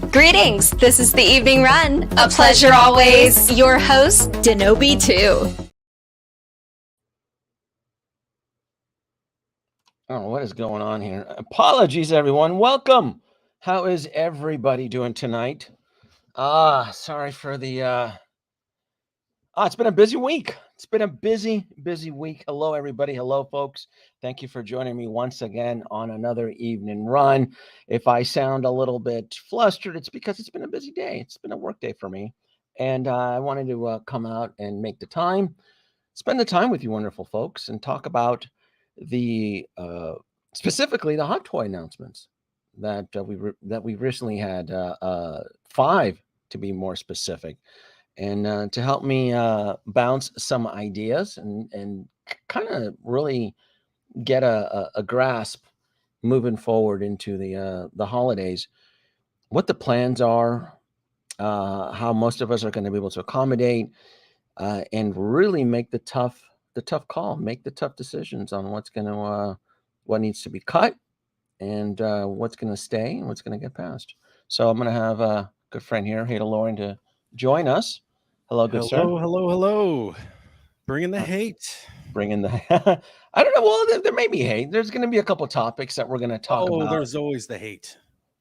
Greetings, this is the Evening Run. A pleasure always. Your host, Denobi2. Oh, what is going on here? Apologies, everyone. Welcome. How is everybody doing tonight? Sorry for the it's been a busy week. It's been a busy week. Hello, everybody. Hello, folks. Thank you for joining me once again on another evening run. If I sound a little bit flustered, it's because it's been a busy day. It's been a work day for me. And I wanted to come out and make the time, spend the time with you wonderful folks, and talk about the specifically the hot toy announcements that we recently had, 5 to be more specific. And to help me bounce some ideas and kind of really get a grasp moving forward into the holidays, what the plans are, how most of us are going to be able to accommodate, and really make the tough call, make the tough decisions on what needs to be cut and what's going to stay and what's going to get passed. So I'm going to have a good friend here, Hada Lauren, to join us. Hello, good sir. Hello. Bringing the hate. Bringing the, I don't know. Well, there may be hate. There's going to be a couple topics that we're going to talk about. Oh, there's always the hate.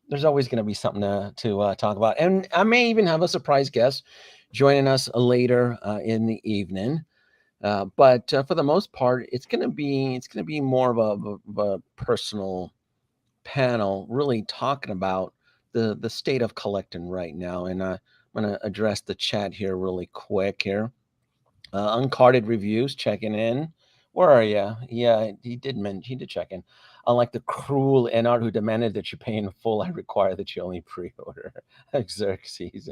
There's always going to be something to talk about. And I may even have a surprise guest joining us later in the evening. But for the most part, it's going to be more of a personal panel, really talking about the state of collecting right now. And I'm going to address the chat here really quick here. Uncarded reviews checking in. Where are you? Yeah, he did check in. Unlike the cruel NR who demanded that you pay in full, I require that you only pre-order. Xerxes.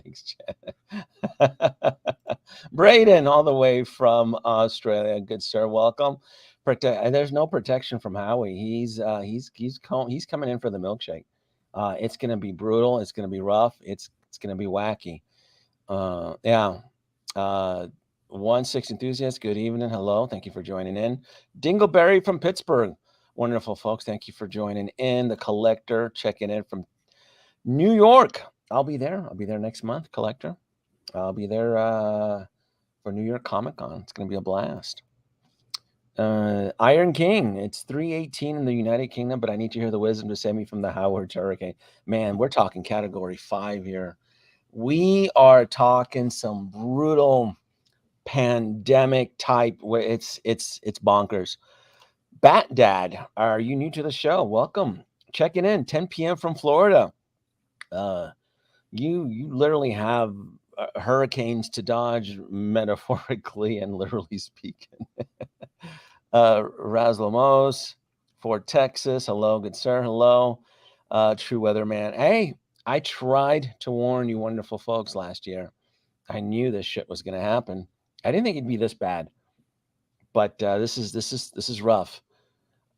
Braden, all the way from Australia. Good sir, welcome. There's no protection from Howie. He's coming in for the milkshake. It's gonna be brutal. It's gonna be rough. It's gonna be wacky. Yeah. 1-6 enthusiast. Good evening. Hello. Thank you for joining in. Dingleberry from Pittsburgh. Wonderful folks. Thank you for joining in. The Collector checking in from New York. I'll be there. I'll be there next month. Collector. I'll be there for New York Comic Con. It's going to be a blast. Iron King. It's 3:18 in the United Kingdom, but I need to hear the wisdom to save me from the Howard Hurricane. Man, we're talking category 5 here. We are talking some brutal pandemic type where it's bonkers. Bat Dad, are you new to the show? Welcome. Checking in 10 p.m. from Florida. You literally have hurricanes to dodge, metaphorically and literally speaking. Raslamos, Fort Texas. Hello, good sir. Hello. True Weatherman. Hey, I tried to warn you wonderful folks last year. I knew this shit was going to happen. I didn't think it'd be this bad, but this is rough.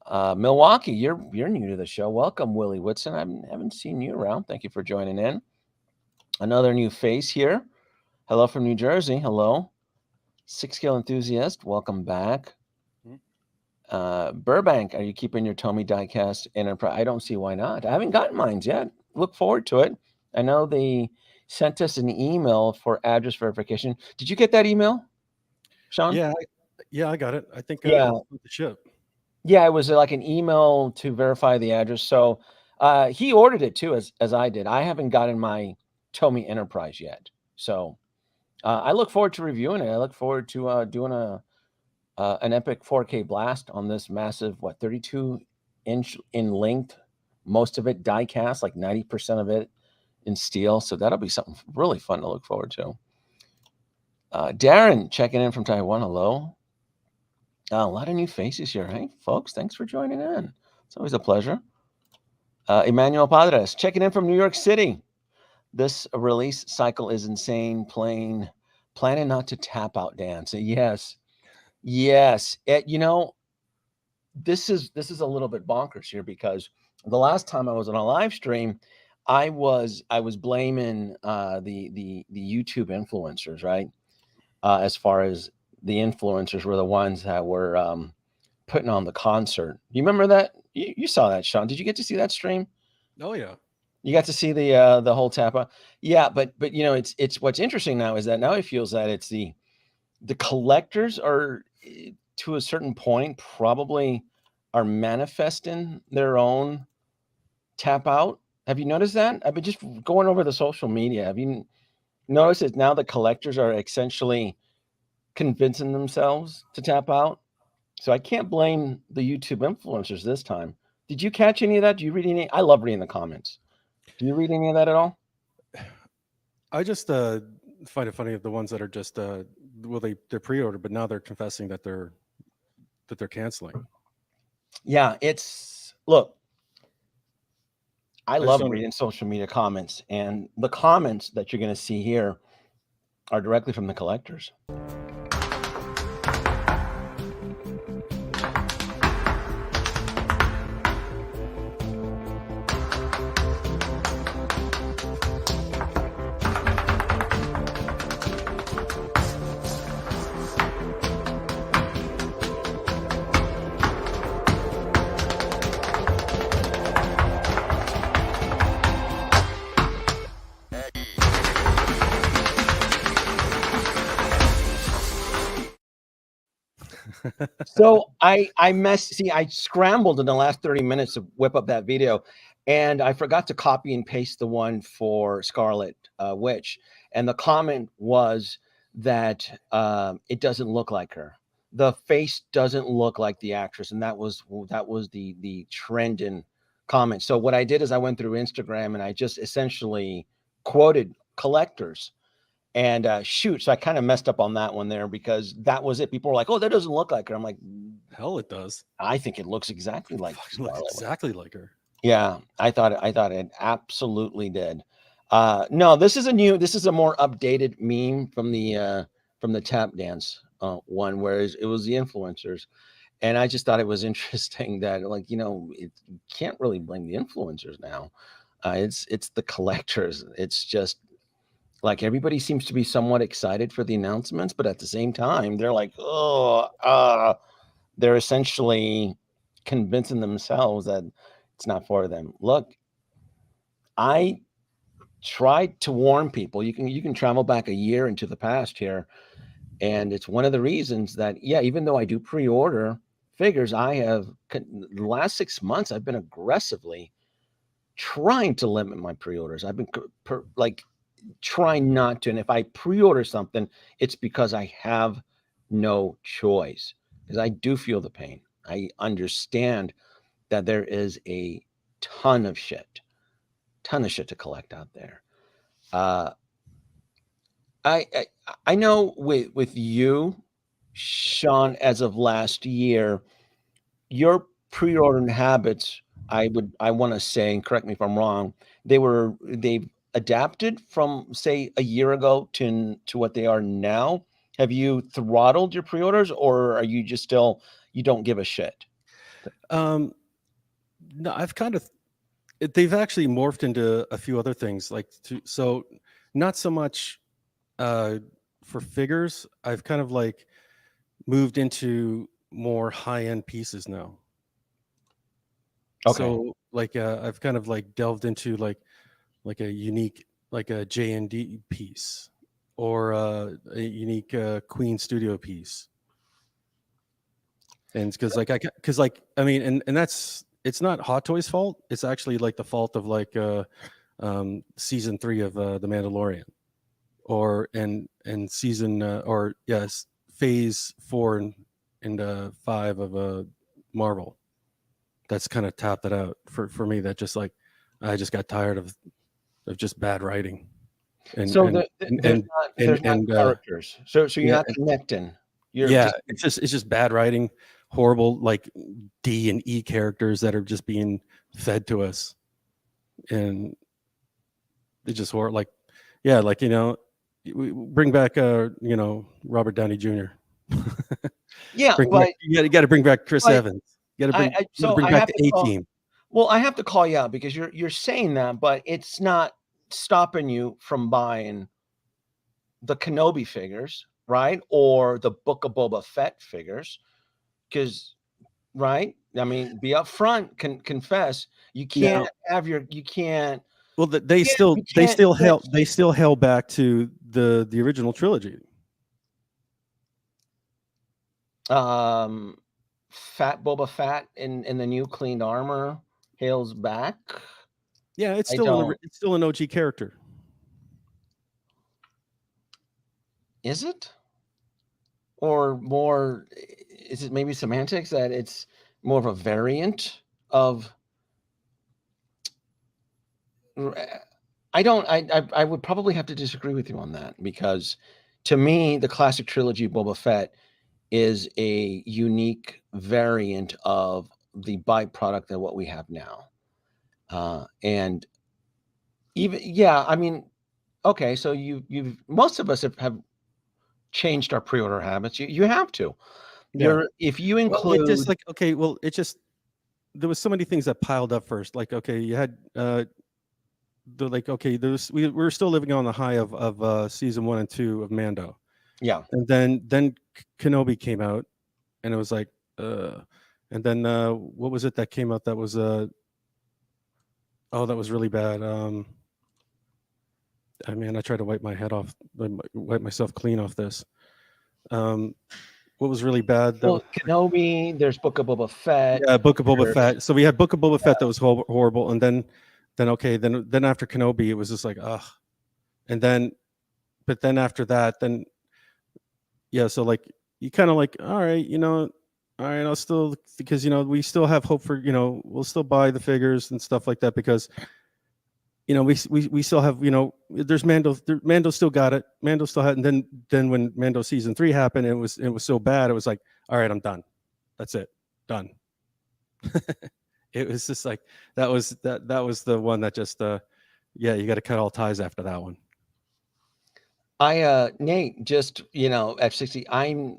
Milwaukee, you're new to the show. Welcome, Willie Whitson. I haven't seen you around. Thank you for joining in. Another new face here. Hello from New Jersey. Hello, 6-scale enthusiast. Welcome back. Burbank, are you keeping your Tomy diecast enterprise? I don't see why not. I haven't gotten mine yet. Look forward to it. I know they sent us an email for address verification. Did you get that email, Sean? Yeah, I got it. I think the ship. Yeah, it was like an email to verify the address. So he ordered it too, as I did. I haven't gotten my Tomy Enterprise yet. So I look forward to reviewing it. I look forward to doing an epic 4K blast on this massive, 32-inch in length, most of it die cast, like 90% of it in steel. So that'll be something really fun to look forward to. Darren checking in from Taiwan. Hello. A lot of new faces here. Hey, folks, thanks for joining in. It's always a pleasure. Emmanuel Padres checking in from New York City. This release cycle is insane. Planning not to tap out dance. Yes. This is a little bit bonkers here because the last time I was on a live stream, I was blaming the YouTube influencers, right? As far as the influencers were the ones that were putting on the concert. You remember that? You saw that, Sean? Did you get to see that stream? Oh yeah. You got to see the whole tap out. Yeah, but you know, it's what's interesting now is that now it feels that it's the collectors are to a certain point probably are manifesting their own tap out. Have you noticed that? I've been just going over the social media. Have you noticed that now the collectors are essentially convincing themselves to tap out? So I can't blame the YouTube influencers this time. Did you catch any of that? Do you read any? I love reading the comments. Do you read any of that at all? I just find it funny of the ones that are just well, they're pre-ordered, but now they're confessing that they're canceling. Yeah, it's look. I I just love don't. reading social media comments, and the comments that you're going to see here are directly from the collectors. So I scrambled in the last 30 minutes to whip up that video, and I forgot to copy and paste the one for Scarlet Witch. And the comment was that it doesn't look like her. The face doesn't look like the actress, and that was the trend in comment. So what I did is I went through Instagram and I just essentially quoted collectors. And shoot, so I kind of messed up on that one there because that was it. People were like, "Oh, that doesn't look like her." I'm like, Hell, it does. I think it looks exactly like Fucking looks Scarlet Witch. exactly like her. Yeah, I thought it absolutely did. No, this is a more updated meme from the tap dance one, whereas it was the influencers. And I just thought it was interesting that, like, you know, you can't really blame the influencers now. It's the collectors. It's just like everybody seems to be somewhat excited for the announcements, but at the same time, they're like, oh, they're essentially convincing themselves that it's not for them. Look, I tried to warn people. You can travel back a year into the past here, and it's one of the reasons that, yeah, even though I do pre-order figures, the last 6 months I've been aggressively trying to limit my pre-orders. I've been like trying not to. And if I pre-order something, it's because I have no choice. Because I do feel the pain. I understand that there is a ton of shit to collect out there. I know with you, Sean, as of last year, your pre-ordering habits, I want to say, and correct me if I'm wrong, they've adapted from say a year ago to what they are now. Have you throttled your pre-orders, or are you just still you don't give a shit? No, I've kind of. They've actually morphed into a few other things, so not so much for figures. I've kind of like moved into more high-end pieces now. Okay. So like I've kind of like delved into like a unique like a J&D piece or a unique Queen Studio piece. And because I mean, and that's, it's not Hot Toys' fault. It's actually like the fault of like season 3 of The Mandalorian, or and season or yes, phase 4 and 5 of Marvel. That's kind of tapped it out for me. That just like I just got tired of just bad writing. And So and there's not characters. So you're yeah, not connecting. You're yeah, just it's just bad writing, horrible like D and E characters that are just being fed to us, and they just horrible. Like, yeah, like we bring back Robert Downey Jr. yeah, Bring but back, you got to bring back Chris but Evans. You got to bring I you gotta so bring I back have the to A call. team. Well, I have to call you out because you're saying that, but it's not stopping you from buying the Kenobi figures, right? Or the Book of Boba Fett figures. Because, right? I mean, be upfront, confess. You Now, can't Well, they You still can't they still held back to the original trilogy. Fat Boba Fett in the new cleaned armor hails back. Yeah, it's I still don't. it's still an OG character. Is it? Or more? Is it maybe semantics that it's more of a variant of? I don't. I would probably have to disagree with you on that because, to me, the classic trilogy of Boba Fett is a unique variant of the byproduct of what we have now. And even I mean, okay, so you've most of us have changed our pre-order habits. You have to. Yeah. If you Well, it just include like okay. Well, it just there was so many things that piled up first. Like okay, you had the like okay, we were still living on the high of season 1 and 2 of Mando, yeah, and then Kenobi came out, and it was like and then what was it that came out that was oh, that was really bad. I mean, I tried to wipe my head off, wipe myself clean off this. What was really bad? well, Kenobi. There's Book of Boba Fett. Yeah, Book of Boba there's- Fett. So we had Book of Boba Fett that was horrible, and then okay, then after Kenobi, it was just like ugh, and then but then after that, then yeah, so like you kind of like all right, all right, I'll still because we still have hope for we'll still buy the figures and stuff like that because we still have there's Mando still got it, Mando still had, and then when Mando season 3 happened, it was so bad, it was like all right, I'm done, that's it, done. It was just like that was the one that just yeah, you got to cut all ties after that one. Nate, just F60,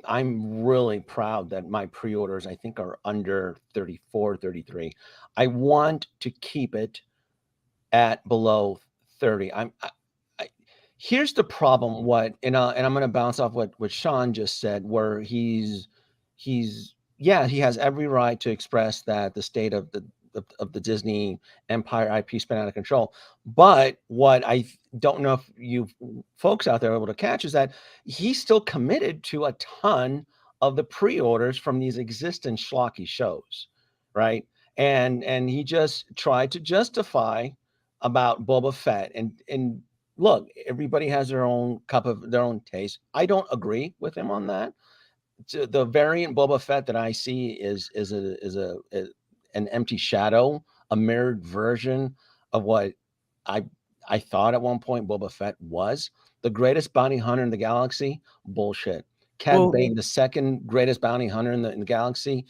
I'm really proud that my pre-orders I think are under 34, 33. I want to keep it at below 30. Here's the problem. And I'm going to bounce off what Sean just said, where he has every right to express that the state of the Disney Empire IP spent out of control. But what I don't know if you folks out there are able to catch is that he's still committed to a ton of the pre-orders from these existing schlocky shows, right? And he just tried to justify about Boba Fett and look, everybody has their own cup of their own taste. I don't agree with him on that. The variant Boba Fett that I see is an empty shadow, a mirrored version of what I I thought at one point Boba Fett was the greatest bounty hunter in the galaxy. Bullshit. Cad Well, Bane, the second greatest bounty hunter in the galaxy.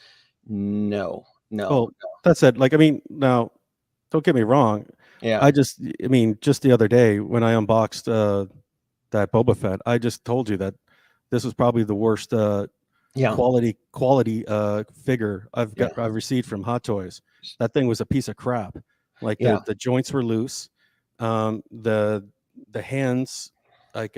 No, well, that's it. Like, I mean, now, don't get me wrong. yeah, I mean, just the other day when I unboxed that Boba Fett, I just told you that this was probably the worst yeah, quality figure I've yeah, received from Hot Toys. That thing was a piece of crap. Like yeah. the joints were loose. The hands like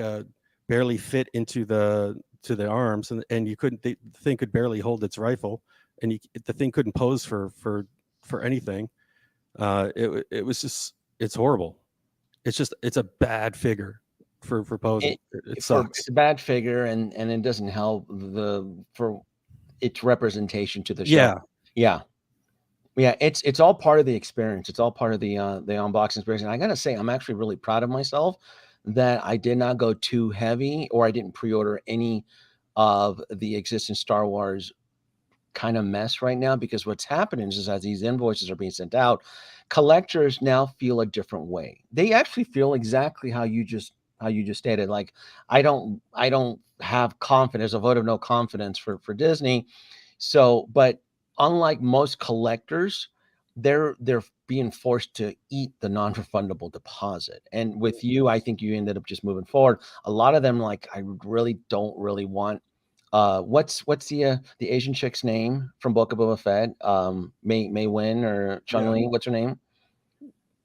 barely fit into the arms, and you couldn't the thing could barely hold its rifle, and the thing couldn't pose for anything. It was just it's horrible. It's a bad figure for posing. It sucks. It's a bad figure, and it doesn't help for its representation to the show. Yeah. Yeah, it's all part of the experience. It's all part of the unboxing experience. And I gotta say, I'm actually really proud of myself that I did not go too heavy, or I didn't pre-order any of the existing Star Wars kind of mess right now. Because what's happening is as these invoices are being sent out, collectors now feel a different way. They actually feel exactly how you just stated. Like I don't have confidence, a vote of no confidence for Disney. So, but unlike most collectors, they're being forced to eat the non-refundable deposit. And with you, I think you ended up just moving forward. A lot of them, like, I really don't really want. What's the Asian chick's name from Book of Boba Fett? May Win or Chun Li? What's her name?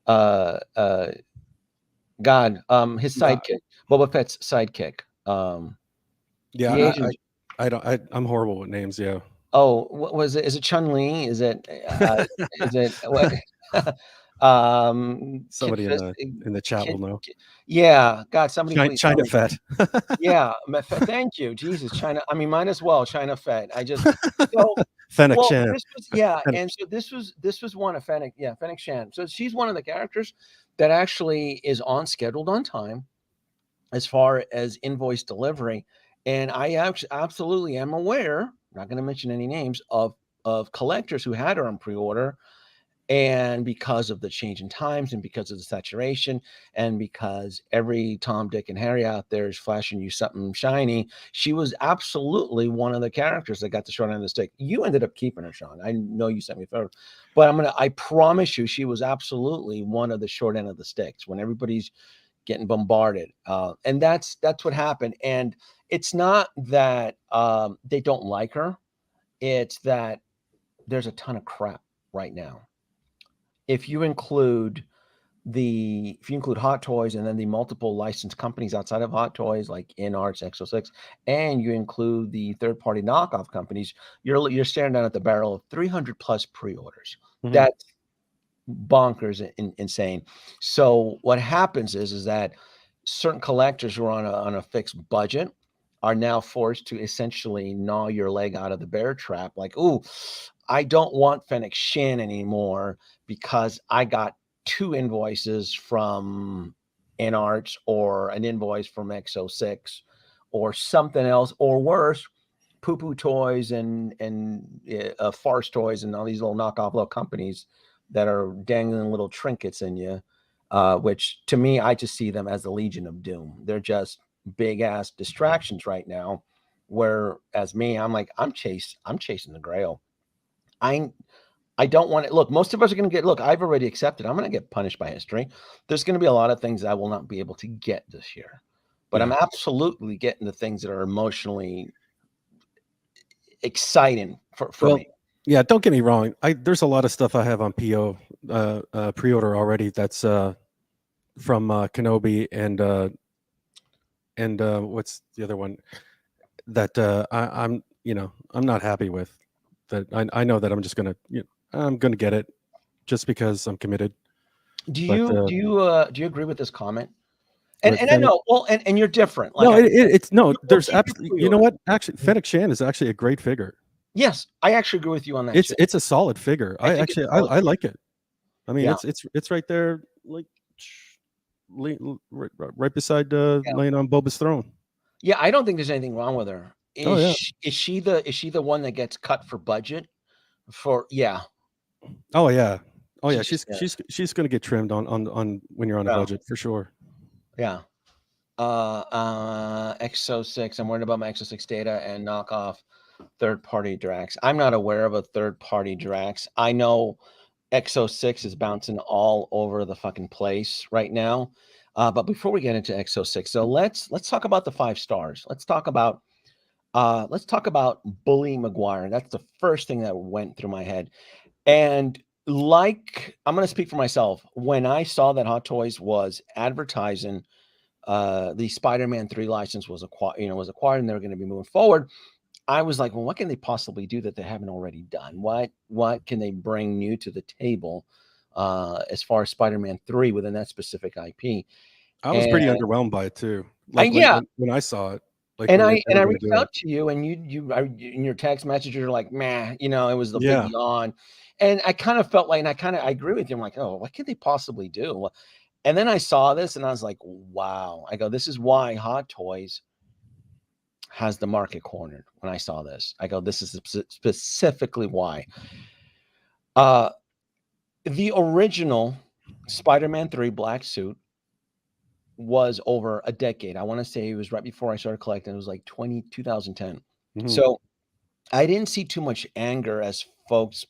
Uh, uh, God, his sidekick, Boba Fett's sidekick. The Asian. I'm horrible with names. Yeah. Oh, what was it? Is it Chun Li? Is it? Is it what? Somebody in the chat will know. Yeah, God, somebody please tell China me. Fed. Yeah, thank you, Jesus, China. I mean, might as well China Fed. I just so Fennec well. Shan. This was yeah, Fennec. and so this was one of Fennec. Yeah, Fennec Shan. So she's one of the characters that actually is scheduled on time as far as invoice delivery, and I absolutely am aware. Not going to mention any names of collectors who had her on pre-order. And because of the change in times and because of the saturation and because every Tom, Dick, and Harry out there is flashing you something shiny, she was absolutely one of the characters that got the short end of the stick. You ended up keeping her, Sean. I know you sent me a photo, but I promise you, she was absolutely one of the short end of the sticks when everybody's getting bombarded. And that's what happened. And it's not that they don't like her. It's that there's a ton of crap right now. If you include Hot Toys and then the multiple licensed companies outside of Hot Toys like InArts, X06, and you include the third-party knockoff companies, you're staring down at the barrel of 300 plus pre-orders. Mhm. That's bonkers and insane. So what happens is that certain collectors who are on a fixed budget are now forced to essentially gnaw your leg out of the bear trap. Like, ooh, I don't want Fennec Shan anymore because I got 2 invoices from InArts or an invoice from X06 or something else, or worse, Poo Poo Toys and Farce Toys and all these little knockoff little companies that are dangling little trinkets in you, which to me, I just see them as the Legion of Doom. They're just big ass distractions right now. Whereas me, I'm like, I'm chasing the grail. I don't want it. Look, most of us are going to get, look, I've already accepted. I'm going to get punished by history. There's going to be a lot of things I will not be able to get this year, but I'm absolutely getting the things that are emotionally exciting for me. Yeah, don't get me wrong. There's a lot of stuff I have on PO pre-order already. That's from Kenobi and what's the other one that I'm not happy with. That I know that I'm just gonna I'm gonna get it just because I'm committed. Do you agree with this comment? And With I know, well, and you're different. No, Like it's no. you'll There's keep your absolutely. You know what? Actually, Fennec Shan is actually a great figure. Yes, I actually agree with you on that. It's a solid figure. I think it's actually a solid I like it. I mean, Yeah. it's right there, like right beside Yeah. laying on Boba's throne. Yeah, I don't think there's anything wrong with her. Oh, yeah. Is she the one that gets cut for budget? Yeah. Oh yeah. Oh yeah. She She's going to get trimmed on when you're on a Yeah. budget for sure. Yeah. X06. I'm worried about my X06 data and knockoff third-party Drax. I'm not aware of a third-party Drax. I know X06 is bouncing all over the fucking place right now. But before we get into X06, so let's talk about the 5 stars. Let's talk about Bully Maguire. That's the first thing that went through my head. And like, I'm going to speak for myself. When I saw that Hot Toys was advertising the Spider-Man 3 license was acquired, and they're going to be moving forward, I was like, well, what can they possibly do that they haven't already done? What can they bring new to the table as far as Spider-Man 3 within that specific IP? I was pretty underwhelmed by it too. Like when I saw it, like and I reached out to you, and you in your text messages, you're like, "Man, it was the big yawn," and I kind of felt like, and I agree with you. I'm like, "Oh, what could they possibly do?" And then I saw this, and I was like, "Wow!" I go, "This is why Hot Toys has the market cornered." When I saw this, I go, "This is specifically why." The original Spider-Man 3 black suit was over a decade. I want to say it was right before I started collecting. It was like 2010. Mhm. So I didn't see too much anger as folks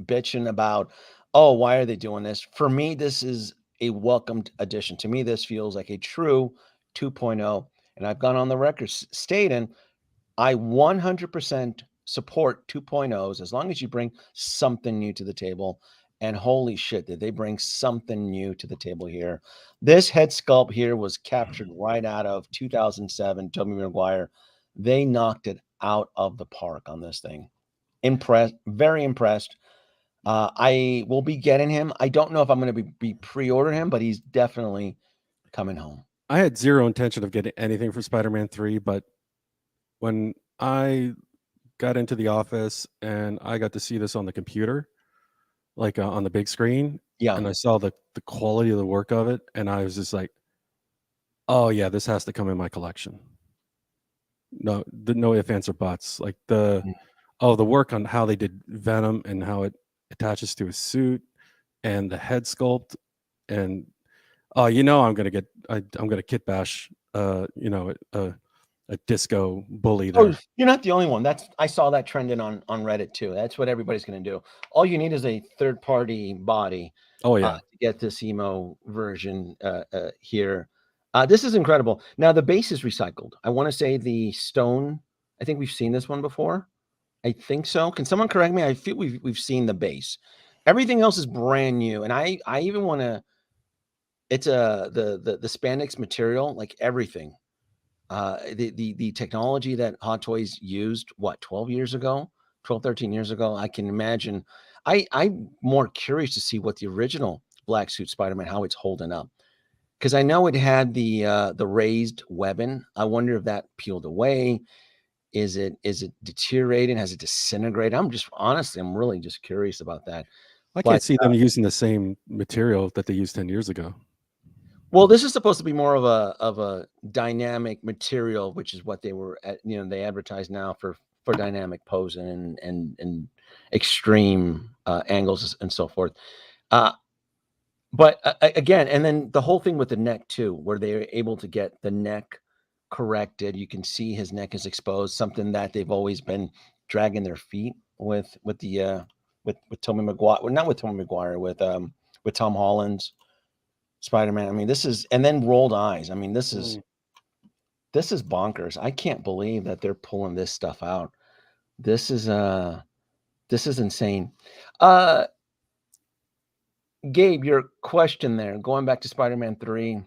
bitching about, oh, why are they doing this? For me, this is a welcomed addition. To me, this feels like a true 2.0. And I've gone on the record stating I 100% support 2.0s as long as you bring something new to the table. And holy shit, did they bring something new to the table here? This head sculpt here was captured right out of 2007, Tobey Maguire. They knocked it out of the park on this thing. Impressed, very impressed. I will be getting him. I don't know if I'm going to be pre-order him, but he's definitely coming home. I had zero intention of getting anything for Spider-Man 3, but when I got into the office and I got to see this on the computer, like on the big screen, Yeah. and I saw the quality of the work of it, and I was just like, oh yeah, this has to come in my collection. No ifs, ands, or buts. Like the work on how they did Venom and how it attaches to his suit and the head sculpt, and I'm gonna kit bash a disco bully there. Oh, you're not the only one. I saw that trending on Reddit too. That's what everybody's going to do. All you need is a third-party body. Oh yeah. To get this emo version here. This is incredible. Now the base is recycled. I want to say the stone. I think we've seen this one before. I think so. Can someone correct me? I feel we've seen the base. Everything else is brand new, and I even want to. It's the spandex material, like everything. The technology that Hot Toys used, 12 years ago, 13 years ago, I can imagine. I'm more curious to see what the original black suit Spider-Man, how it's holding up. Because I know it had the raised weapon. I wonder if that peeled away. Is it deteriorating? Has it disintegrated? I'm really just curious about that. I can't see them using the same material that they used 10 years ago. Well, this is supposed to be more of a dynamic material, which is what they were they advertise now for dynamic posing and extreme angles and so forth. But again, and then the whole thing with the neck too, where they're able to get the neck corrected. You can see his neck is exposed, something that they've always been dragging their feet with Tobey Maguire, well, not with Tobey Maguire, with Tom Holland's Spider-Man. I mean, this is, and then rolled eyes. I mean, this is bonkers. I can't believe that they're pulling this stuff out. This is insane. Gabe, your question there, going back to Spider-Man 3,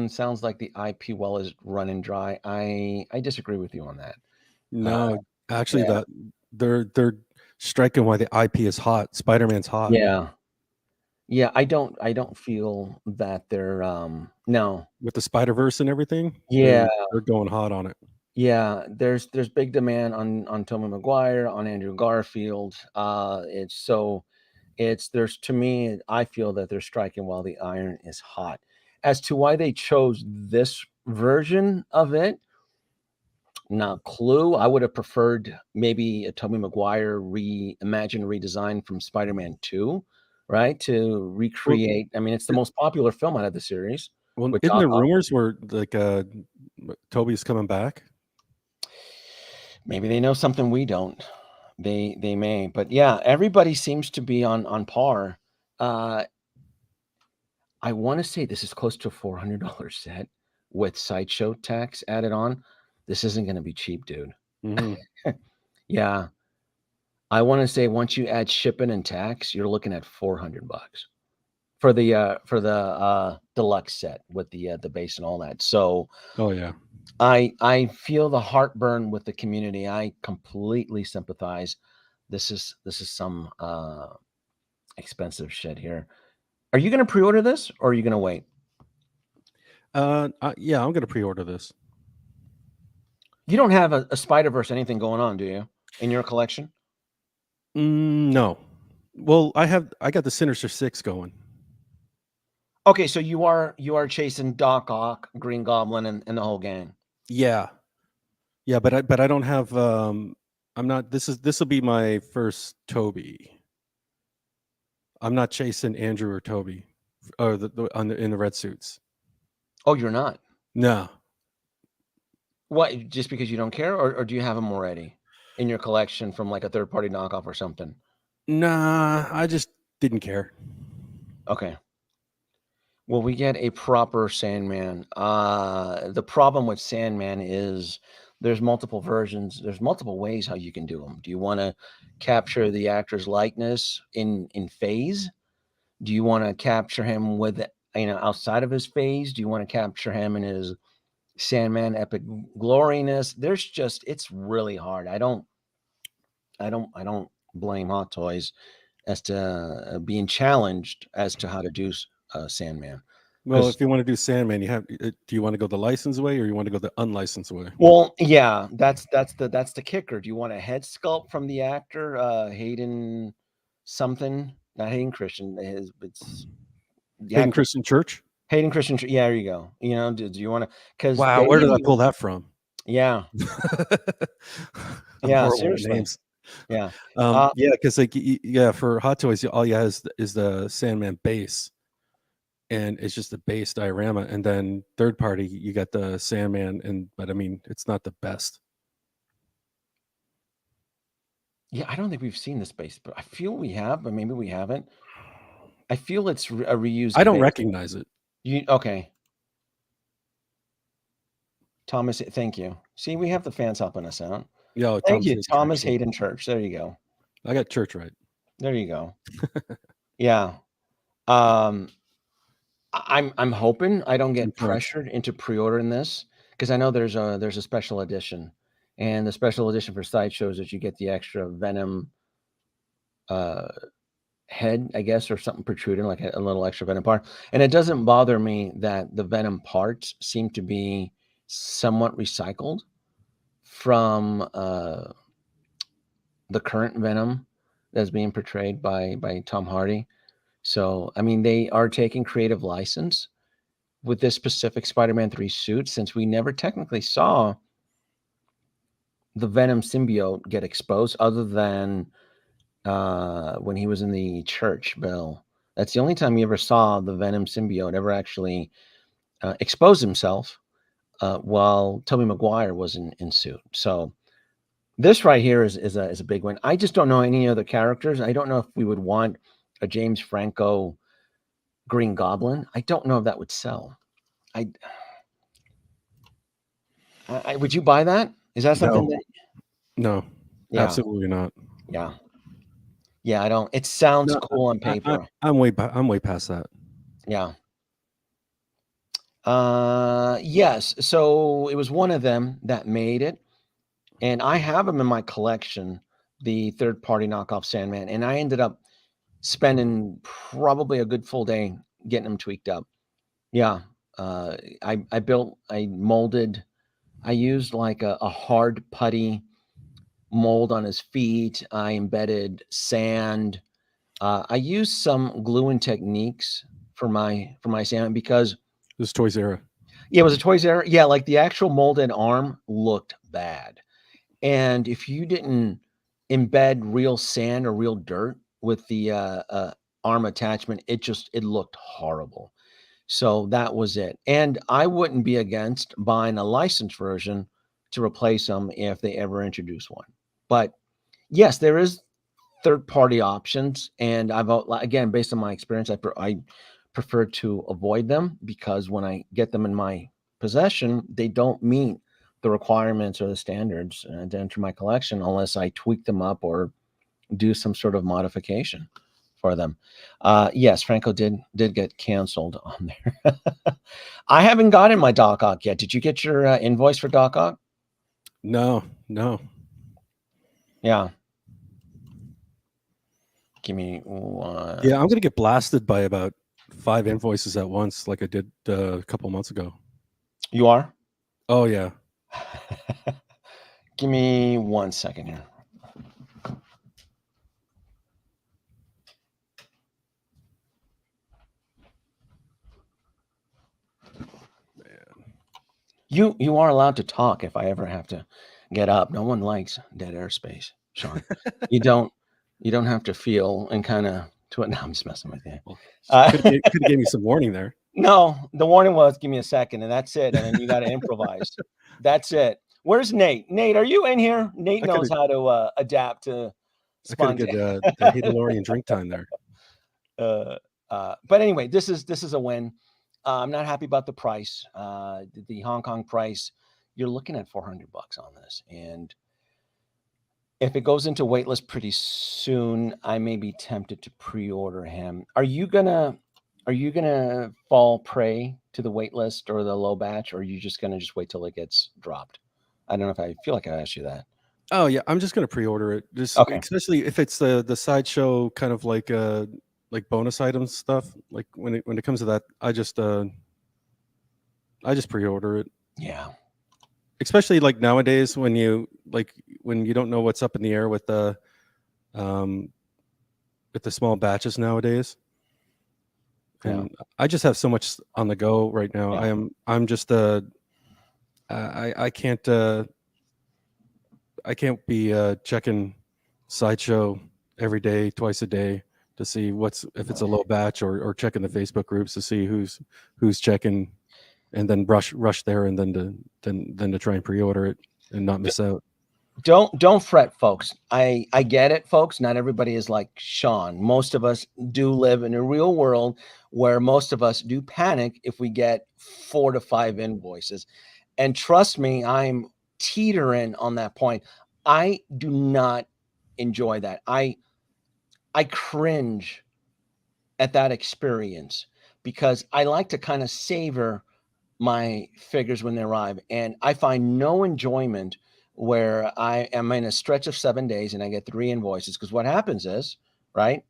sounds like the IP well is running dry. I disagree with you on that. No, actually, that they're striking why the IP is hot. Spider-Man's hot. Yeah, I don't feel that they're no. With the Spider-Verse and everything. Yeah, they're going hot on it. Yeah, there's big demand on Tobey Maguire, on Andrew Garfield. To me, I feel that they're striking while the iron is hot. As to why they chose this version of it, not clue. I would have preferred maybe a Tobey Maguire redesign from Spider-Man 2, right? To recreate. I mean, it's the most popular film out of the series. Well, isn't there rumors where like Toby's coming back? Maybe they know something we don't. They may, but yeah, everybody seems to be on par. I want to say this is close to a $400 set with sideshow tax added on. This isn't going to be cheap, dude. Mm-hmm. Yeah, I want to say once you add shipping and tax, you're looking at $400 for the deluxe set with the base and all that. So, oh yeah. I feel the heartburn with the community. I completely sympathize. This is some expensive shit here. Are you going to pre-order this or are you going to wait? Yeah, I'm going to pre-order this. You don't have a Spider-Verse anything going on, do you, in your collection? No. Well, I got the Sinister Six going. Okay, so you are chasing Doc Ock, Green Goblin, and the whole gang. Yeah, but I don't have. I'm not. This will be my first Toby. I'm not chasing Andrew or Toby, or in the red suits. Oh, you're not? No. What? Just because you don't care, or do you have them already in your collection from like a third-party knockoff or something? Nah, I just didn't care. Okay. Well, we get a proper Sandman. The problem with Sandman is there's multiple versions. There's multiple ways how you can do them. Do you want to capture the actor's likeness in phase? Do you want to capture him with, outside of his phase? Do you want to capture him in his Sandman epic gloriness? It's really hard. I don't blame Hot Toys. as to being challenged as to how to do Sandman. Well, 'Cause- if you want to do Sandman, you have. Do you want to go the licensed way or you want to go the unlicensed way? Well, yeah, that's the kicker. Do you want a head sculpt from the actor Hayden something? Not Hayden Christian. It's the Hayden actor Christian Church. Hayden Christian. Yeah, there you go. You know, do you want to? Because Wow, where did I pull that from? Yeah, I'm yeah, horrible with seriously. names. Yeah, Yeah, because like yeah, for Hot Toys, all you have is the Sandman base, and it's just a base diorama, and then third party you got the Sandman, but I mean it's not the best. yeah. I don't think we've seen this base, but I feel we have, but maybe we haven't. I feel it's a reused. I don't base. recognize it. Okay, Thomas. Thank you. See, we have the fans helping us out. Yo, Thank you, Thomas Church. Hayden Church. There you go. I got Church right. There you go. Yeah. I'm hoping I don't get pressured into pre-ordering this because I know there's a special edition, and the special edition for Sideshows is you get the extra Venom head, I guess, or something protruding like a little extra Venom part. And it doesn't bother me that the Venom parts seem to be somewhat recycled from the current Venom that's being portrayed by Tom Hardy. So, I mean, they are taking creative license with this specific Spider-Man 3 suit, since we never technically saw the Venom symbiote get exposed other than when he was in the church, Bill. That's the only time you ever saw the Venom symbiote ever actually expose himself while Tobey Maguire was in suit. So this right here is a big win. I just don't know any other characters. I don't know if we would want a James Franco Green Goblin. I don't know if that would sell. Would you buy that? Is that something that? No, Yeah. absolutely not. Yeah, I don't. It sounds cool on paper. I'm way past that. Yeah. Yes. So it was one of them that made it, and I have them in my collection, the third-party knockoff Sandman, and I ended up spending probably a good full day getting them tweaked up. Yeah. I molded. I used like a hard putty mold on his feet. I embedded sand. I used some gluing techniques for my Sandman because it was Toys era. Yeah, it was a Toys era. Yeah, like the actual molded arm looked bad, and if you didn't embed real sand or real dirt with the arm attachment, it looked horrible. So that was it. And I wouldn't be against buying a licensed version to replace them if they ever introduce one. But yes, there is third-party options, and again, based on my experience, I prefer to avoid them because when I get them in my possession, they don't meet the requirements or the standards to enter my collection unless I tweak them up or do some sort of modification for them. Yes, Franco did get canceled on there. I haven't gotten my Doc Ock yet. Did you get your invoice for Doc Ock? No. Yeah. Give me one. Yeah, I'm gonna get blasted by about 5 invoices at once, like I did a couple months ago. You are? Oh yeah. Give me 1 second here. You are allowed to talk if I ever have to get up. No one likes dead airspace, Sean. you don't have to feel and kind of to it. No, I'm just messing with you. Well, could have gave me some warning there. No, the warning was give me a second, and that's it. And then you got to improvise. That's it. Where's Nate? Nate, are you in here? Nate knows how to adapt to. I could get the Hadelorian drink time there. But anyway, this is a win. I'm not happy about the price. The Hong Kong price, you're looking at $400 on this. And if it goes into waitlist pretty soon, I may be tempted to pre-order him. Are you gonna fall prey to the waitlist or the low batch, or are you just gonna wait till it gets dropped? I don't know if I feel like I asked you that. Oh yeah, I'm just gonna pre-order it. Just Okay. especially if it's the sideshow kind of like bonus items stuff. Like when it comes to that, I just pre-order it. Yeah. Especially like nowadays when you don't know what's up in the air um with the small batches nowadays. Yeah. And I just have so much on the go right now. Yeah. I'm just I can't be checking sideshow every day, twice a day to see if it's a low batch, or checking the Facebook groups to see who's checking, and then rush there, and then to try and pre-order it and not miss out. Don't fret, folks. I get it, folks. Not everybody is like Sean. Most of us do live in a real world where most of us do panic if we get 4 to 5 invoices. And trust me, I'm teetering on that point. I do not enjoy that. I cringe at that experience because I like to kind of savor my figures when they arrive. And I find no enjoyment where I am in a stretch of 7 days and I get 3 invoices. Because what happens is, right,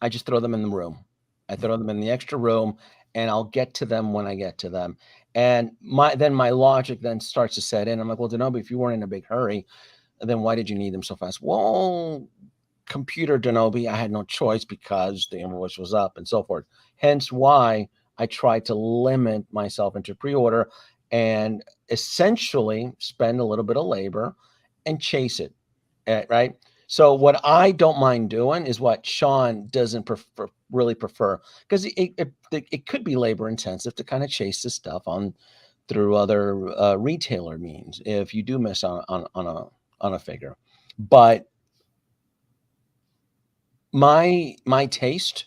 I just throw them in the room. I throw them in the extra room and I'll get to them when I get to them. And my logic then starts to set in. I'm like, well, Denobi, if you weren't in a big hurry, then why did you need them so fast? Well, computer Denobi, I had no choice because the invoice was up and so forth. Hence why I try to limit myself into pre-order and essentially spend a little bit of labor and chase it, right? So what I don't mind doing is what Sean doesn't really prefer, because it could be labor intensive to kind of chase this stuff on through other retailer means if you do miss on a figure. But my taste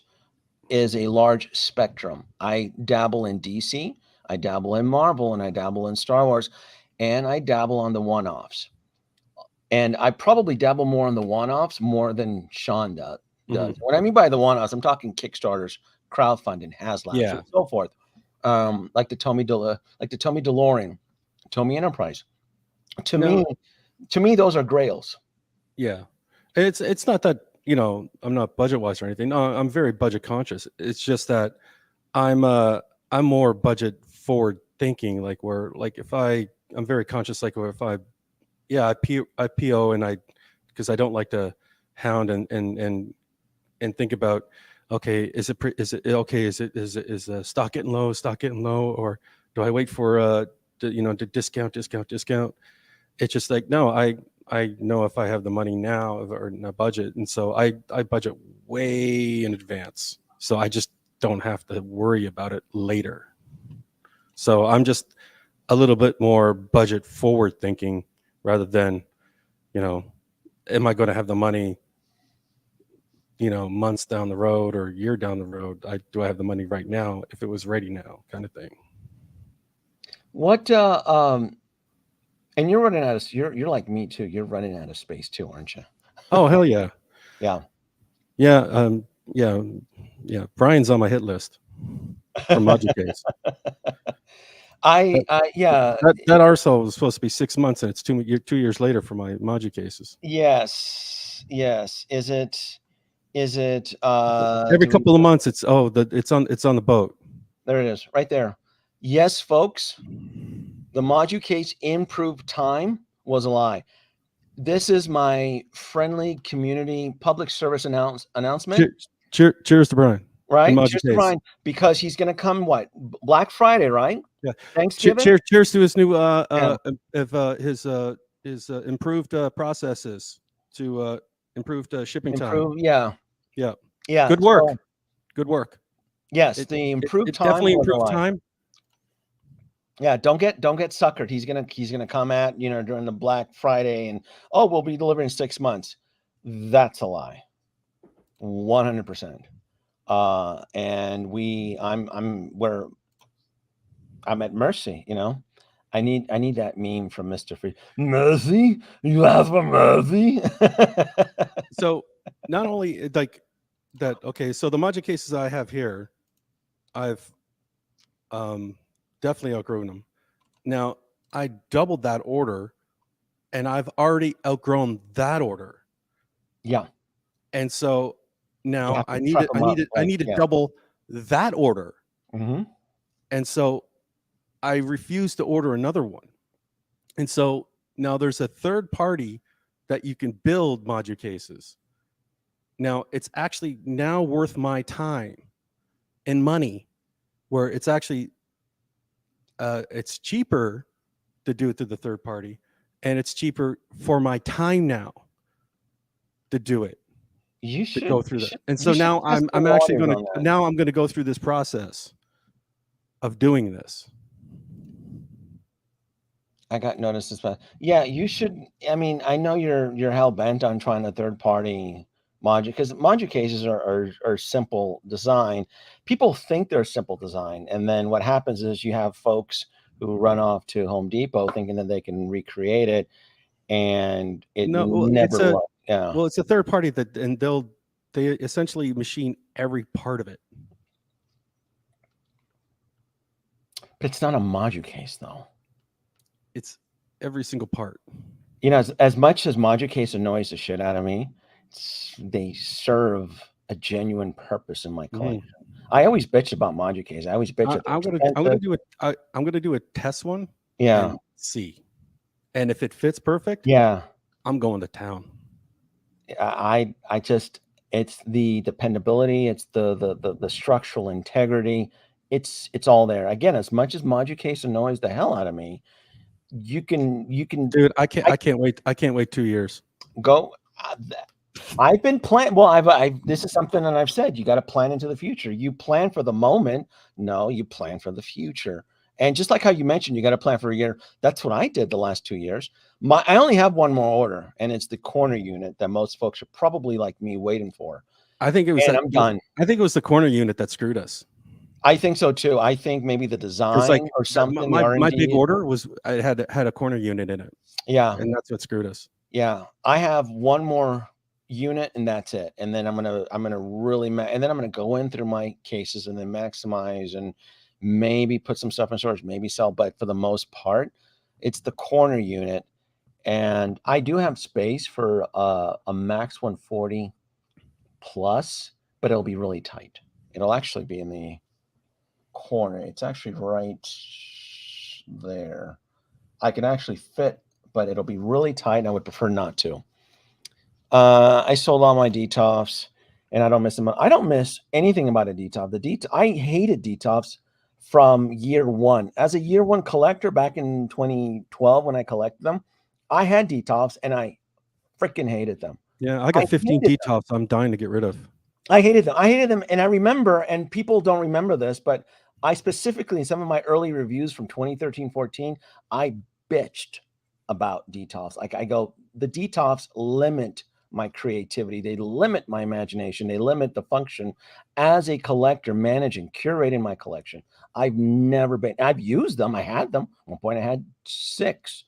is a large spectrum. I dabble in DC, I dabble in Marvel, and I dabble in Star Wars, and I dabble on the one-offs. And I probably dabble more on the one-offs more than Sean does. Mhm. What I mean by the one-offs, I'm talking Kickstarters, crowdfunding, HasLabs, Yeah. and so forth. Like the Tommy DeLorean, Tommy Enterprise. To No. me, those are grails. Yeah, it's not that I'm not budget wise or anything. No, I'm very budget conscious. It's just that I'm more budget forward thinking. Like where like if I'm very conscious. Like where if I PO and because I don't like to hound and think about, okay, is it okay, is stock getting low, or do I wait for to discount. It's just like, no, I know if I have the money now or in a budget, and so I budget way in advance, so I just don't have to worry about it later. So I'm just a little bit more budget forward thinking rather than, am I going to have the money, months down the road or a year down the road? Do I have the money right now if it was ready now, kind of thing. What and you're running out of you're like me too. You're running out of space too, aren't you? Oh hell yeah. Yeah. Yeah, yeah. Brian's on my hit list for Module Case. Yeah. That arsehole was supposed to be 6 months, and it's 2 years later for my Module Cases. Yes. Is it Every couple of months, it's on the boat. there it is, right there. Yes, folks. The Module Case improved time was a lie. This is my friendly community public service announcement. Cheers to Brian. Right? Module Cheers to Case. Brian, because he's going to come Black Friday, right? Yeah. Thanksgiving. Cheers to his new his improved processes to improved shipping time. Yeah. Good work. So, Good work. yes, the improved It time definitely was a improved lie. time. Yeah, don't get suckered. He's gonna come at during the Black Friday and we'll be delivering 6 months. That's a lie. 100%. And I'm at mercy. I need that meme from Mr. Free. Mercy, you have a mercy. So not only like that. Okay, so the Module Cases I have here, I've definitely outgrown them. Now I doubled that order, and I've already outgrown that order. Yeah. And so now I need prep it. 'em up, I need to double that order. Mm-hmm. And so I refuse to order another one. And so now there's a third party that you can build module cases. Now it's actually now worth my time and money, where it's actually it's cheaper to do it to the third party, and it's cheaper for my time now to do it. You To should go through that. should- And you so should now test the I'm actually waters going on to that. now I'm going to go through this process of doing this. I got noticed as well. Yeah, you should. I mean, I know you're hell bent on trying a third party module, because module cases are simple design. People think they're simple design, and then what happens is you have folks who run off to Home Depot thinking that they can recreate it, and it No, well, never works. Yeah, well, it's a third party that, and they essentially machine every part of it. but it's not a module case though. It's every single part. You know, as much as module case annoys the shit out of me, they serve a genuine purpose in my collection. I always bitch about module case. I always bitch at I'm gonna do a test one. Yeah. And see, and if it fits perfect, Yeah. I'm going to town. I just, it's the dependability, it's the structural integrity. It's all there. Again, as much as module case annoys the hell out of me, you can Dude, I can't wait 2 years. go. I've been planning. Well, this is something that I've said. You got to plan into the future. You plan for the moment. No, you plan for the future. And just like how you mentioned, you got to plan for a year. That's what I did the last 2 years. I only have one more order, and it's the corner unit that most folks are probably like me waiting for. I think it was. And I'm done. I think it was the corner unit that screwed us. I think so too. I think maybe the design Like or something. my big order was I had a corner unit in it. Yeah, and that's what screwed us. Yeah, I have one more unit and that's it. And then I'm gonna really and then I'm gonna go in through my cases and then maximize and maybe put some stuff in storage, maybe sell. But for the most part, it's the corner unit, and I do have space for a max 140 plus, but it'll be really tight. It'll actually be in the corner. It's actually right there. I can actually fit, but it'll be really tight, and I would prefer not to. I sold all my DTOFs, and I don't miss them. I don't miss anything about a DTOF. I hated DTOFs from year one. As a year one collector back in 2012 when I collected them, I had DTOFs, and I freaking hated them. Yeah, I got 15 DTOFs I'm dying to get rid of. I hated them, and I remember, and people don't remember this, but I specifically, in some of my early reviews from 2013, 14, I bitched about DTOFs. Like I go, the DTOFs limit my creativity. They limit my imagination. They limit the function as a collector, managing, curating my collection. I've used them. I had them. At one point I had 6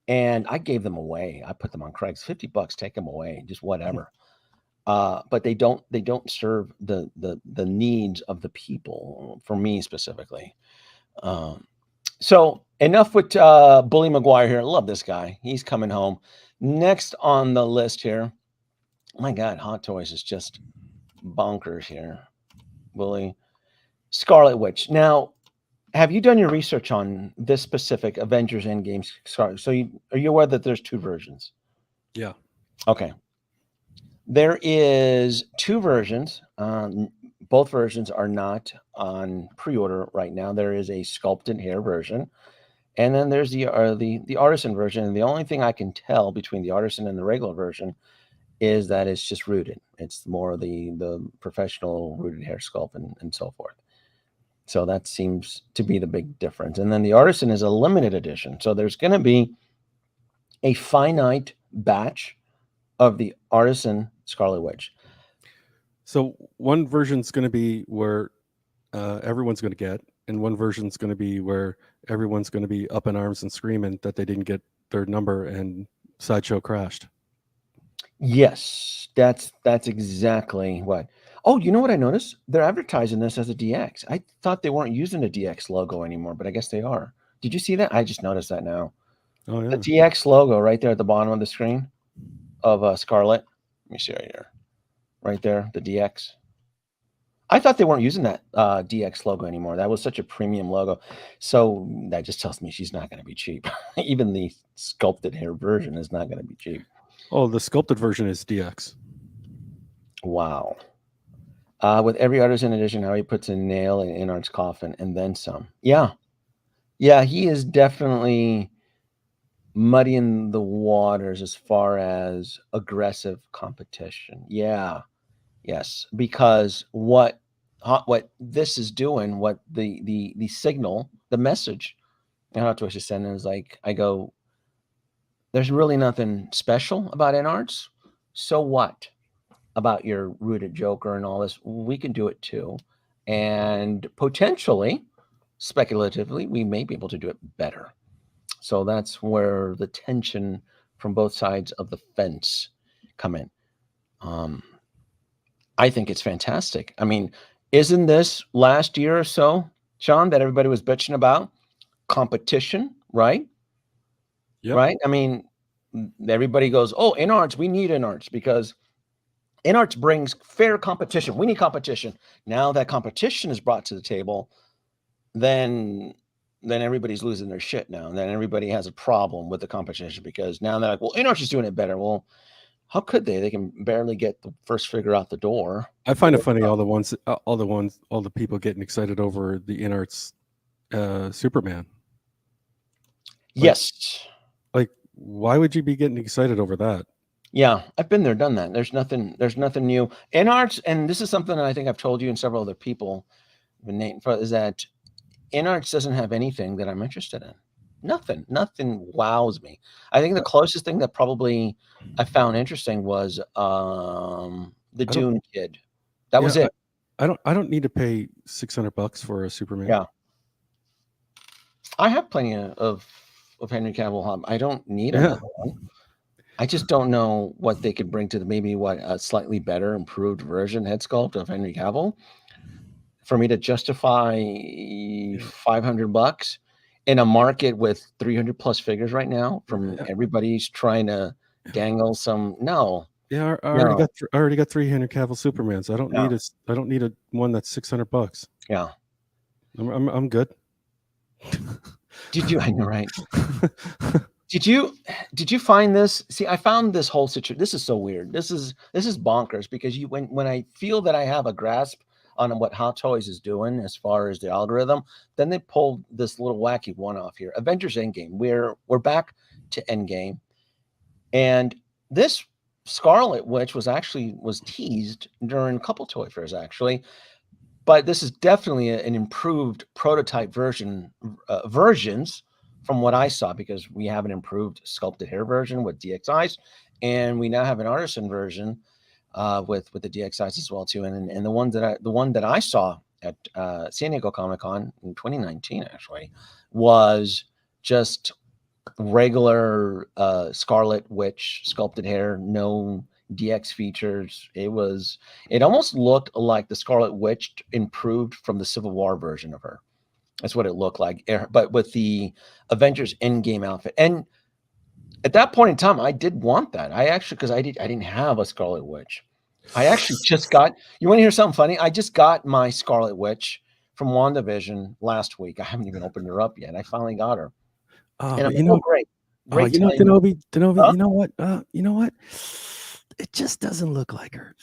and I gave them away. I put them on Craig's, $50, take them away, just whatever. But they don't serve the needs of the people, for me specifically. So enough with Bully McGuire here. I love this guy. He's coming home. Next on the list here, my God, Hot Toys is just bonkers here. Bully, Scarlet Witch. Now, have you done your research on this specific Avengers Endgame? So are you aware that there's 2 versions? Yeah. Okay. There is 2 versions. Both versions are not on pre-order right now. There is a sculpted hair version, and then there's the artisan version. And the only thing I can tell between the artisan and the regular version is that it's just rooted. It's more the professional rooted hair sculpt and so forth. So that seems to be the big difference. And then the artisan is a limited edition. So there's going to be a finite batch of the artisan Scarlet Witch. So one version's going to be where everyone's going to get, and one version's going to be where everyone's going to be up in arms and screaming that they didn't get their number and Sideshow crashed. Yes, that's exactly what. Oh, you know what I noticed? They're advertising this as a DX. I thought they weren't using a DX logo anymore, but I guess they are. Did you see that? I just noticed that now. Oh The yeah. DX logo right there at the bottom of the screen of Scarlet. Let me see right here. Right there, the DX. I thought they weren't using that DX logo anymore. That was such a premium logo. So that just tells me she's not going to be cheap. Even the sculpted hair version is not going to be cheap. Oh, the sculpted version is DX. Wow. With every artisan edition, how he puts a nail in Inart's coffin and then some. Yeah. Yeah, he is definitely muddying the waters as far as aggressive competition. Yeah. Yes, because what this is doing, what the signal, the message, and how to is sending is like, I go, there's really nothing special about NArts. So what about your rooted Joker and all this? We can do it too, and potentially, speculatively, we may be able to do it better. So that's where the tension from both sides of the fence come in. I think it's fantastic. I mean, isn't this last year or so, Sean, that everybody was bitching about competition, right? Yep. Right? I mean, everybody goes, "Oh, InArts, we need InArts because InArts brings fair competition. We need competition." Now that competition is brought to the table, then everybody's losing their shit now. And then everybody has a problem with the competition because now they're like, "Well, InArts is doing it better." Well, how could they? They can barely get the first figure out the door. I find it funny all the people getting excited over the InArts Superman. Yes. Like, why would you be getting excited over that? Yeah, I've been there, done that. There's nothing new. InArts, and this is something that I think I've told you and several other people, Nate, is that InArts doesn't have anything that I'm interested in. Nothing wows me. I think the closest thing that probably I found interesting was the Dune kid. That was it. I don't need to pay $600 for a Superman. Yeah. I have plenty of Henry Cavill. I don't need another one. I just don't know what they could bring to maybe a slightly better, improved version head sculpt of Henry Cavill for me to justify $500 in a market with 300 plus figures right now. From everybody's trying to dangle some. No. Yeah, I already got 3 Henry Cavill Supermans. I don't need a one that's $600. Yeah, I'm good. Did you? I know, right? Did you find this? See, I found this whole situation. This is so weird. This is bonkers because when I feel that I have a grasp on what Hot Toys is doing as far as the algorithm, then they pulled this little wacky one off here. Avengers Endgame. We're back to Endgame, and this Scarlet Witch was teased during a couple toy fairs actually. But this is definitely an improved prototype versions from what I saw, because we have an improved sculpted hair version with DXIs, and we now have an artisan version with the DXIs as well too. And the one that I saw at San Diego Comic-Con in 2019 actually was just regular Scarlet Witch sculpted hair, no DX features. It almost looked like the Scarlet Witch improved from the Civil War version of her. That's what it looked like, but with the Avengers Endgame outfit. And at that point in time, I did want that. I actually, because I didn't have a Scarlet Witch. I actually just got. You want to hear something funny? I just got my Scarlet Witch from WandaVision last week. I haven't even opened her up yet. I finally got her. And I'm like, great. Denobi, Huh? You know what? It just doesn't look like her.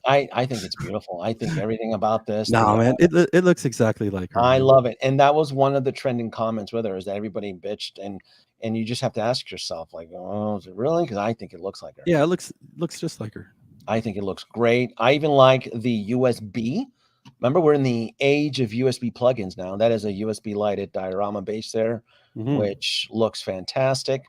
I think it's beautiful. I think everything about this. No, man, it looks exactly like her. I love it. And that was one of the trending comments with her, is that everybody bitched, and you just have to ask yourself, like, oh, is it really? Because I think it looks like her. Yeah, it looks just like her. I think it looks great. I even like the USB. Remember, we're in the age of USB plugins now. That is a USB lighted diorama base there, which looks fantastic.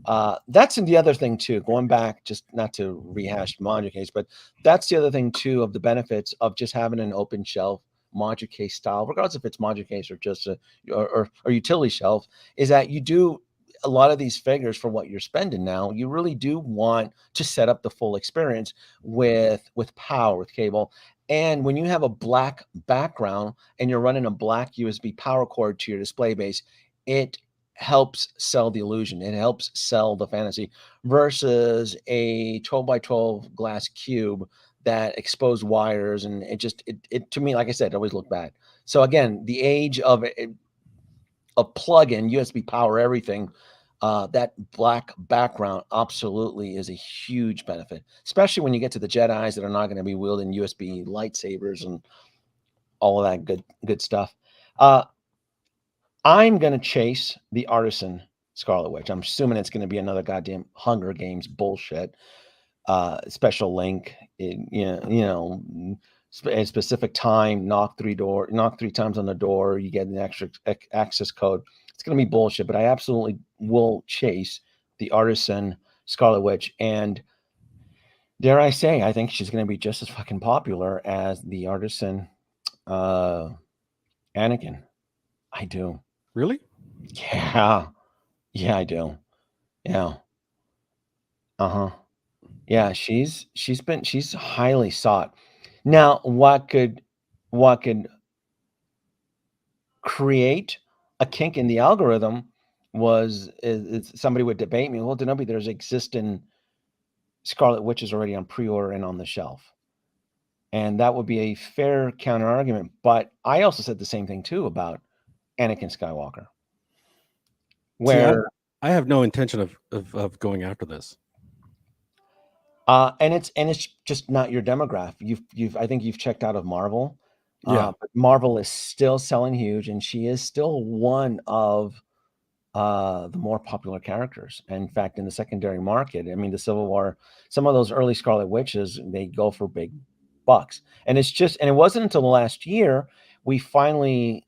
That's the other thing too, going back, just not to rehash module case, but that's the other thing too of the benefits of just having an open shelf module case style, regardless if it's module case or just or utility shelf, is that you do a lot of these figures for what you're spending now, you really do want to set up the full experience with power, with cable. And when you have a black background and you're running a black USB power cord to your display base, it helps sell the illusion. It helps sell the fantasy versus a 12 by 12 glass cube that exposed wires, and it to me, like I said, it always looked bad. So again, the age of a plug-in USB power everything, that black background absolutely is a huge benefit, especially when you get to the Jedis that are not going to be wielding USB lightsabers and all of that good stuff. I'm going to chase the Artisan Scarlet Witch. I'm assuming it's going to be another goddamn Hunger Games bullshit. Special link, a specific time, knock three times on the door, you get an extra access code. It's going to be bullshit, but I absolutely will chase the Artisan Scarlet Witch. And dare I say, I think she's going to be just as fucking popular as the Artisan Anakin. I do. Really? Yeah, I do. Yeah. Yeah, she's highly sought. Now, what could create a kink in the algorithm is somebody would debate me. Well, Denobi, there's existing Scarlet Witches already on pre-order and on the shelf. And that would be a fair counter argument. But I also said the same thing too about Anakin Skywalker. Where I have no intention of going after this. And it's just not your demographic. I think you've checked out of Marvel. Yeah. But Marvel is still selling huge, and she is still one of the more popular characters. In fact, in the secondary market, I mean, the Civil War, some of those early Scarlet Witches, they go for big bucks. And it wasn't until the last year we finally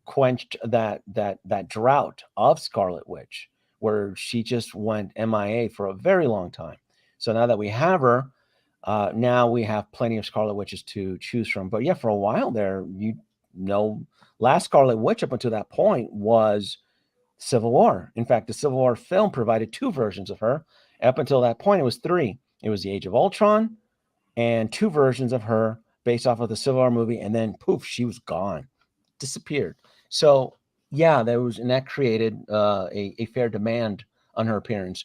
quenched that drought of Scarlet Witch, where she just went MIA for a very long time. So now that we have her, now we have plenty of Scarlet Witches to choose from. But yeah, for a while there, last Scarlet Witch up until that point was Civil War. In fact, the Civil War film provided 2 versions of her. Up until that point, it was 3. It was the Age of Ultron and 2 versions of her based off of the Civil War movie. And then poof, she was gone, disappeared. So yeah, that created a fair demand on her appearance.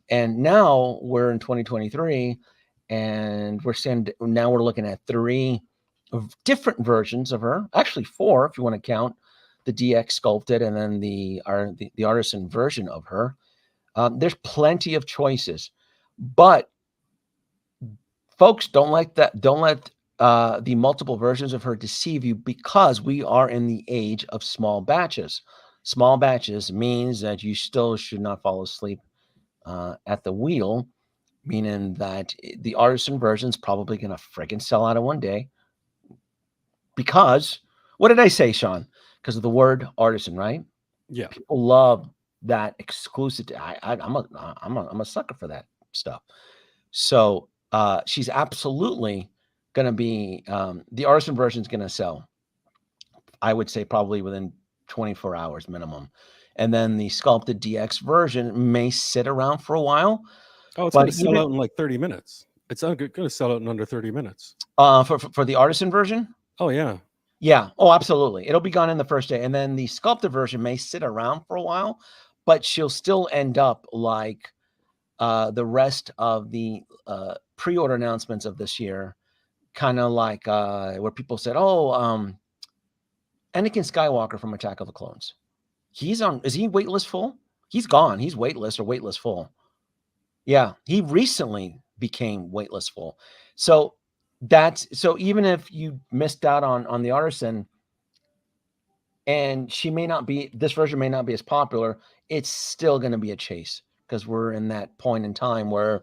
And now we're in 2023, and we're looking at 3 different versions of her. Actually 4, if you want to count the DX sculpted and then the Artisan version of her. There's plenty of choices, but folks, don't let the multiple versions of her deceive you, because we are in the age of small batches. Small batches means that you still should not fall asleep at the wheel, meaning that the Artisan version is probably going to freaking sell out in one day. Because, what did I say, Sean? Because of the word Artisan, right? Yeah. People love that exclusive. I'm a sucker for that stuff. So she's absolutely going to be, the Artisan version is going to sell, I would say, probably within 24 hours minimum. And then the sculpted DX version may sit around for a while. Oh, it's going to sell out in like 30 minutes. It's going to sell out in under 30 minutes. For the Artisan version? Oh, yeah. Yeah. Oh, absolutely. It'll be gone in the first day. And then the sculpted version may sit around for a while, but she'll still end up like the rest of the pre-order announcements of this year, kind of like where people said, Anakin Skywalker from Attack of the Clones. Is he waitlist full? He's gone. He's waitlist or waitlist full. Yeah, he recently became waitlist full. So even if you missed out on the Artisan, and this version may not be as popular, it's still going to be a chase, because we're in that point in time where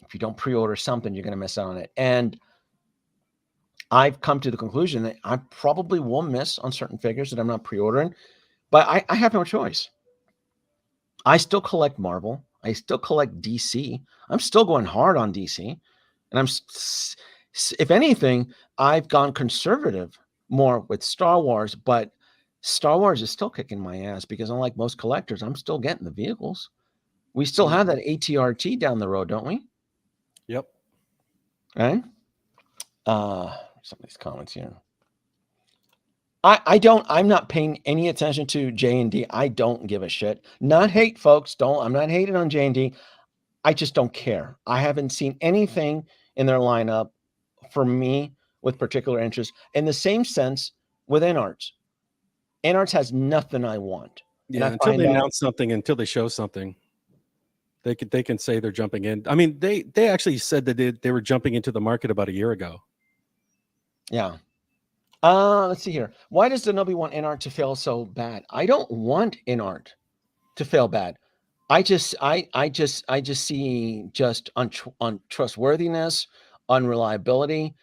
if you don't pre-order something, you're going to miss out on it. And I've come to the conclusion that I probably will miss on certain figures that I'm not pre-ordering, but I have no choice. I still collect Marvel. I still collect DC. I'm still going hard on DC. And if anything, I've gone conservative more with Star Wars, but Star Wars is still kicking my ass because unlike most collectors, I'm still getting the vehicles. We still have that ATRT down the road, don't we? Yep. Right? Some of these comments here. I'm not paying any attention to J&D. I don't give a shit. Not hate, folks. I'm not hating on J&D. I just don't care. I haven't seen anything in their lineup for me with particular interest. In the same sense with NArts. NArts has nothing I want. Yeah, until they announce something, until they show something, they can say they're jumping in. I mean, they actually said that they were jumping into the market about a year ago. Yeah. Let's see here. Why does Denobi want NArt to fail so bad? I don't want NArt to fail bad. I just see just untrustworthiness, unreliability.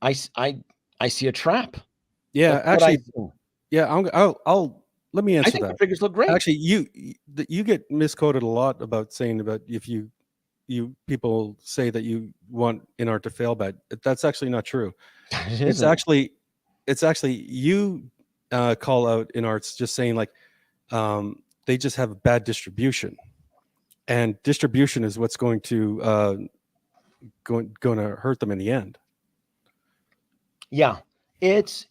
I see a trap. Yeah, actually, yeah. I'll let me answer I think that. the figures look great. Actually, you get misquoted a lot about saying about if you people say that you want NArt to fail bad. That's actually not true. It's actually you call out NArts just saying like they just have bad distribution, and distribution is what's going to hurt them in the end. Yeah, it's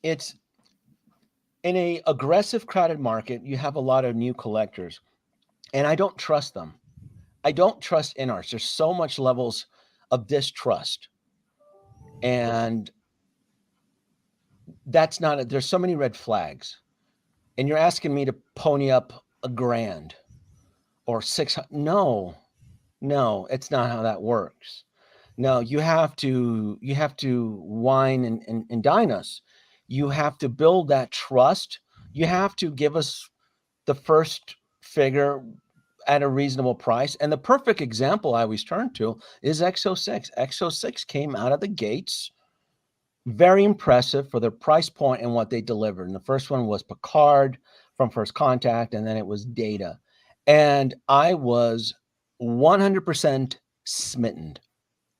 in a aggressive, crowded market. You have a lot of new collectors, and I don't trust them. I don't trust NArts. There's so much levels of distrust, and that's not it. There's so many red flags, and you're asking me to pony up $1,000 or $600. No, it's not how that works. No, you have to wine and dine us. You have to build that trust. You have to give us the first figure at a reasonable price. And the perfect example I always turn to is X06. X06 came out of the gates very impressive for their price point and what they delivered. And the first one was Picard from First Contact, and then it was Data. And I was 100% smitten.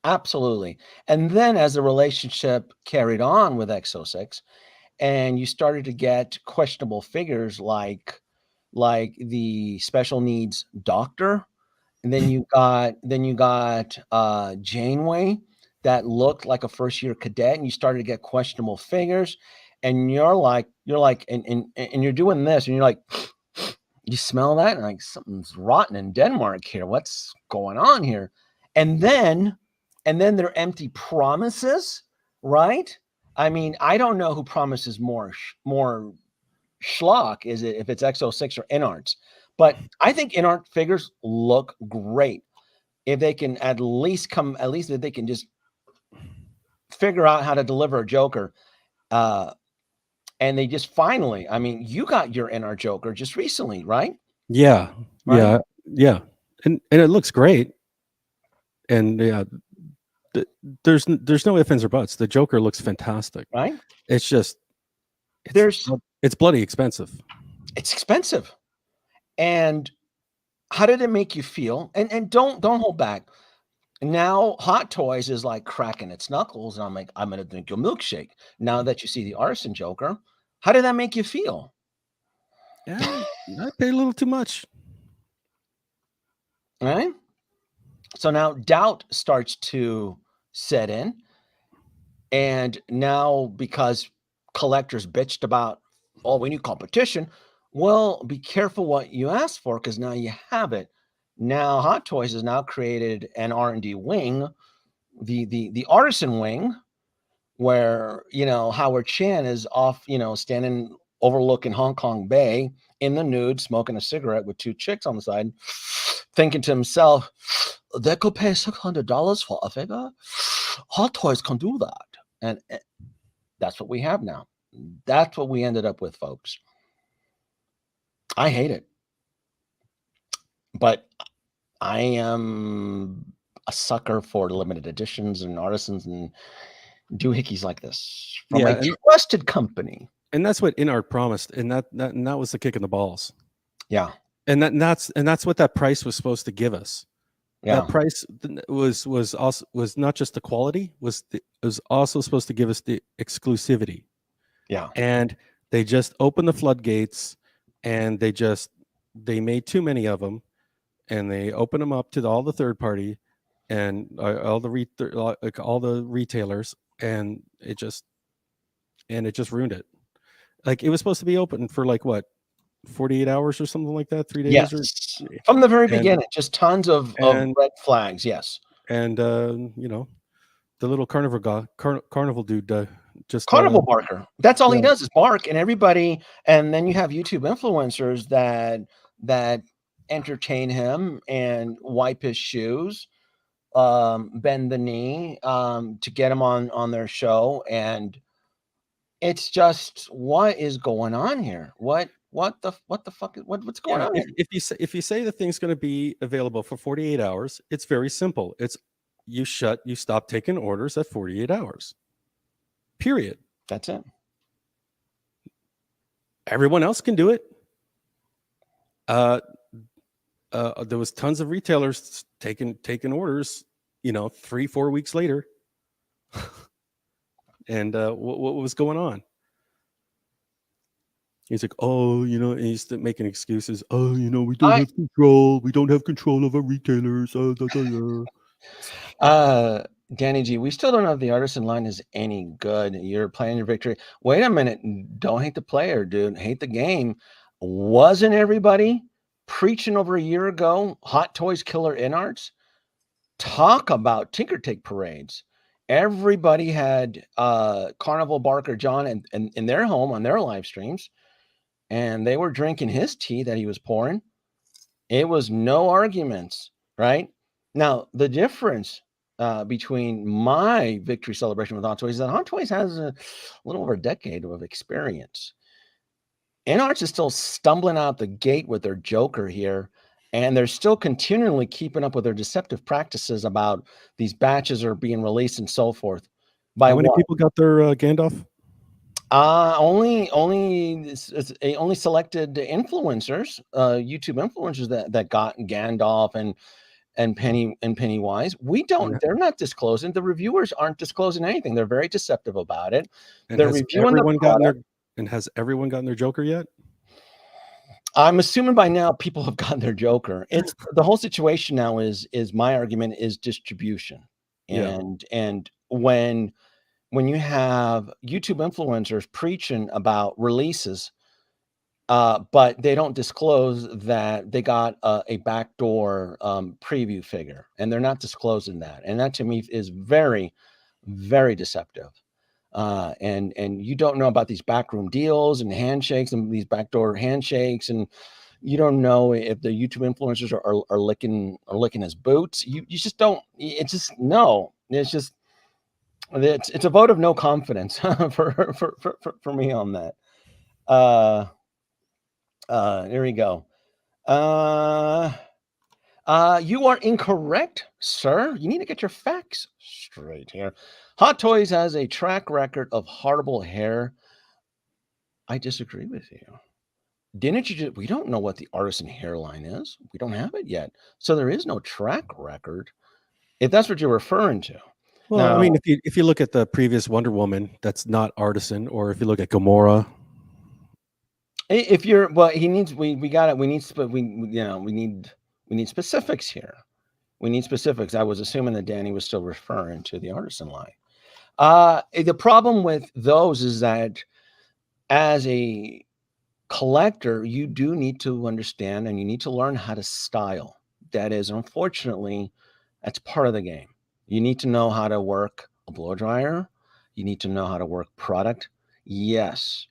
Absolutely. And then as the relationship carried on with X06, and you started to get questionable figures like the special needs doctor, and then you got Janeway that looked like a first year cadet, and you started to get questionable figures, and you're like and you're doing this, and you're like, you smell that, and like something's rotten in Denmark here. What's going on here? And then they're empty promises, right? I mean, I don't know who promises more schlock. Is it if it's X06 or NArts? But I think NArt figures look great. If they can at least if they can just figure out how to deliver a Joker, and they just finally, I mean, you got your NR Joker just recently, right? Yeah, Right? yeah, and it looks great. And yeah, there's no ifs, ands, or buts. The Joker looks fantastic, right? It's just it's bloody expensive. It's expensive. And how did it make you feel? And don't hold back. Now Hot Toys is like cracking its knuckles, and I'm like, I'm gonna drink your milkshake. Now that you see the Arson Joker, how did that make you feel? Yeah, I paid a little too much. All right. So now doubt starts to set in. And now because collectors bitched about, oh, we need competition. Well, be careful what you ask for, because now you have it. Now Hot Toys has now created an R&D wing, the artisan wing, where, you know, Howard Chan is off, you know, standing overlooking Hong Kong Bay in the nude, smoking a cigarette with two chicks on the side, thinking to himself, they could pay $600 for a figure. Hot Toys can do that. And that's what we have now. That's what we ended up with, folks. I hate it. But I am a sucker for limited editions and artisans and doohickeys like this from a trusted company. And that's what NArt promised, and that was the kick in the balls. Yeah. And that's what that price was supposed to give us. Yeah. That price was not just the quality, it was also supposed to give us the exclusivity. Yeah. And They just opened the floodgates, and they made too many of them, and they opened them up to all the third party and all the retailers, and it just ruined it. Like, it was supposed to be open for like what, 48 hours or something like that, 3 days, Yes, from the very and- beginning, just tons of red flags. Yes, and the little carnival dude just carnival barker. That's all he yeah. does is bark, and everybody. And then you have YouTube influencers that entertain him and wipe his shoes, bend the knee, to get him on their show. And it's just, what is going on here? What the fuck? What's going on here? If you say the thing's going to be available for 48 hours, it's very simple. It's you stop taking orders at 48 hours. Period. That's it. Everyone else can do it. There was tons of retailers taking orders, 3-4 weeks later. And what was going on? He's like, oh, he's making excuses. Oh, we don't have control. We don't have control of our retailers. Danny G, we still don't know if the artisan line is any good. You're playing your victory. Wait a minute. Don't hate the player, dude. Hate the game. Wasn't everybody preaching over a year ago Hot Toys Killer In Arts? Talk about Tinker Take parades. Everybody had Carnival Barker John in their home on their live streams, and they were drinking his tea that he was pouring. It was no arguments, right? Now, the difference between my victory celebration with Hot Toys is that Hot Toys has a little over a decade of experience. Arts is still stumbling out the gate with their Joker here, and they're still continually keeping up with their deceptive practices about these batches are being released and so forth. How many people got their Gandalf? Only selected influencers, YouTube influencers that got Gandalf and Pennywise. We don't. Yeah. They're not disclosing. The reviewers aren't disclosing anything. They're very deceptive about it. And they're reviewing has everyone gotten their Joker yet? I'm assuming by now people have gotten their Joker. It's the whole situation now is my argument is distribution. And when you have YouTube influencers preaching about releases, but they don't disclose that they got a backdoor preview figure, and they're not disclosing that. And that to me is very, very deceptive. And you don't know about these backroom deals and handshakes and these backdoor handshakes, and you don't know if the YouTube influencers are licking his boots. You just don't. It's just no. It's just it's a vote of no confidence for me on that. There we go. You are incorrect, sir. You need to get your facts straight here. Hot Toys has a track record of horrible hair. I disagree with you. Didn't you just, we don't know what the artisan hairline is. We don't have it yet. So there is no track record, if that's what you're referring to. Well, now, I mean, if you look at the previous Wonder Woman, that's not artisan, or if you look at Gamora. If you're, well, we need specifics here. We need specifics. I was assuming that Danny was still referring to the artisan line. The problem with those is that as a collector, you do need to understand and you need to learn how to style. That is, unfortunately, that's part of the game. You need to know how to work a blow dryer. You need to know how to work product. Yes,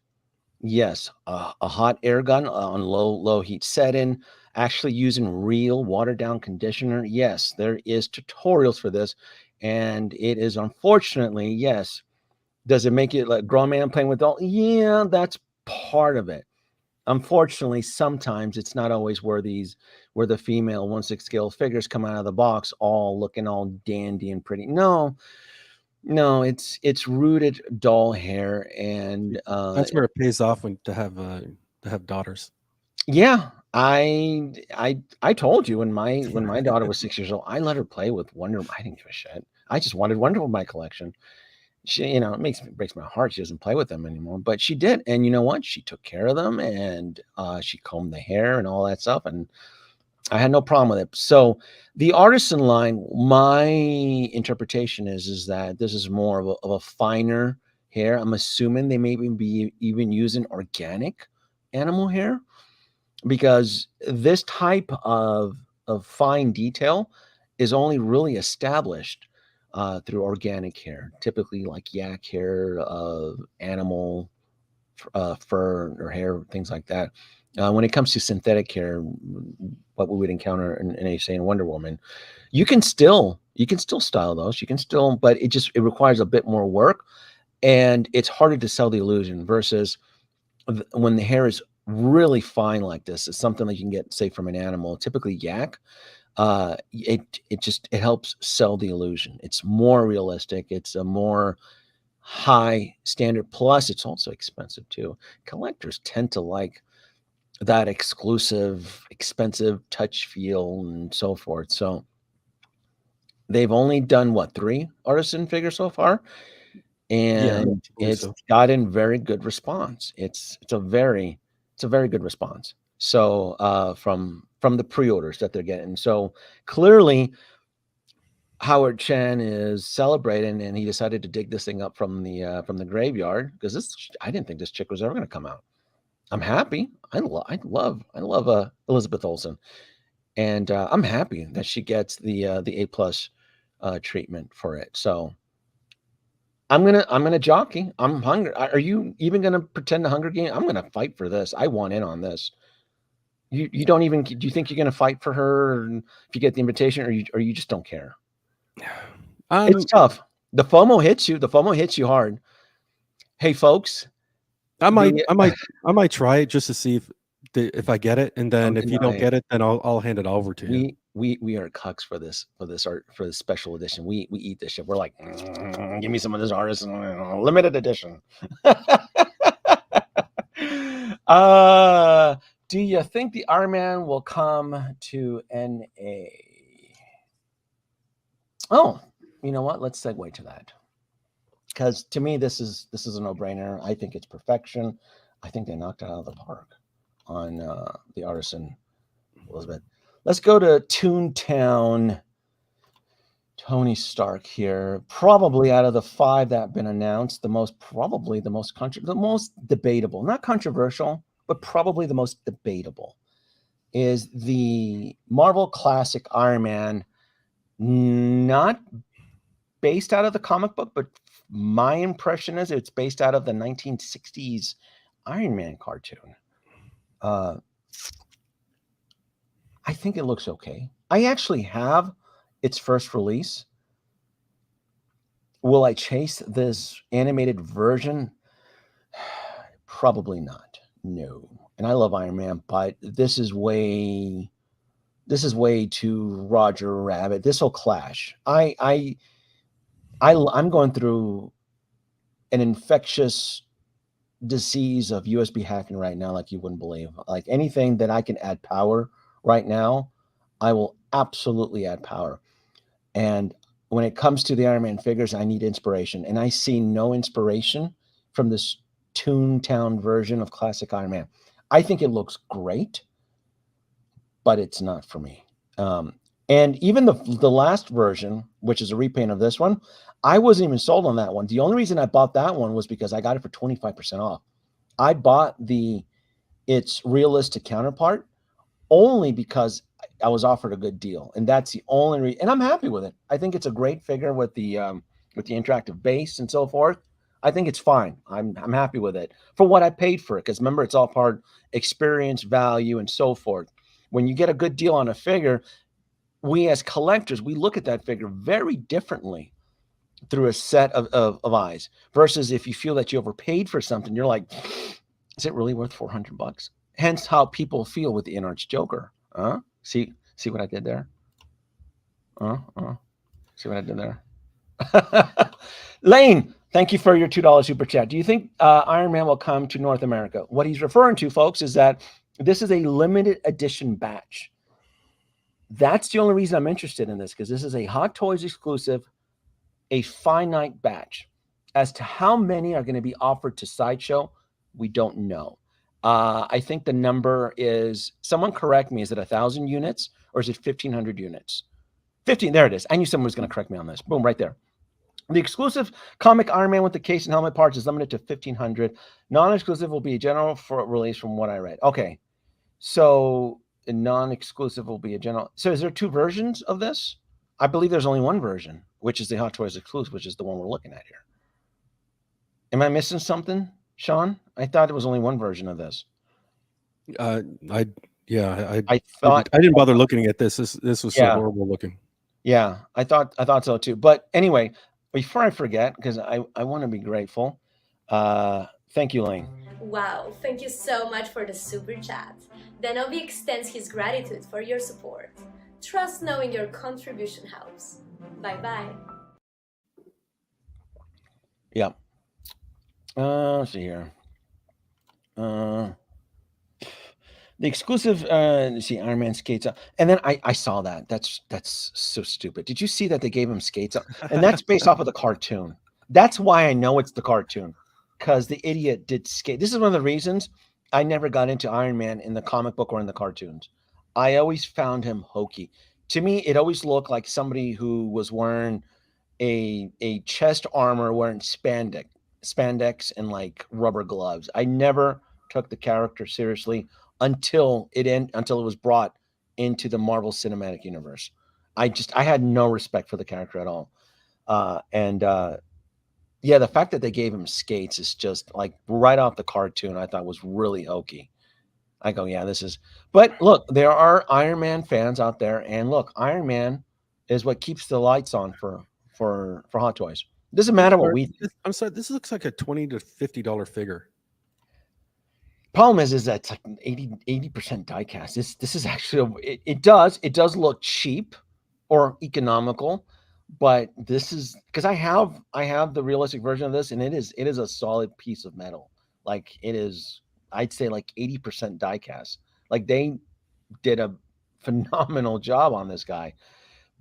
a hot air gun on low heat setting, actually using real watered down conditioner. Yes, there is tutorials for this, and it is unfortunately, yes. Does it make it like grown man playing with doll? Yeah, that's part of it. Unfortunately, sometimes it's not always where the female 1/6 scale figures come out of the box all looking all dandy and pretty. No, it's rooted doll hair, and that's where it pays off to have daughters. Yeah, I told you when my daughter was 6 years old, I let her play with Wonder Woman. I didn't give a shit. I just wanted Wonder Woman in my collection. She, it breaks my heart. She doesn't play with them anymore, but she did. And you know what? She took care of them, and she combed the hair and all that stuff. And I had no problem with it. So the artisan line, my interpretation is that this is more of a finer hair. I'm assuming they may be even using organic animal hair, because this type of fine detail is only really established through organic hair, typically like yak hair, animal fur or hair, things like that. When it comes to synthetic hair, what we would encounter in say in Wonder Woman, you can still style those. You can still, but it requires a bit more work, and it's harder to sell the illusion versus when the hair is really fine like this. It's something that you can get, say, from an animal, typically yak. It helps sell the illusion. It's more realistic. It's a more high standard. Plus, it's also expensive too. Collectors tend to like that exclusive, expensive touch feel and so forth. So they've only done what, 3 artisan figures so far, Yeah, I and believe it's so. gotten very good response. It's a very good response. So from the pre-orders that they're getting. So clearly Howard Chen is celebrating, and he decided to dig this thing up from the graveyard, because I didn't think this chick was ever going to come out. I'm happy. I love Elizabeth Olsen, and I'm happy that she gets the A+ treatment for it. So I'm gonna jockey. I'm hungry. Are you even gonna pretend to Hunger Game? I'm gonna fight for this. I want in on this. You don't even, do you think you're gonna fight for her if you get the invitation, or you just don't care? It's tough. The FOMO hits you. The FOMO hits you hard. Hey, folks. I might try it just to see if I get it, and then if you don't get it, then I'll hand it over to you. We are cucks for this special edition. We eat this shit. We're like, give me some of this artisan limited edition. Do you think the Iron Man will come to NA? Oh, you know what? Let's segue to that, because to me this is a no-brainer. I think it's perfection. I think they knocked it out of the park on the artisan Elizabeth. Let's go to Toontown Tony Stark here. Probably out of the 5 that have been announced, the most debatable, not controversial, but probably the most debatable, is the Marvel Classic Iron Man, not based out of the comic book, but my impression is it's based out of the 1960s Iron Man cartoon. I think it looks okay. I actually have its first release. Will I chase this animated version? Probably not. No. And I love Iron Man, but this is way too Roger Rabbit. This will clash. I'm going through an infectious disease of USB hacking right now, like you wouldn't believe. Like anything that I can add power right now, I will absolutely add power. And when it comes to the Iron Man figures, I need inspiration, and I see no inspiration from this Toontown version of classic Iron Man. I think it looks great, but it's not for me. And even the last version, which is a repaint of this one, I wasn't even sold on that one. The only reason I bought that one was because I got it for 25% off. I bought its realistic counterpart only because I was offered a good deal, and that's the only reason. And I'm happy with it. I think it's a great figure with the interactive base and so forth. I think it's fine. I'm happy with it for what I paid for it, because remember, it's all part experience, value, and so forth. When you get a good deal on a figure, we as collectors, we look at that figure very differently through a set of eyes, versus if you feel that you overpaid for something, you're like, is it really worth $400? Hence how people feel with the In-Arts Joker. See what I did there? See what I did there? Lane, thank you for your $2 super chat. Do you think Iron Man will come to North America? What he's referring to, folks, is that this is a limited edition batch. That's the only reason I'm interested in this, because this is a Hot Toys exclusive, a finite batch. As to how many are going to be offered to Sideshow, we don't know. I think the number is, someone correct me, is it 1,000 units or is it 1,500 units? 15, there it is. I knew someone was going to correct me on this. Boom, right there. The exclusive comic Iron Man with the case and helmet parts is limited to 1,500. Non-exclusive will be a general for release from what I read. Okay, so a non-exclusive will be a general. So is there two versions of this? I believe there's only one version, which is the Hot Toys exclusive, which is the one we're looking at here. Am I missing something, Sean? I thought there was only one version of this. I thought I didn't bother looking at this. This was so Yeah. horrible looking. Yeah, I thought so too. But anyway, before I forget, because I want to be grateful. Thank you, Lane. Wow, thank you so much for the super chat. Denobi extends his gratitude for your support. Trust knowing your contribution helps. Bye-bye. Yeah. Let's see here. The exclusive, let's see, Iron Man skates up. And then I saw that. That's so stupid. Did you see that they gave him skates up? And that's based off of the cartoon. That's why I know it's the cartoon, because the idiot did skate. This is one of the reasons I never got into Iron Man in the comic book or in the cartoons. I always found him hokey. To me, it always looked like somebody who was wearing a chest armor, wearing spandex and like rubber gloves. I never took the character seriously until it was brought into the Marvel Cinematic Universe. I had no respect for the character at all. Yeah, the fact that they gave him skates is just like right off the cartoon. I thought was really hokey. I go, yeah, this is. But look, there are Iron Man fans out there, and look, Iron Man is what keeps the lights on for Hot Toys. Doesn't matter what we think. I'm sorry. This looks like a $20 to $50 figure. Problem is that it's like 80% die cast. This is actually it does look cheap or economical, but this is because I have the realistic version of this, and it is a solid piece of metal. Like it is, I'd say like 80% die cast. Like they did a phenomenal job on this guy.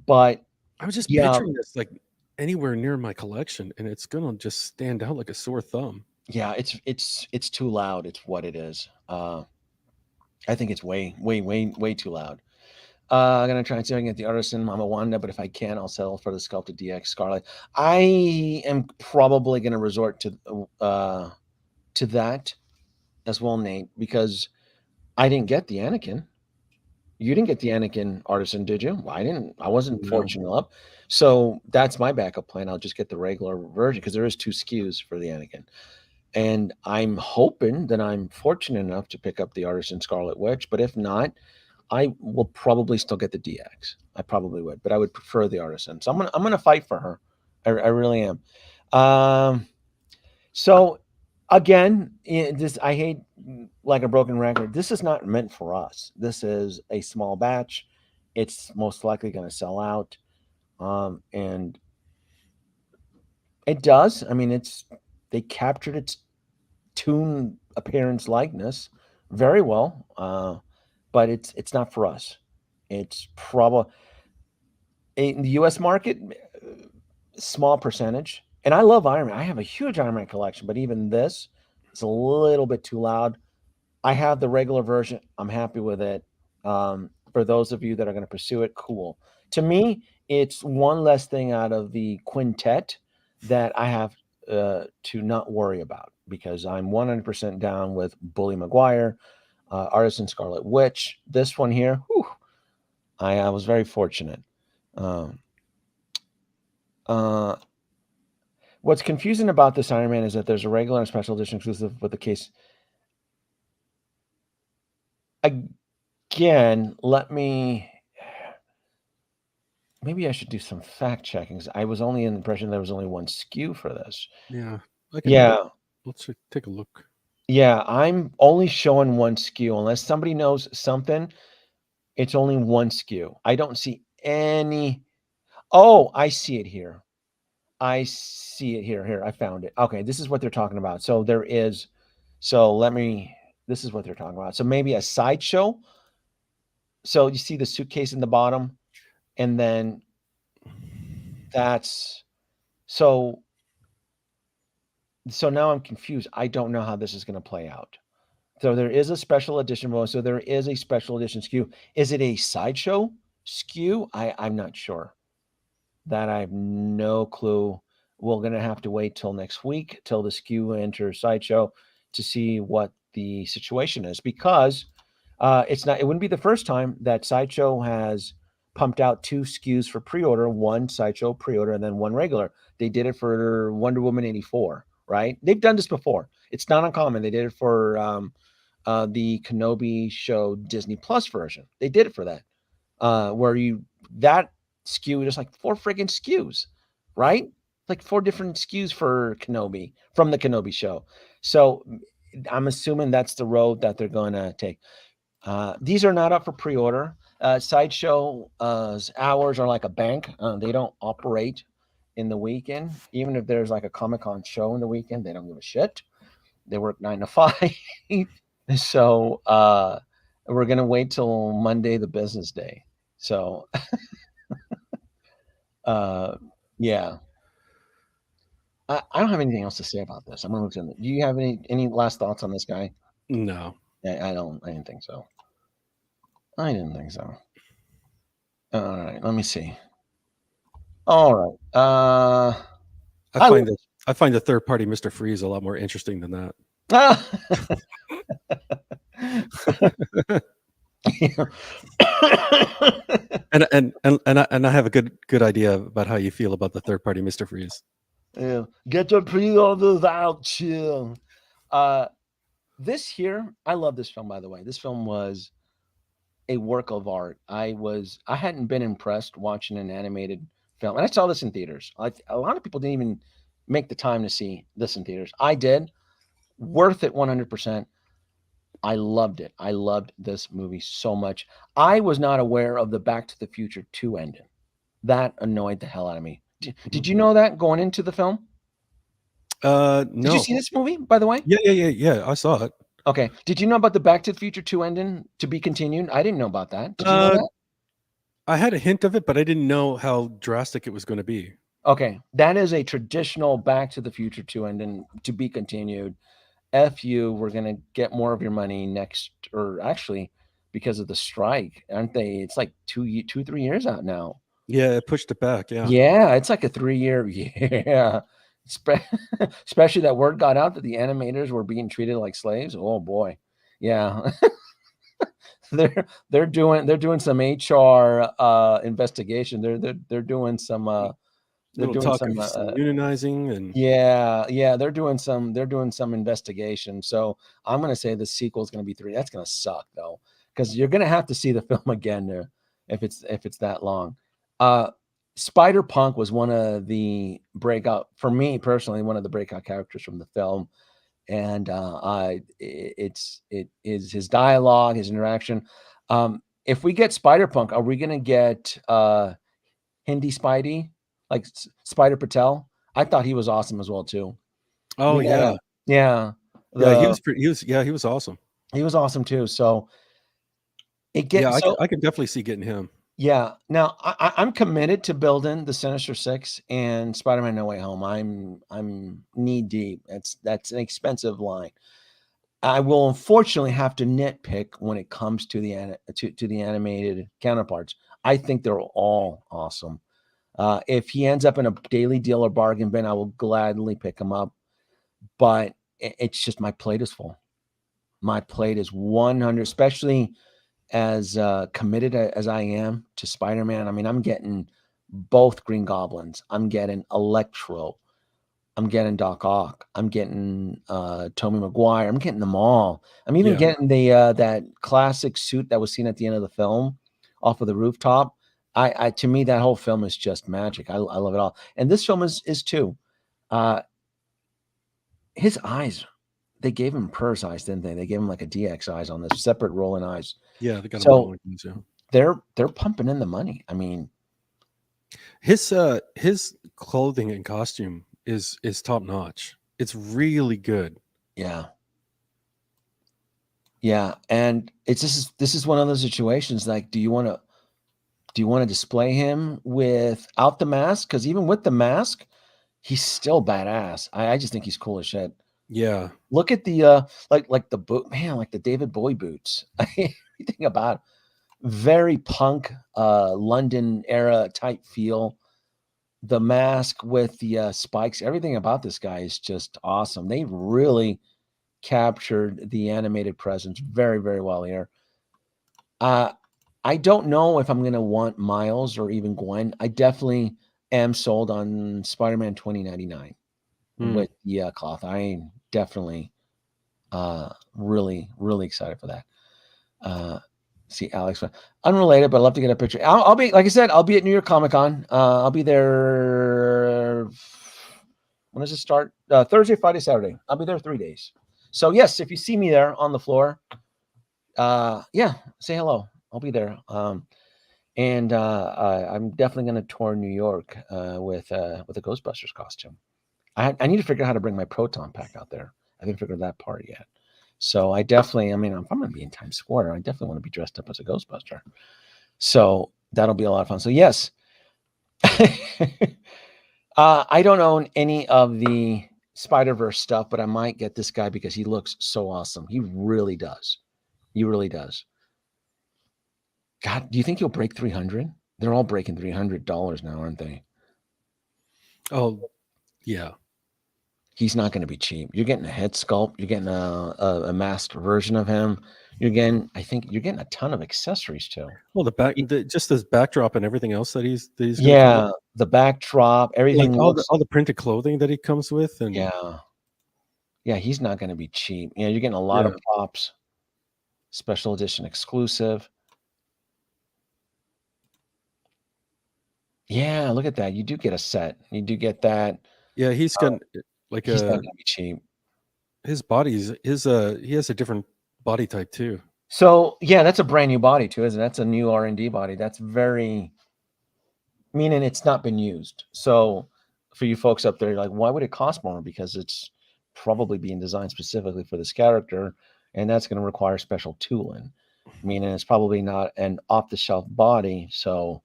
But I was just yeah, picturing this like anywhere near my collection, and it's gonna just stand out like a sore thumb. yeah, it's too loud. It's what it is. I think it's way too loud. I'm gonna try and see if I can get the Artisan Mama Wanda, but if I can, I'll settle for the sculpted DX Scarlet. I am probably gonna resort to that as well, Nate, because I didn't get the Anakin. You didn't get the Anakin Artisan, did you? I didn't. I wasn't No. fortunate enough. So that's my backup plan. I'll just get the regular version because there is 2 SKUs for the Anakin. And I'm hoping that I'm fortunate enough to pick up the Artisan Scarlet Witch, but if not, I will probably still get the DX. I probably would, but I would prefer the Artisan. So I'm gonna fight for her. I really am. So again, this I hate like a broken record. This is not meant for us. This is a small batch. It's most likely going to sell out, and it does. I mean, they captured its toon appearance likeness very well, but it's not for us. It's probably in the U.S. market, small percentage. And I love Iron Man. I have a huge Iron Man collection, but even this is a little bit too loud. I have the regular version. I'm happy with it. For those of you that are going to pursue it, cool. To me, it's one less thing out of the quintet that I have to not worry about, because I'm 100% down with Bully Maguire, Artisan Scarlet Witch. This one here, whew, I was very fortunate. What's confusing about this Iron Man is that there's a regular and special edition exclusive with the case. Again, maybe I should do some fact checking. I was only in the impression there was only one SKU for this. Yeah. Let's take a look. Yeah, I'm only showing one SKU. Unless somebody knows something, it's only one SKU. I don't see any. Oh, I see it here. Here. I found it. Okay, this is what they're talking about. So there is. This is what they're talking about. So maybe a sideshow. So you see the suitcase in the bottom, and then that's so So now I'm confused. I don't know how this is going to play out. So there is a special edition bonus. So there is a special edition SKU. Is it a sideshow SKU? I'm not sure. That I have no clue. We're going to have to wait till next week, till the SKU enters sideshow to see what the situation is, because it wouldn't be the first time that sideshow has pumped out 2 SKUs for pre-order, one sideshow pre-order and then one regular. They did it for Wonder Woman 84, right? They've done this before. It's not uncommon. They did it for the Kenobi show Disney Plus version. They did it for that, that SKU, just like 4 friggin' SKUs, right? Like 4 different SKUs for Kenobi from the Kenobi show. So I'm assuming that's the road that they're going to take. These are not up for pre-order. Sideshow hours are like a bank. They don't operate in the weekend. Even if there's like a Comic-Con show in the weekend, they don't give a shit. They work 9 to 5. So we're going to wait till Monday, the business day. So yeah. I don't have anything else to say about this. I'm gonna look at it. Do you have any last thoughts on this guy? No. I don't. I didn't think so. I didn't think so. All right. Let me see. All right. I find the third party Mr. Freeze a lot more interesting than that. and I have a good idea about how you feel about the third party Mr. Freeze. Yeah. Get your pre-orders out, chill. This here, I love this film, by the way. This film was a work of art. I hadn't been impressed watching an animated film, and I saw this in theaters. A lot of people didn't even make the time to see this in theaters. I did. Worth it 100%. I loved it. I loved this movie so much. I was not aware of the Back to the Future 2 ending. That annoyed the hell out of me. Did you know that going into the film? No. Did you see this movie, by the way? Yeah. I saw it. Okay. Did you know about the Back to the Future 2 ending to be continued? I didn't know about that. Did you know that? I had a hint of it, but I didn't know how drastic it was going to be. Okay. That is a traditional Back to the Future 2 ending to be continued. F you, we're going to get more of your money next, or actually because of the strike, aren't they? It's like 3 years out now. Yeah, it pushed it back. Yeah, it's like a 3-year. Yeah, especially that word got out that the animators were being treated like slaves. Oh boy, yeah. they're doing some HR investigation. They're doing some unionizing and yeah, they're doing some investigation. So I'm gonna say the sequel is gonna be 3. That's gonna suck though, because you're gonna have to see the film again if it's that long. Spider-Punk was one of the breakout, for me personally, one of the breakout characters from the film, and it is his dialogue, his interaction. If we get Spider-Punk, are we gonna get Hindi Spidey, like Spider Patel? I thought he was awesome as well too. Oh yeah. He was awesome. He was awesome too. So I could definitely see getting him. Yeah. Now I'm committed to building the Sinister Six and Spider-Man No Way Home. I'm knee deep. That's an expensive line. I will unfortunately have to nitpick when it comes to the animated counterparts. I think they're all awesome. If he ends up in a daily deal or bargain bin, I will gladly pick him up. But it's just my plate is full. My plate is 100, especially as committed as I am to Spider-Man. I mean, I'm getting both Green Goblins. I'm getting Electro. I'm getting Doc Ock. I'm getting Tobey Maguire. I'm getting them all. I'm even getting the that classic suit that was seen at the end of the film off of the rooftop. To me, that whole film is just magic. I love it all. And this film is too. His eyes, they gave him Purr's eyes, didn't they? They gave him like a DX eyes on this separate rolling eyes. Yeah, they got so they're pumping in the money. I mean, his clothing and costume is top notch. It's really good. Yeah. And this is one of those situations. Like, do you want to display him without the mask? Because even with the mask, he's still badass. I just think he's cool as shit. Yeah. Look at the like the boot, man, like the David Bowie boots. Everything about it. Very punk London era type feel. The mask with the spikes, everything about this guy is just awesome. They really captured the animated presence very, very well here. I don't know if I'm going to want Miles or even Gwen. I definitely am sold on Spider-Man 2099 with the cloth. I definitely really, really excited for that. See Alex, unrelated, but I'd love to get a picture. I'll be, like I said, I'll be at New York Comic Con. I'll be there. When does it start? Thursday, Friday, Saturday. I'll be there 3 days. So yes, if you see me there on the floor, yeah, say hello. I'll be there. And I'm definitely going to tour New York with a Ghostbusters costume. I need to figure out how to bring my proton pack out there. I haven't figured that part yet. So I definitely, I mean, if I'm going to be in Times Square, I definitely want to be dressed up as a Ghostbuster. So that'll be a lot of fun. So yes, I don't own any of the Spider-Verse stuff, but I might get this guy because he looks so awesome. He really does. He really does. God, do you think he'll break 300? They're all breaking $300 now, aren't they? Oh, yeah. He's not going to be cheap. You're getting a head sculpt. You're getting a masked version of him. You're getting, I think you're getting a ton of accessories too. Well, just this backdrop and everything else that he's yeah, the backdrop, everything, like all the printed clothing that he comes with, and yeah, he's not going to be cheap. Yeah, you're getting a lot of props, special edition exclusive. Yeah, look at that. You do get a set. You do get that. Yeah, he's gonna he's not going to be cheap. His body's he has a different body type too. So yeah, that's a brand new body too, isn't it? That's a new R&D body. That's very, meaning it's not been used. So for you folks up there, you're like, why would it cost more? Because it's probably being designed specifically for this character, and that's going to require special tooling. Meaning it's probably not an off-the-shelf body. So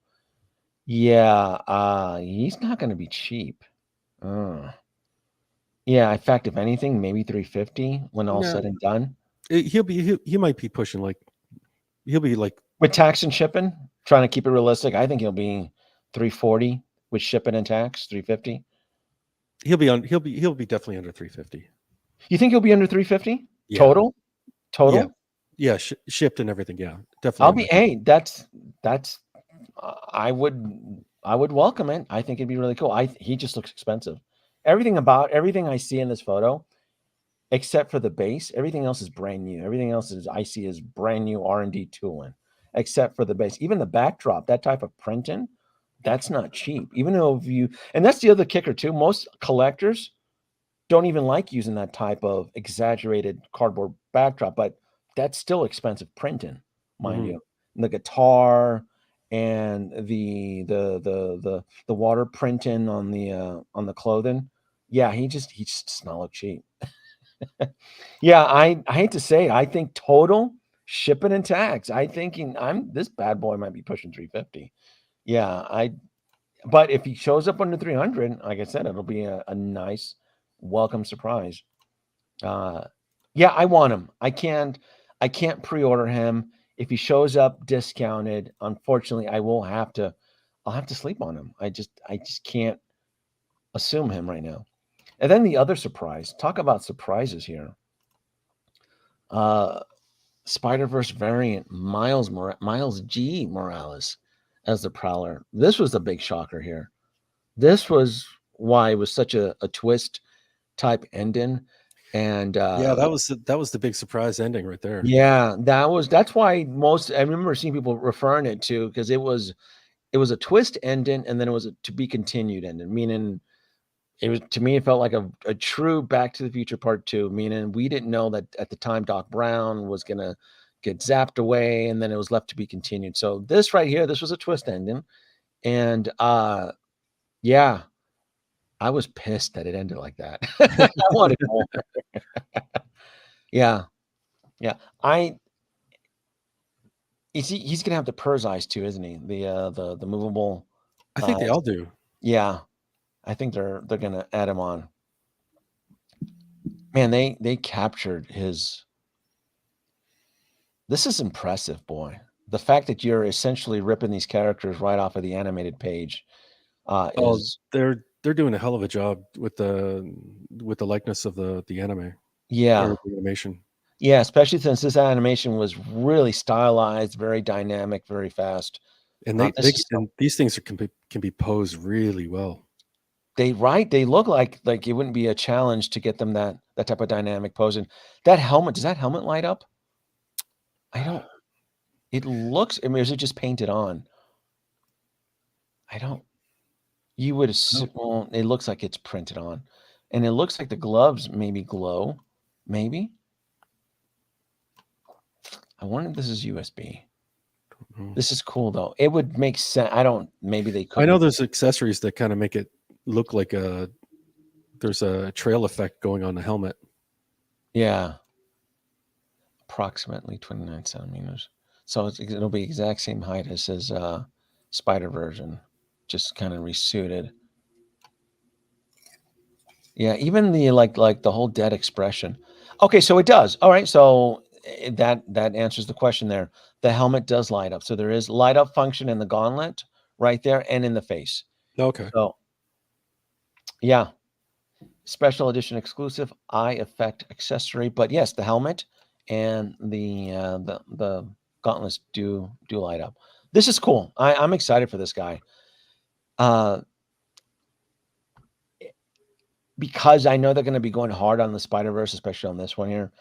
yeah, he's not going to be cheap. Yeah, in fact, if anything, maybe 350 when all said and done. He might be pushing he'll be like with tax and shipping, trying to keep it realistic. I think he'll be 340 with shipping and tax, 350. He'll be definitely under 350. You think he'll be under 350 yeah. total? Yeah, shipped and everything. Yeah, definitely. I'll be. Hey, that's. I would welcome it. I think it'd be really cool. He just looks expensive. Everything I see in this photo, except for the base, everything else is brand new. Everything else I see is brand new R&D tooling, except for the base. Even the backdrop, that type of printing, that's not cheap. Even though and that's the other kicker too. Most collectors don't even like using that type of exaggerated cardboard backdrop, but that's still expensive printing, mind you. And the guitar and the water printing on the clothing. Yeah, he just does not look cheap. Yeah, I hate to say it. I think total shipping and tax. This bad boy might be pushing 350. Yeah, but if he shows up under 300, like I said, it'll be a nice welcome surprise. Yeah, I want him. I can't pre-order him. If he shows up discounted, unfortunately, I'll have to sleep on him. I just can't assume him right now. And then the other surprise, talk about surprises here. Spider-Verse variant Miles G. Morales as the Prowler. This was the big shocker here. This was why it was such a twist type ending. And yeah, that was the big surprise ending right there. Yeah, that's why I remember seeing people referring it to, because it was a twist ending, and then it was a to be continued ending, meaning it was, to me, it felt like a true Back to the Future Part 2, meaning we didn't know that at the time Doc Brown was gonna get zapped away, and then it was left to be continued. So this right here, this was a twist ending, and yeah, I was pissed that it ended like that. I wanted more. Yeah. He's gonna have the Purr's eyes too, isn't he? The movable. I think they all do. Yeah. I think they're gonna add him on. Man, they captured his. This is impressive, boy. The fact that you're essentially ripping these characters right off of the animated page Oh, is they're doing a hell of a job with the likeness of the anime yeah. or the animation. Yeah, especially since this animation was really stylized, very dynamic, very fast. And This is and these things can be posed really well. they look like it wouldn't be a challenge to get them that type of dynamic pose. And that helmet, does that helmet light up? I don't. It looks. I mean, is it just painted on? I don't. You would assume. Well, it looks like it's printed on, and it looks like the gloves maybe glow. Maybe. I wonder if this is USB. This is cool though. It would make sense. I don't. Maybe they could. I know there's accessories that kind of make it look like there's a trail effect going on the helmet. Yeah. Approximately 29 centimeters. So it'll be exact same height as his spider version, just kind of resuited. Yeah, even the like the whole dead expression. Okay, so it does. All right, so that answers the question there. The helmet does light up. So there is light up function in the gauntlet right there and in the face. Okay. So yeah. Special edition exclusive eye effect accessory, but yes, the helmet and the gauntlets do light up. This is cool. I'm excited for this guy. Because I know they're going to be going hard on the Spider-Verse, especially on this one here.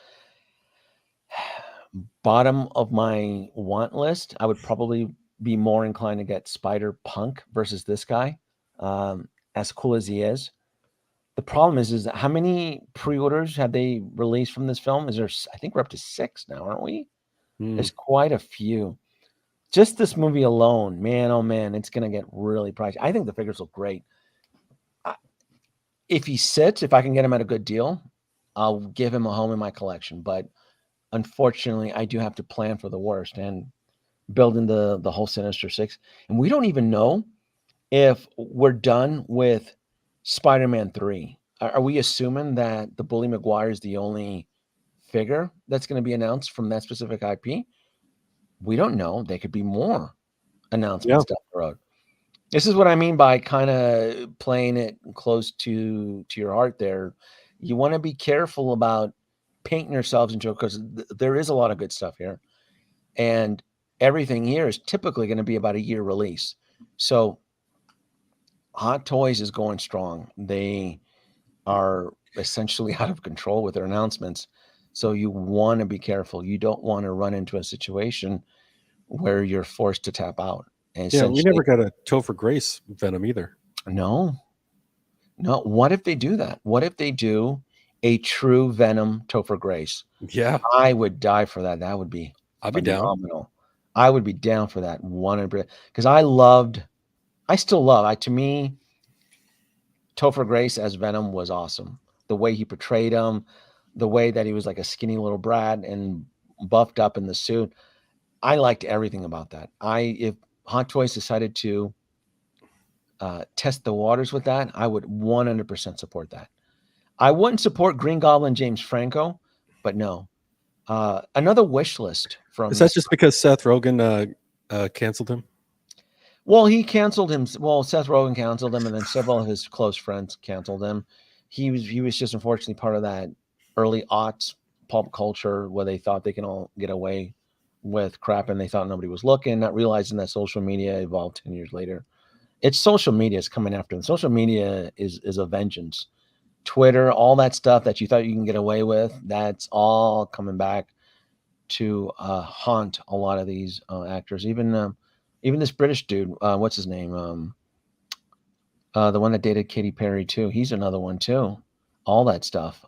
Bottom of my want list, I would probably be more inclined to get Spider-Punk versus this guy. As cool as he is. The problem is how many pre-orders have they released from this film? Is there? I think we're up to 6 now, aren't we? There's quite a few. Just this movie alone, man, oh man, it's gonna get really pricey. I think the figures look great. If he sits, if I can get him at a good deal, I'll give him a home in my collection. But unfortunately, I do have to plan for the worst and build in the whole Sinister Six. And we don't even know if we're done with Spider-Man 3. Are we assuming that the Bully Maguire is the only figure that's going to be announced from that specific IP? We don't know. There could be more announcements down the road. This is what I mean by kind of playing it close to your heart there. You want to be careful about painting yourselves into it because there is a lot of good stuff here. And everything here is typically going to be about a year release. So Hot Toys is going strong. They are essentially out of control with their announcements. So you want to be careful. You don't want to run into a situation where you're forced to tap out. And yeah, we never got a Topher Grace Venom either. No. What if they do that? What if they do a true Venom Topher Grace? Yeah, I would die for that. That would be I'd be down. phenomenal. I would be down for that 100%. Because I still love. To me, Topher Grace as Venom was awesome. The way he portrayed him, the way that he was like a skinny little brat and buffed up in the suit. I liked everything about that. If Hot Toys decided to test the waters with that, I would 100% support that. I wouldn't support Green Goblin James Franco, but no. Another wish list from. Is that just because Seth Rogen canceled him? Well, he canceled him. Well, Seth Rogen canceled him, and then several of his close friends canceled him. He was just unfortunately part of that early aughts pulp culture where they thought they can all get away with crap, and they thought nobody was looking, not realizing that social media evolved 10 years later. It's social media is coming after them. Social media is a vengeance. Twitter, all that stuff that you thought you can get away with, that's all coming back to haunt a lot of these actors. Even this British dude, what's his name? The one that dated Katy Perry too. He's another one too. All that stuff.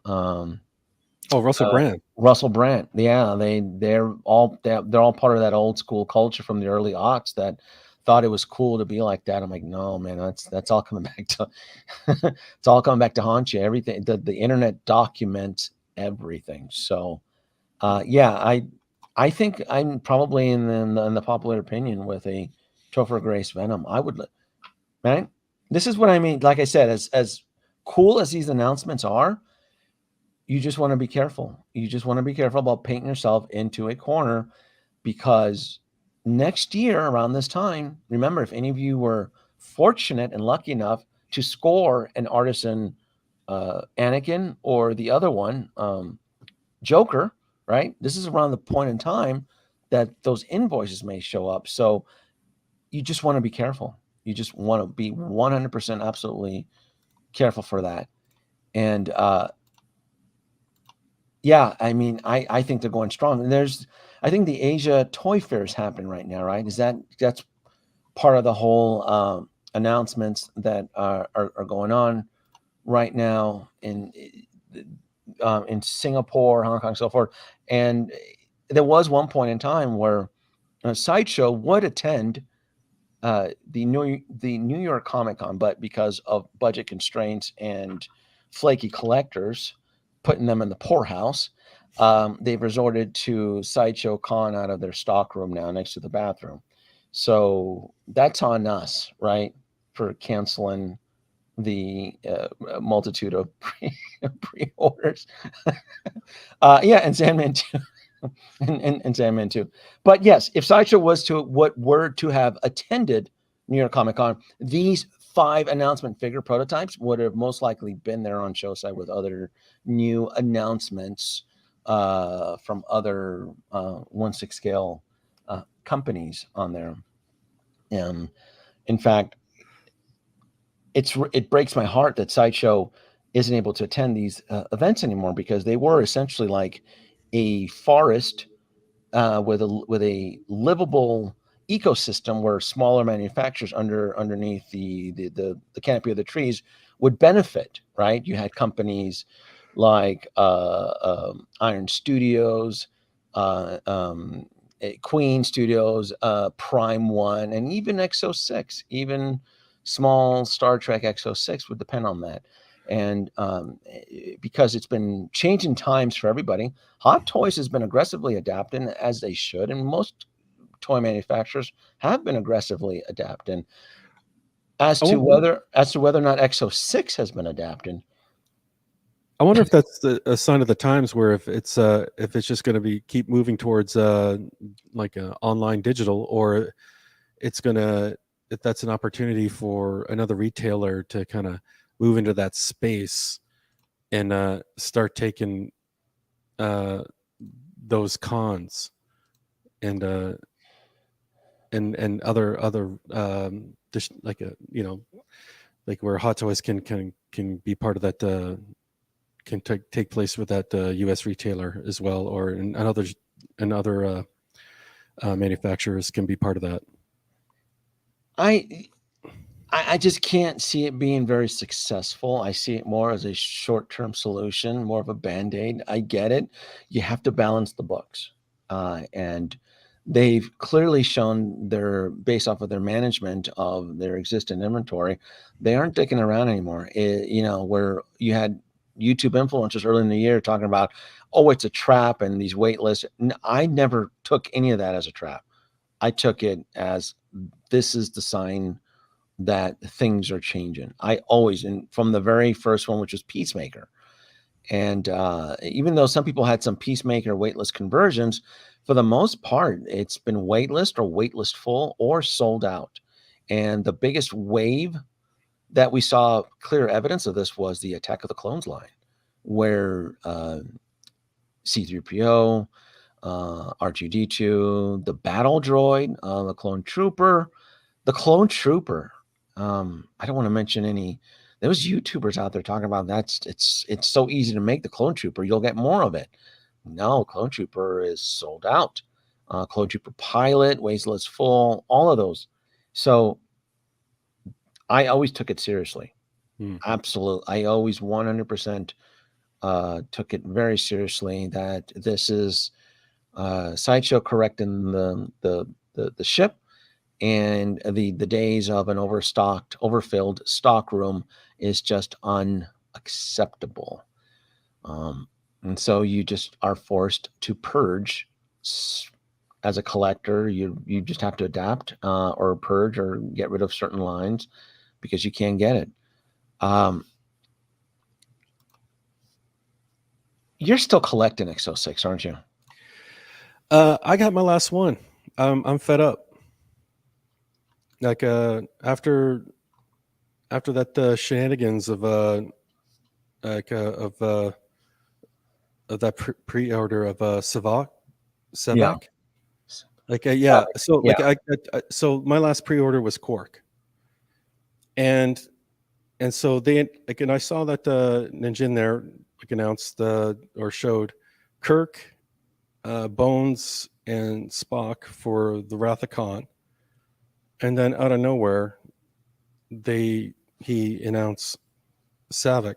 Russell Brand. Russell Brand. Yeah, they're all part of that old school culture from the early aughts that thought it was cool to be like that. I'm like, no, man, that's all coming back to it's all coming back to haunt you. Everything the internet documents everything. So yeah, I think I'm probably in the popular opinion with a Topher Grace Venom. I would, man, This is what I mean. Like I said, as cool as these announcements are, you just want to be careful. You just want to be careful about painting yourself into a corner, because next year around this time, remember, if any of you were fortunate and lucky enough to score an artisan Anakin or the other one, Joker, right? This is around the point in time that those invoices may show up. So you just want to be careful. You just want to be 100% absolutely careful for that. And yeah, I mean, I think they're going strong. And I think the Asia Toy Fair is happening right now, right? That's part of the whole announcements that are going on right now in Singapore, Hong Kong, so forth. And there was one point in time where Sideshow would attend the New York Comic Con, but because of budget constraints and flaky collectors putting them in the poorhouse, they've resorted to Sideshow Con out of their stock room now next to the bathroom. So that's on us, right, for canceling the multitude of pre-orders. Yeah, and Sandman too. and Sandman too. But yes, if Sideshow were to have attended New York Comic Con, these 5 announcement figure prototypes would have most likely been there on show site with other new announcements from other 1/6 scale companies on there. In fact, it breaks my heart that Sideshow isn't able to attend these events anymore, because they were essentially like a forest with a livable ecosystem where smaller manufacturers underneath the canopy of the trees would benefit, right? You had companies like Iron Studios, Queen Studios, Prime One, and even X06, even small Star Trek X06 would depend on that. And because it's been changing times for everybody, Hot Toys has been aggressively adapting, as they should, and most toy manufacturers have been aggressively adapting. As to whether or not X06 has been adapting, I wonder if that's a sign of the times, where if it's just going to keep moving towards like online digital, or it's if that's an opportunity for another retailer to kind of move into that space and start taking those cons and other just like like where Hot Toys can be part of that, can take place with that U.S. retailer as well, or and other manufacturers can be part of that. I just can't see it being very successful. I see it more as a short-term solution, more of a Band-Aid. I get it. You have to balance the books. And they've clearly shown based off of their management of their existing inventory, they aren't dicking around anymore. Where you had YouTube influencers early in the year talking about, oh, it's a trap and these wait lists. I never took any of that as a trap. I took it as, this is the sign that things are changing. I always, and from the very first one, which was Peacemaker, and even though some people had some Peacemaker waitlist conversions, for the most part, it's been waitlist or waitlist full or sold out. And the biggest wave that we saw clear evidence of this was the Attack of the Clones line, where C-3PO, R2-D2, the battle droid, the clone trooper. I don't want to mention any. There was YouTubers out there talking about it's so easy to make the clone trooper. You'll get more of it. No, clone trooper is sold out. Clone trooper pilot, waitlist full, all of those. So I always took it seriously. Absolutely. I always 100% took it very seriously, that this is Sideshow correcting the ship, and the days of an overfilled stock room is just unacceptable. And so you just are forced to purge. As a collector, you just have to adapt or purge or get rid of certain lines, because you can't get it. You're still collecting X06, aren't you? I got my last one. I'm fed up. Like after that shenanigans of that pre-order of Savak. Yeah. Like yeah. So like Yeah. so my last pre-order was Cork, and so they like, and I saw that Ninja there like announced or showed Kirk, Bones, and Spock for the Wrath of Khan, and then out of nowhere, he announced Savak,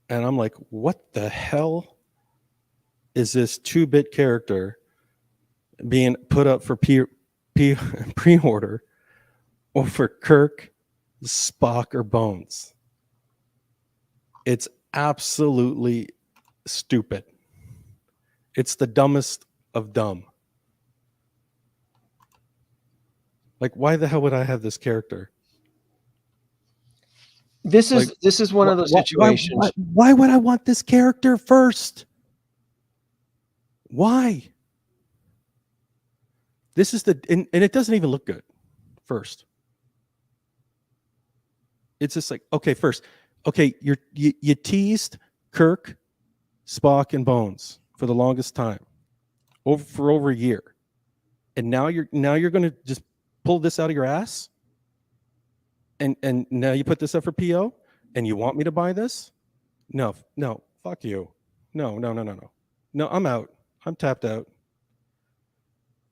and I'm like, what the hell is this 2-bit character being put up for pre-order or for Kirk, Spock, or Bones? It's absolutely stupid. It's the dumbest of dumb. Like, why the hell would I have this character? This is one of those situations. Why would I want this character first? Why? This is and it doesn't even look good first. It's just like, okay, first, okay, you teased Kirk, Spock, and Bones for the longest time, for over a year, and now you're going to just pull this out of your ass, and now you put this up for PO, and you want me to buy this? No, fuck you, no, I'm out. I'm tapped out.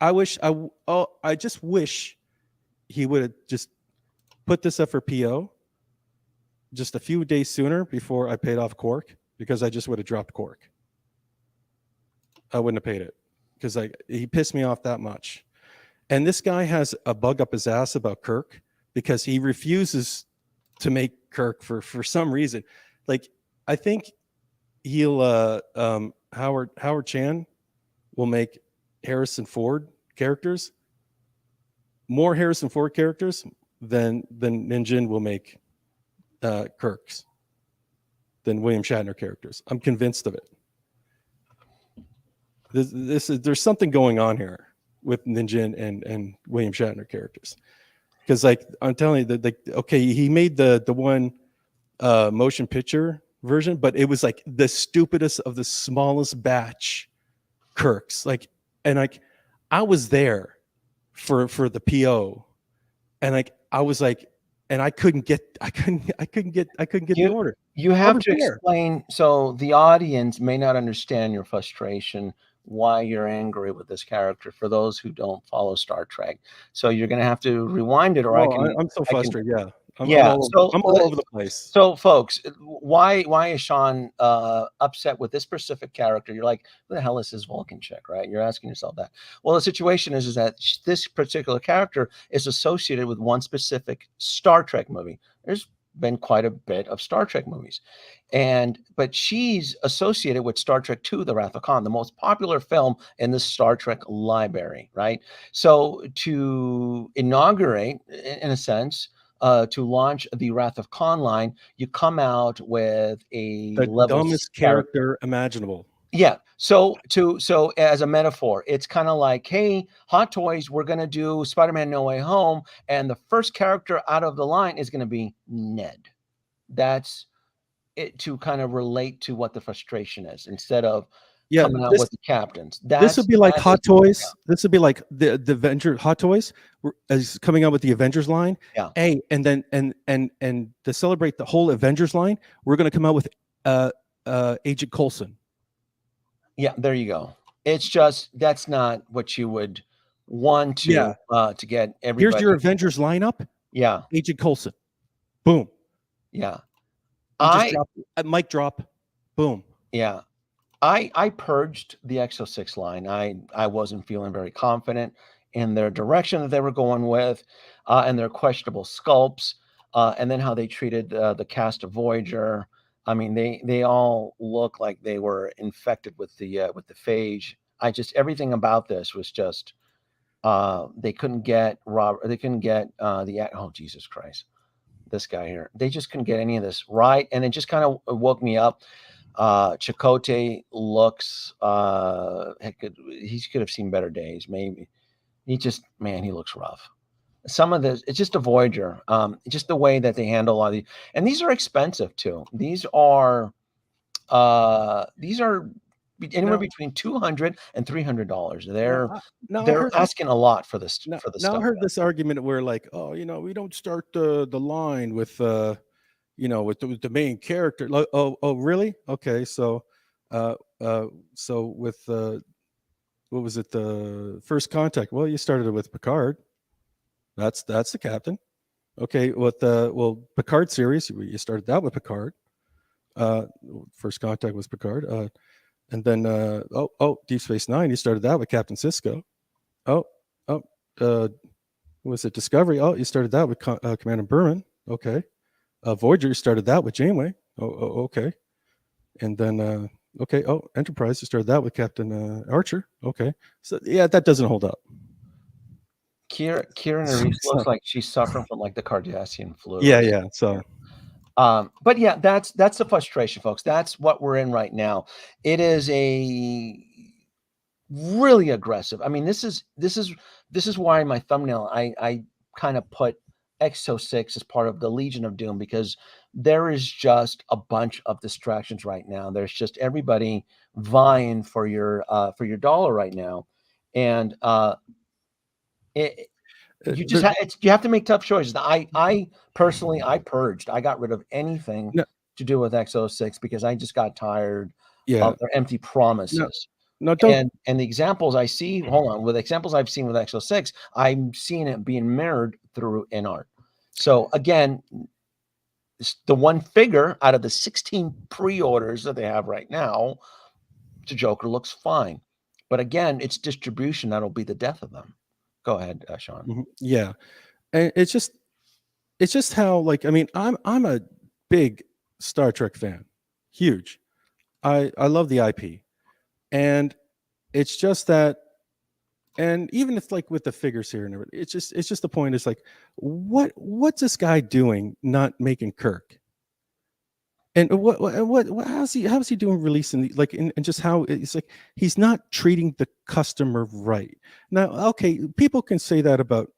I just wish he would have just put this up for PO just a few days sooner before I paid off Cork, because I just would have dropped Cork. I wouldn't have paid it because he pissed me off that much. And this guy has a bug up his ass about Kirk because he refuses to make Kirk for some reason. Like, I think he'll Howard Chan will make Harrison Ford characters, more Harrison Ford characters than Ninjin will make Kirk's, than William Shatner characters. I'm convinced of it. There's something going on here with Ninjin and William Shatner characters, because like I'm telling you that, okay, he made the one motion picture version, but it was like the stupidest of the smallest batch Kirks. Like, and like I was there for the PO, and like I was like, and I couldn't get the order. You have to explain, so the audience may not understand your frustration, why you're angry with this character, for those who don't follow Star Trek. So you're going to have to rewind it, or I'm so frustrated. I'm all over the place. So folks, why is Sean upset with this specific character? You're like, who the hell is this Vulcan chick, right? You're asking yourself that. Well, the situation is that this particular character is associated with one specific Star Trek movie. There's been quite a bit of Star Trek movies, but she's associated with Star Trek II, The Wrath of Khan, the most popular film in the Star Trek library, right? So to inaugurate, in a sense, to launch the Wrath of Khan line, you come out with the dumbest character imaginable. Yeah. So as a metaphor, it's kind of like, hey, Hot Toys, we're going to do Spider-Man No Way Home, and the first character out of the line is going to be Ned. That's it, to kind of relate to what the frustration is, instead of coming out with the captains. This would be like Hot Toys. This would be like the Avengers. Hot Toys is coming out with the Avengers line. Yeah. Hey, and then and to celebrate the whole Avengers line, we're going to come out with Agent Coulson. Yeah, there you go. It's just, that's not what you would want to get everybody. Here's your Avengers lineup. Yeah. Agent Coulson. Boom. Yeah. Mic drop. Boom. Yeah. I purged the X06 line. I wasn't feeling very confident in their direction that they were going with, and their questionable sculpts, and then how they treated the cast of Voyager. I mean, they all look like they were infected with the phage. Everything about this was just, they couldn't get Robert. They couldn't get oh, Jesus Christ. this guy here. They just couldn't get any of this right, and it just kind of woke me up. Chakotay looks he could have seen better days. Maybe he just, man, he looks rough. Some of this, it's just a Voyager. Just the way that they handle a lot of these, and these are expensive too. These are anywhere between $200 and $300. They're asking a lot for this. Now stuff. I heard this argument where like, oh, we don't start the line with with the main character. Like, oh, really? Okay, so with what was it? The First Contact. Well, you started it with Picard. That's the captain. Okay, with the Picard series, you started that with Picard. First Contact was Picard. And then Deep Space Nine, you started that with Captain Sisko. Was it Discovery? Oh, you started that with Commander Berman. Okay. Voyager, you started that with Janeway. Okay. And then Enterprise, you started that with Captain Archer. Okay. So yeah, that doesn't hold up. Kira Nerys looks like she's suffering from like the Cardassian flu. Yeah. So but yeah, that's the frustration, folks. That's what we're in right now. It is a really aggressive. I mean, this is why my thumbnail I kind of put Exo-6 as part of the Legion of Doom, because there is just a bunch of distractions right now. There's just everybody vying for your dollar right now, and you have to make tough choices. I personally purged. I got rid of anything to do with Exo-6 because I just got tired of their empty promises. And the examples I see, with examples I've seen with Exo-6, I'm seeing it being mirrored through in art. So again, the one figure out of the 16 pre-orders that they have right now, the Joker looks fine. But again, it's distribution that'll be the death of them. Go ahead, Sean. Mm-hmm. Yeah, and it's just how, like, I mean, I'm a big Star Trek fan, huge. I love the IP, and it's just that, and even if like with the figures here and everything, it's just the point is like, what's this guy doing not making Kirk? And what how's he doing releasing like and just how it's like he's not treating the customer right. Now, okay, people can say that about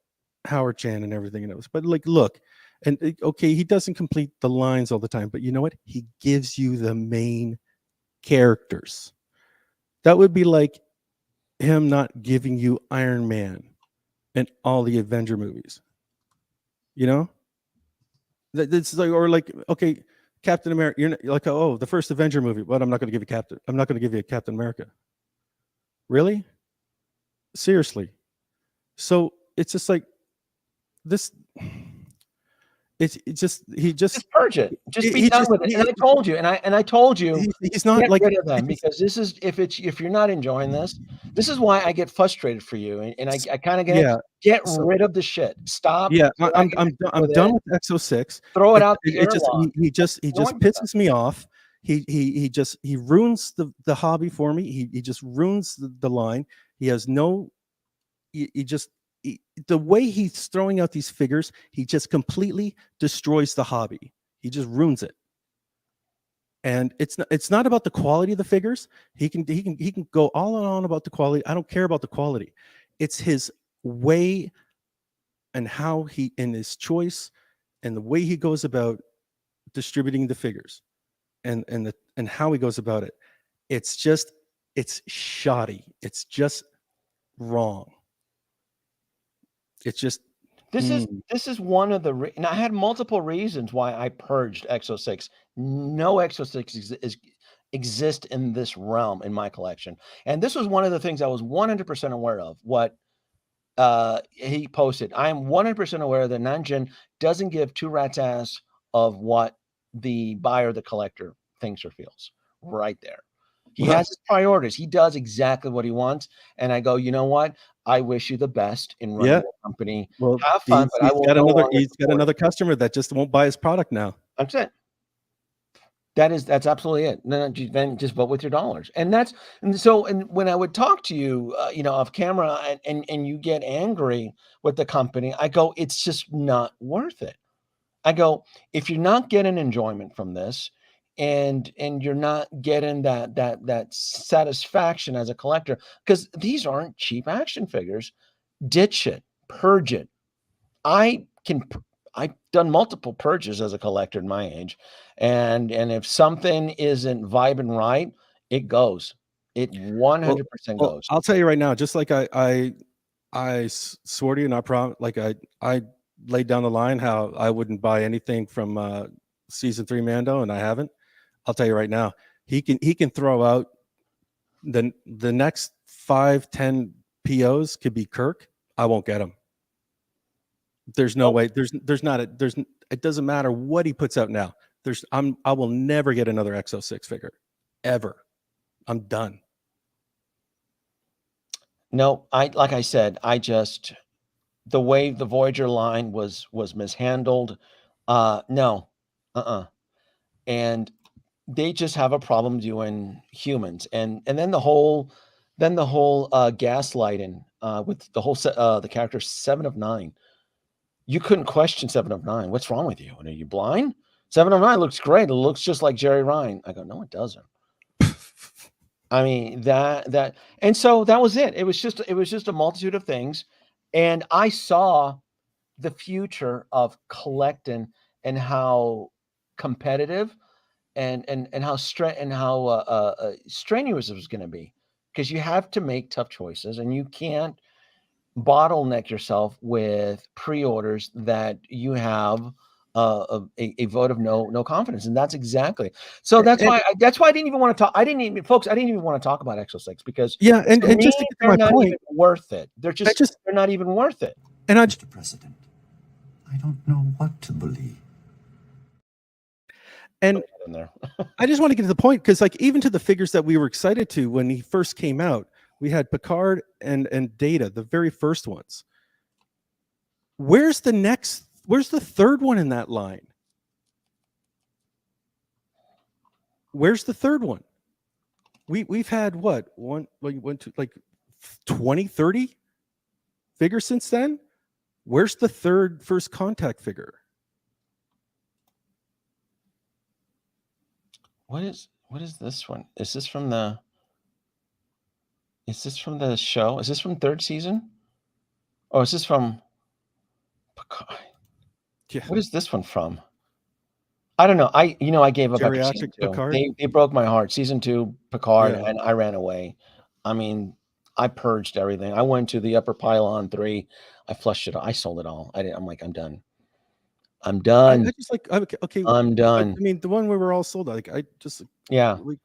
Howard Chan and everything else, but like, look, and okay, he doesn't complete the lines all the time, but you know what? He gives you the main characters. That would be like him not giving you Iron Man and all the Avenger movies. That's like, or like, okay, Captain America, you're not, like, oh, the first Avenger movie, but I'm not going to give you Captain America. Really? Seriously? So it's just like this. He just purge it. Just be done with it. And I told you, and I told you, he's not like rid of them, because this is if you're not enjoying this is why I get frustrated for you, and I kind of get rid of the shit. Stop. Yeah, I'm done with Exo-6. Throw it out. He just pisses me off. He ruins the hobby for me. He just ruins the line. He has no. The way he's throwing out these figures, he just completely destroys the hobby. He just ruins it. And it's not about the quality of the figures. He can go all on about the quality. I don't care about the quality. It's his way and how he, in his choice and the way he goes about distributing the figures and how he goes about it. It's shoddy. It's just wrong. It's just this is one of the and I had multiple reasons why I purged Exo-6. No Exo-6 exist in this realm in my collection, and this was one of the things I was 100% aware of. What he posted, I am 100% aware that Nanjin doesn't give two rats ass of what the buyer, the collector, thinks or feels. Right there. He has his priorities. He does exactly what he wants. And I go, you know what? I wish you the best in running the company. Well, have fun. He's got another customer that just won't buy his product now. That's it. That's absolutely it. Then just vote with your dollars. And when I would talk to you, off camera, and you get angry with the company, I go, it's just not worth it. I go, if you're not getting enjoyment from this, and you're not getting that satisfaction as a collector, because these aren't cheap action figures, ditch it, purge it. I can. I've done multiple purges as a collector in my age, and if something isn't vibing right, it goes. It Well, 100% well, goes. I'll tell you right now, just like swore to you, and I laid down the line how I wouldn't buy anything from season 3 Mando, and I haven't. I'll tell you right now, he can throw out the next 5-10 POs could be Kirk. I won't get them. There's no way. It doesn't matter what he puts out now. I will never get another X06 figure ever. I'm done. No, like I said, the way the Voyager line was mishandled. No, and they just have a problem doing humans, and then the whole gaslighting with the whole the character 7 of 9. You couldn't question 7 of 9. What's wrong with you? Are you blind? 7 of 9 looks great. It looks just like Jerry Ryan. I go, no, it doesn't. I mean, and so that was it. It was just a multitude of things. And I saw the future of collecting and how competitive and how strenuous it was going to be, because you have to make tough choices, and you can't bottleneck yourself with pre-orders that you have a vote of no confidence, and that's exactly. So that's why I didn't even want to talk. I didn't even want to talk about Exo 6, because and to me, just to get to they're my not point, even worth it. They're not even worth it. And Mr. President, I don't know what to believe. And in there. I just want to get to the point, because like even to the figures that we were excited to when he first came out, we had Picard and Data, the very first ones. Where's the third one in that line? Where's the third one? We've had what? One, two, like 20, 30 figures since then. Where's the third First Contact figure? What is this one? Is this from the show? Is this from 3rd season? Or is this from Picard? Yeah. What is this one from? I don't know. I gave up after Geriatric season 2. Picard? They broke my heart. Season 2 Picard, Yeah. and I ran away. I mean, I purged everything. I went to the upper pylon 3. I flushed it. I sold it all. I'm like, I'm done. I'm done. I just like, okay. I'm done. I mean, the one where we're all sold out. Like, I just we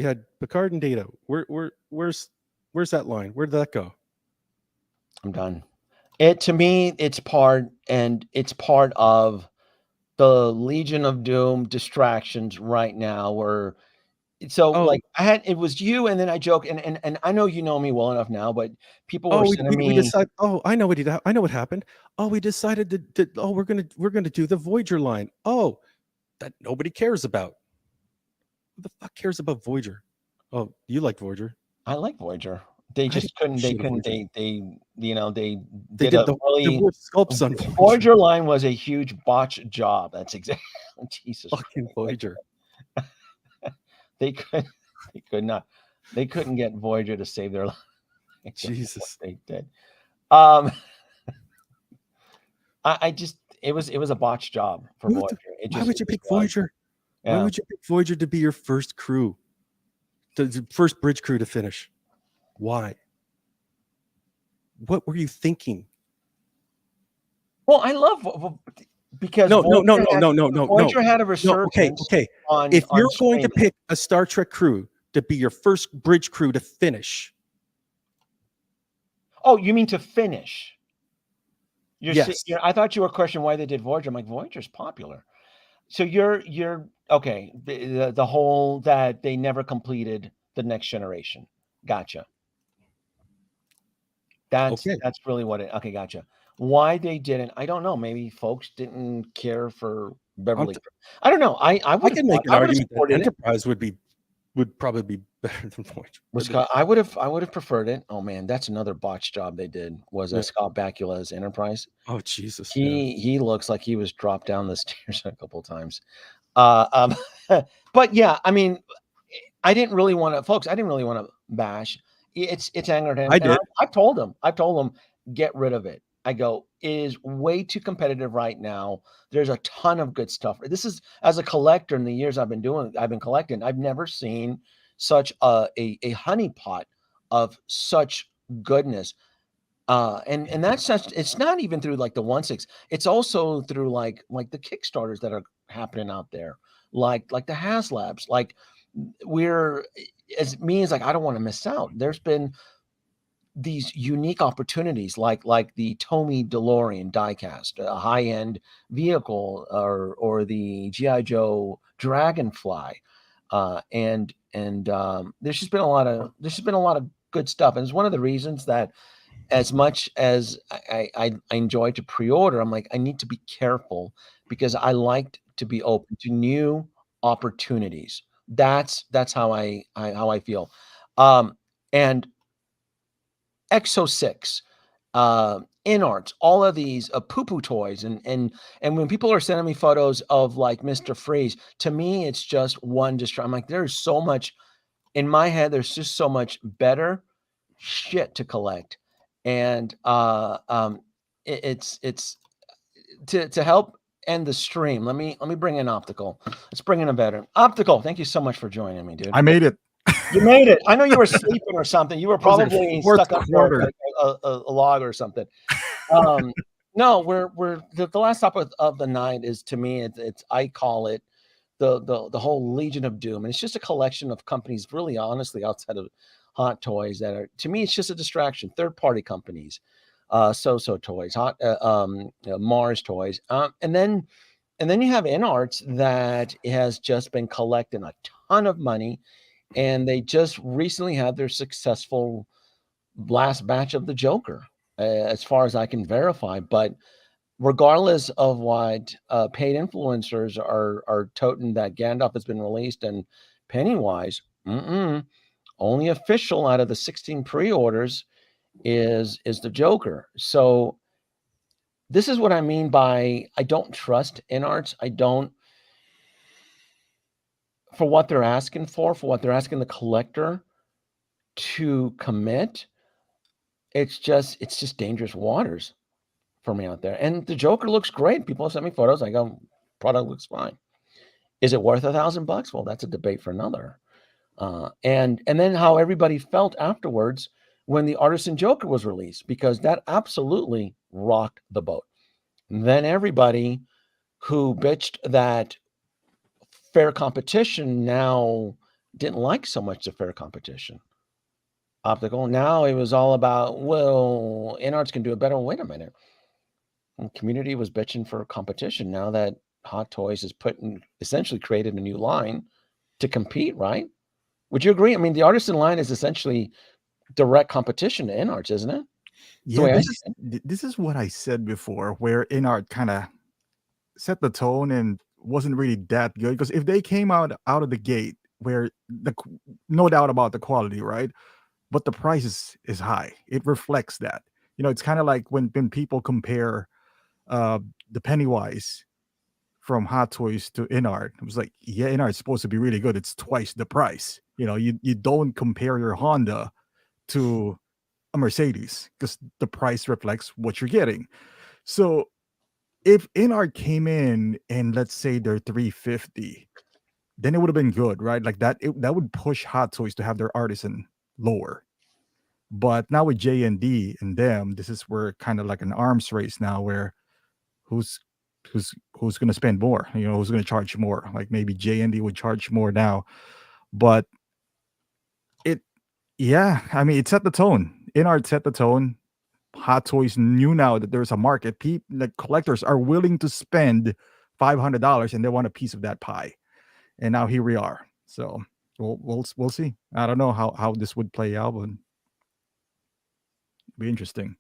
had Picard and Data. Where's that line? Where did that go? I'm done. To me, it's part of the Legion of Doom distractions right now, where like it was you, and then I joke, and I know you know me well enough now, but people were sending me. We decided. Oh, I know what happened. Oh, we decided we're gonna do the Voyager line. Oh, that nobody cares about. Who the fuck cares about Voyager? Oh, you like Voyager? I like Voyager. They just couldn't. They couldn't. They did the really sculpts on Voyager line was a huge botch job. That's exactly. Jesus. Fucking Voyager. They could not. They couldn't get Voyager to save their life. Jesus. They did. I just it was a botched job for Voyager. Why would you pick Voyager? Yeah. Why would you pick Voyager to be your first crew? The first bridge crew to finish? Why? What were you thinking? Well, I love because no. Voyager had a resurgence. Okay. If you're going to pick a Star Trek crew to be your first bridge crew to finish. Oh, you mean to finish? Yes. I thought you were questioning why they did Voyager. I'm like, Voyager's popular. So you're okay. The whole that they never completed the Next Generation. Gotcha. That's really what it. Okay, gotcha. Why they didn't, I don't know. Maybe folks didn't care for Beverly. I don't know. I can make an argument that Enterprise would probably be better than Voyager. Was Scott, I would have preferred it. Oh man, that's another botch job they did. Was Yeah. Scott Bakula's Enterprise? Oh Jesus. Yeah. He looks like he was dropped down the stairs a couple times. But yeah, I mean, I didn't really want to, folks. I didn't really want to bash. It's angered him. I And did. I've told him, get rid of it. I go, it is way too competitive right now. There's a ton of good stuff. This is, as a collector, in the years I've been collecting, I've never seen such a honeypot of such goodness. And that's just, it's not even through like the 1/6. It's also through like the Kickstarters that are happening out there, like the HasLabs. Like we're, as me, as like, I don't want to miss out. There's been these unique opportunities like the Tomy DeLorean diecast, a high-end vehicle, or the GI Joe Dragonfly. There's just been a lot of good stuff. And it's one of the reasons that, as much as I enjoy to pre-order, I'm like, I need to be careful because I like to be open to new opportunities. That's how I feel. And Exo 6, InArts, all of these poo-poo toys, and when people are sending me photos of like Mr. Freeze, to me it's just one distraction. I'm like, there's so much in my head. There's just so much better shit to collect, and it's to help end the stream. Let me bring in Optical. Let's bring in a veteran. Optical, thank you so much for joining me, dude. I made it. You made it. I know you were sleeping or something. You were was like probably fourth stuck up for quarter. like a log or something. No, we're the last topic of the night is, to me, it's I call it the whole Legion of Doom, and it's just a collection of companies, really, honestly, outside of Hot Toys, that are, to me, it's just a distraction. Third-party companies, So Toys, Mars Toys, and then you have InArts that has just been collecting a ton of money, and they just recently had their successful last batch of the Joker, as far as I can verify. But regardless of what paid influencers are toting that Gandalf has been released, and Pennywise, only official out of the 16 pre-orders is the Joker. So this is what I mean by I don't trust InArts. I don't, for what they're asking for what they're asking the collector to commit. It's just dangerous waters for me out there. And the Joker looks great. People have sent me photos. I go, product looks fine. Is it worth $1,000? Well, that's a debate for another. And then how everybody felt afterwards when the Artisan Joker was released, because that absolutely rocked the boat. And then everybody who bitched that fair competition now didn't like so much the fair competition. Optical. Now it was all about, well, InArts can do it better. Wait a minute. And community was bitching for competition. Now that Hot Toys has essentially created a new line to compete, right? Would you agree? I mean, the Artisan line is essentially direct competition to InArts, isn't it? Yeah, this is what I said before, where InArt kind of set the tone and wasn't really that good. Because if they came out of the gate, where no doubt about the quality, right? But the price is high. It reflects that. It's kind of like when people compare the Pennywise from Hot Toys to InArt. It was like, yeah, InArt's supposed to be really good. It's twice the price. You don't compare your Honda to a Mercedes because the price reflects what you're getting. So if InArt came in and let's say they're $350, then it would have been good, right? Like that would push Hot Toys to have their Artisan lower. But now with J&D and them, this is where kind of like an arms race now, where who's going to spend more, who's going to charge more. Like maybe J&D would charge more now, but I mean, it set the tone. InArt set the tone. Hot Toys knew now that there's a market. The collectors are willing to spend $500 and they want a piece of that pie. And now here we are. So we'll see. I don't know how this would play out, but it'd be interesting.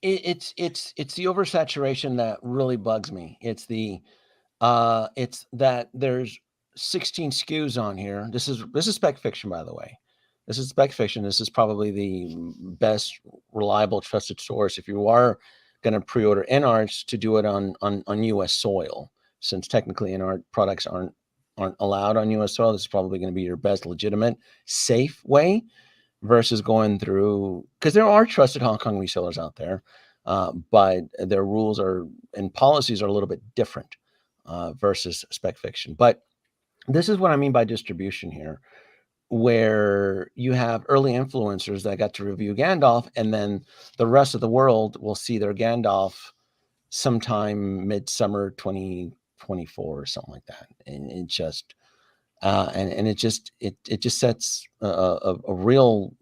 It's the oversaturation that really bugs me. It's the It's that there's 16 SKUs on here. This is Spec Fiction, by the way. This is Spec Fiction. This is probably the best, reliable, trusted source if you are going to pre-order InArts to do it on U.S. soil, since technically InArt products aren't allowed on U.S. soil. This is probably going to be your best legitimate, safe way versus going through, because there are trusted Hong Kong resellers out there, but their rules are and policies are a little bit different versus Spec Fiction. But this is what I mean by distribution here, where you have early influencers that got to review Gandalf, and then the rest of the world will see their Gandalf sometime midsummer 2024 or something like that. And it just and it just sets a real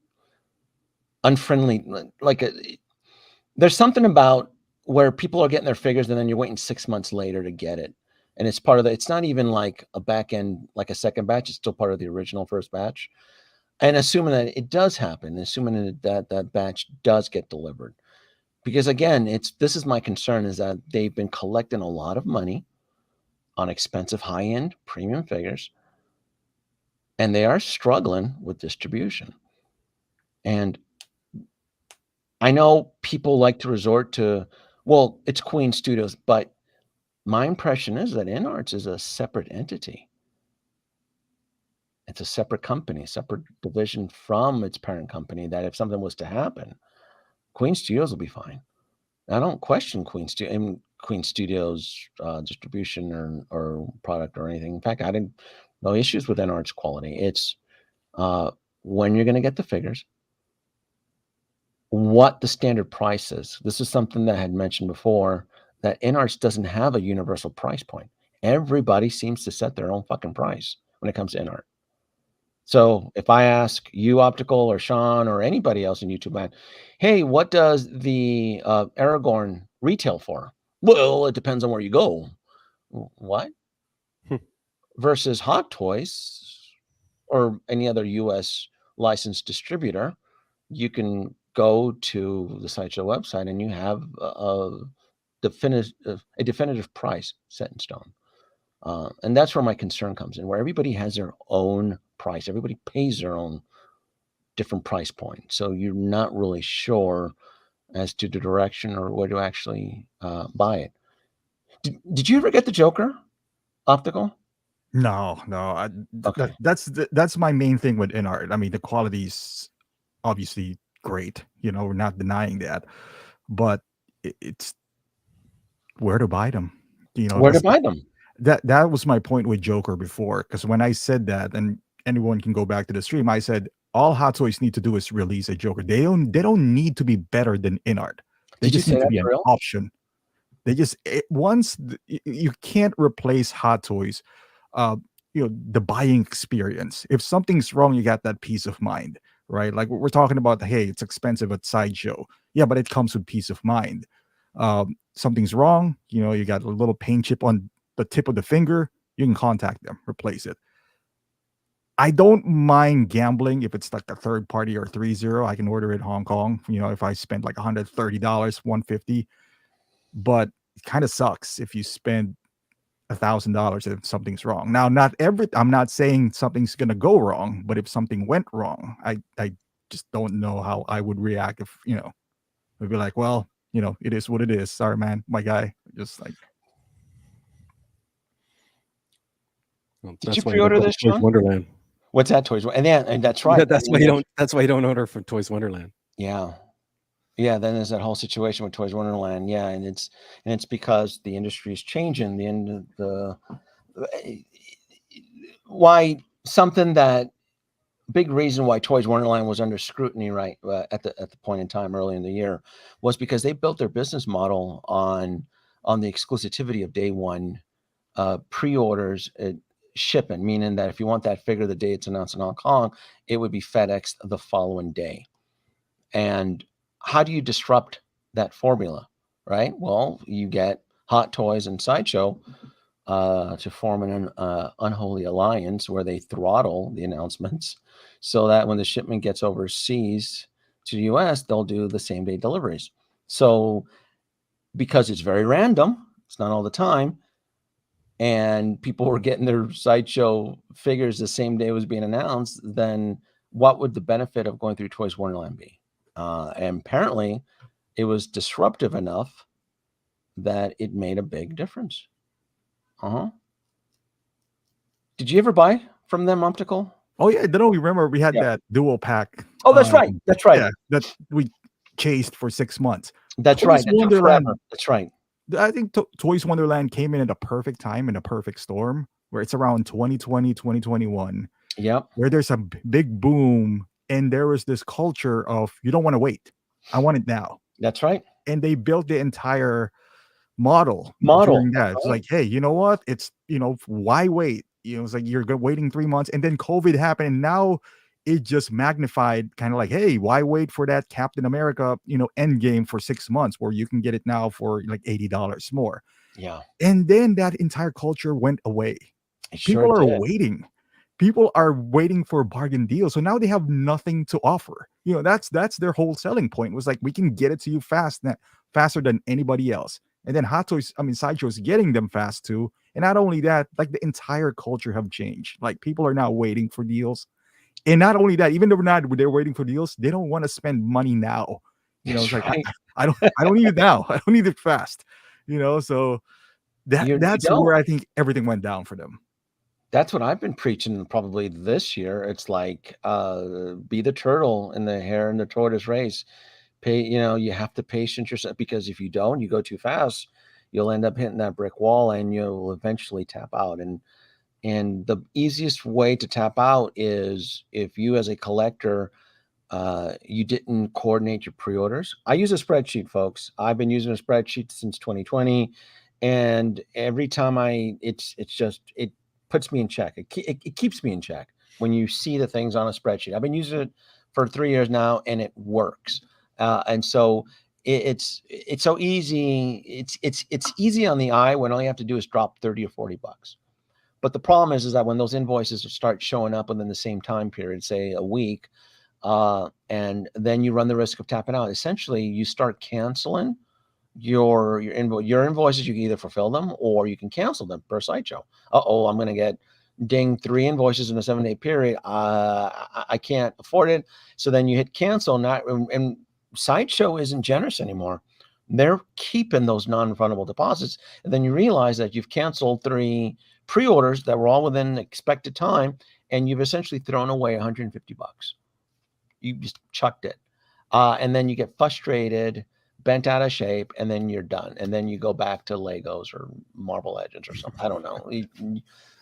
unfriendly, like there's something about where people are getting their figures and then you're waiting 6 months later to get it. And it's part of it's not even like a back end, like a second batch. It's still part of the original first batch. And assuming that it does happen, assuming that batch does get delivered. Because again, this is my concern, is that they've been collecting a lot of money on expensive high-end premium figures, and they are struggling with distribution. And I know people like to resort to, well, it's Queen Studios, but my impression is that InArts is a separate entity. It's a separate company, separate division from its parent company, that if something was to happen, Queen Studios will be fine. I don't question Queen Studios distribution or product or anything. In fact, I didn't no issues with InArts quality. It's when you're going to get the figures, what the standard price is. This is something that I had mentioned before, that InArts doesn't have a universal price point. Everybody seems to set their own fucking price when it comes to InArt. So if I ask you, Optical, or Sean, or anybody else in YouTube land, hey, what does the Aragorn retail for? Well, it depends on where you go. What? Versus Hot Toys or any other U.S. licensed distributor, you can go to the Sideshow website and you have a definitive price set in stone. And that's where my concern comes in, where everybody has their own price. Everybody pays their own different price point. So you're not really sure as to the direction or where to actually buy it. Did you ever get the Joker, Optical? No. Okay. That's my main thing with InArt. I mean, the quality's obviously great. We're not denying that, but it's where to buy them. Where to buy them? That was my point with Joker before, because when I said that, and anyone can go back to the stream, I said all Hot Toys need to do is release a Joker. They don't need to be better than InArt. They just need to be an option. They just you can't replace Hot Toys. The buying experience. If something's wrong, you got that peace of mind, right? Like we're talking about, hey, it's expensive at Sideshow. Yeah, but it comes with peace of mind. Something's wrong, you got a little paint chip on the tip of the finger, you can contact them, replace it. I don't mind gambling if it's like a third party or 3.0. I can order it in Hong Kong, if I spend like $130, $150. But it kind of sucks if you spend $1,000 if something's wrong. Now, I'm not saying something's gonna go wrong, but if something went wrong, I just don't know how I would react if I'd be like, well, it is what it is. Sorry, man, my guy. Just like. Well, Did you pre-order this, Sean? Wonderland. What's that, Toys? And that's right. Yeah, that's why you don't order from Toys Wonderland. Yeah. Then there's that whole situation with Toys Wonderland. Yeah, and it's because the industry is changing. The end of why something that big reason why Toys Wonderland was under scrutiny right at the point in time early in the year was because they built their business model on the exclusivity of day one pre-orders. Shipping, meaning that if you want that figure the day it's announced in Hong Kong, it would be FedEx the following day. And how do you disrupt that formula, right? Well, you get Hot Toys and Sideshow to form an unholy alliance where they throttle the announcements so that when the shipment gets overseas to the US, they'll do the same day deliveries. So because it's very random, it's not all the time, and people were getting their Sideshow figures the same day it was being announced, then what would the benefit of going through Toys Wonderland be? And apparently it was disruptive enough that it made a big difference. Did you ever buy from them, Optical? Oh yeah, I don't remember we had Yeah. that dual pack. Oh, that's right. That's right. Yeah, that we chased for 6 months. That's Toys right. That took Wonderland. forever. That's right. I think Toys Wonderland came in at a perfect time, in a perfect storm, where it's around 2020, 2021, Yep. where there's a big boom, and there was this culture of, you don't want to wait. I want it now. That's right. And they built the entire model during that. It's like, hey, you know what? It's, why wait? It's like you're waiting 3 months, and then COVID happened, and now it just magnified, kind of like, hey, why wait for that Captain America, end game for 6 months, where you can get it now for like $80 more. Yeah. And then that entire culture went away. People People are waiting for bargain deals. So now they have nothing to offer. That's their whole selling point, was like, we can get it to you faster than anybody else. And then Sideshow's getting them fast too. And not only that, like, the entire culture have changed. Like, people are now waiting for deals. And not only that, even though they're waiting for deals, they don't want to spend money now. It's like, right. I don't need it now. I don't need it fast. So that's where I think everything went down for them. That's what I've been preaching probably this year. It's like, be the turtle in the hare and the tortoise race. You have to patience yourself, because if you don't, you go too fast, you'll end up hitting that brick wall, and you'll eventually tap out. And the easiest way to tap out is if you, as a collector, you didn't coordinate your pre-orders. I use a spreadsheet, folks. I've been using a spreadsheet since 2020, and every time it puts me in check. It keeps me in check when you see the things on a spreadsheet. I've been using it for 3 years now, and it works. And so it's so easy. It's easy on the eye when all you have to do is drop 30 or 40 bucks. But the problem is that when those invoices start showing up within the same time period, say a week, and then you run the risk of tapping out. Essentially, you start canceling your invoices. You can either fulfill them or you can cancel them per Sideshow. I'm going to get dinged 3 invoices in a 7-day period. I can't afford it. So then you hit cancel, and Sideshow isn't generous anymore. They're keeping those non-refundable deposits. And then you realize that you've canceled 3 pre-orders that were all within expected time, and you've essentially thrown away 150 bucks. You just chucked it. And then you get frustrated, bent out of shape, and then you're done. And then you go back to Legos or Marvel Legends or something. I don't know.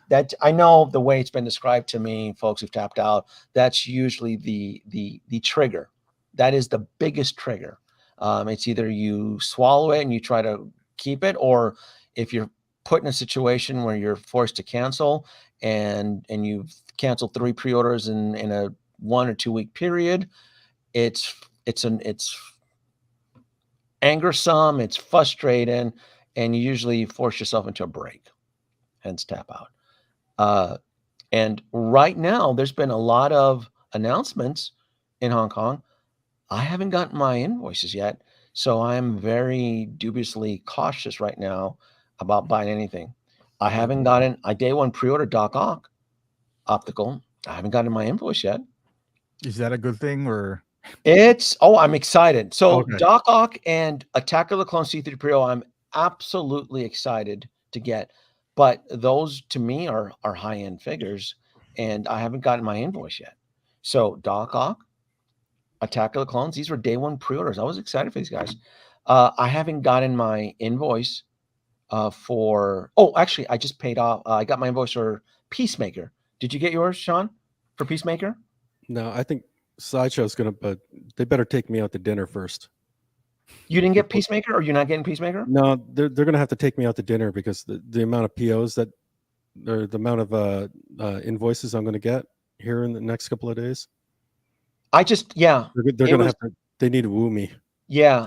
That, I know the way it's been described to me, folks who've tapped out, that's usually the trigger. That is the biggest trigger. It's either you swallow it and you try to keep it, or if you're put in a situation where you're forced to cancel, and you've canceled 3 pre-orders in a 1 or 2 week period, it's angersome, it's frustrating, and you usually force yourself into a break, hence tap out. And right now, there's been a lot of announcements in Hong Kong. I haven't gotten my invoices yet, so I'm very dubiously cautious right now about buying anything. I haven't gotten a day 1 pre-order Doc Ock Optical. I haven't gotten my invoice yet. Is that a good thing, or? I'm excited. So Okay. Doc Ock and Attack of the Clones C-3PO, I'm absolutely excited to get. But those, to me, are high-end figures, and I haven't gotten my invoice yet. So Doc Ock, Attack of the Clones, these were day 1 pre-orders. I was excited for these guys. I haven't gotten my invoice actually, I just paid off. I got my invoice for Peacemaker. Did you get yours, Sean, for Peacemaker? No, I think Sideshow's but they better take me out to dinner first. You didn't get Peacemaker, or you're not getting Peacemaker? No, they're gonna have to take me out to dinner, because the amount of POs or the amount of invoices I'm gonna get here in the next couple of days. They're gonna have to. They need to woo me. Yeah,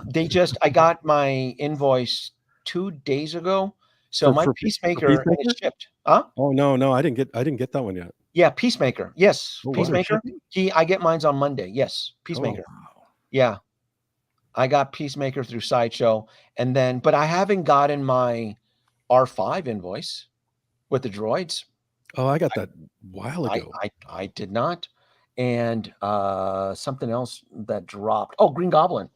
I got my invoice 2 days ago. So my Peacemaker is shipped. Huh? Oh no, I didn't get that one yet. Yeah, Peacemaker. Yes, Oh, Peacemaker. I get mine's on Monday. Yes, Peacemaker. Oh, wow. Yeah, I got Peacemaker through Sideshow, but I haven't gotten my R5 invoice. with the droids. Oh, I got that a while ago. I did not. And something else that dropped. Oh, Green Goblin.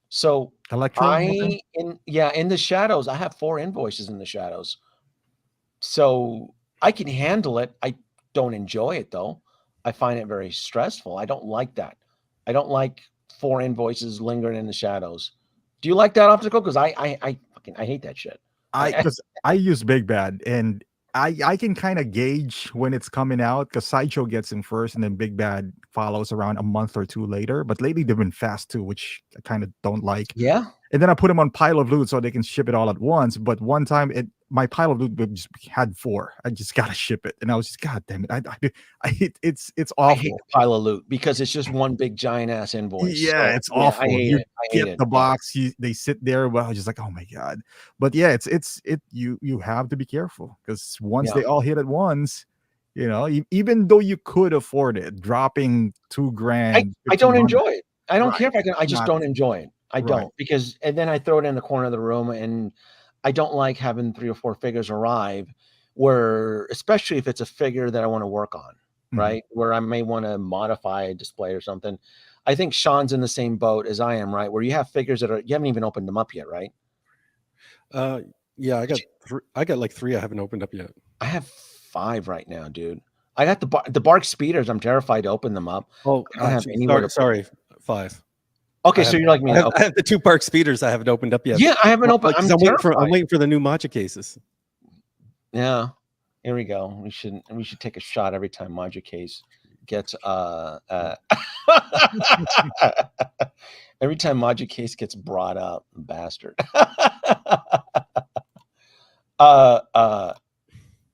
So Electro. Okay. in the shadows, I have 4 invoices in the shadows. So I can handle it. I don't enjoy it though. I find it very stressful. I don't like that. I don't like 4 invoices lingering in the shadows. Do you like that obstacle? Because I hate that shit. Because I use Big Bad, and I can kind of gauge when it's coming out because Sideshow gets in first, and then Big Bad follows around a month or 2 later. But lately they've been fast too, which I kind of don't like. Yeah. And then I put them on Pile of Loot so they can ship it all at once. But one time, my Pile of Loot just had 4. I just gotta ship it, and I was just, God damn it! It's I hate awful. the Pile of Loot because it's just one big giant ass invoice. Yeah, So, it's awful. I hate You it. I hate get it. the box, they sit there. Well, I was just like, oh my God. But yeah, you have to be careful because once they all hit at once, even though you could afford it, dropping $2,000. I don't 1,500. enjoy it. I don't Right. care if I can. I just Not- don't enjoy it. I Right. don't because and then I throw it in the corner of the room, and I don't like having 3 or 4 figures arrive. Where especially if it's a figure that I want to work on, Mhm. right? Where I may want to modify a display or something. I think Sean's in the same boat as I am, right? Where you have figures that you haven't even opened them up yet, right? Yeah, I got like 3 I haven't opened up yet. I have 5 right now, dude. I got the Bark Speeders. I'm terrified to open them up. Oh, I don't have actually, anywhere to put sorry, 5. Okay, I so have- you're like me. I have, Okay. I have the 2 Bark Speeders I haven't opened up yet. Yeah, I haven't opened. I'm waiting for the new Matcha cases. Yeah, here we go. We should take a shot every time Maja Case gets every time Maja Case gets brought up, bastard.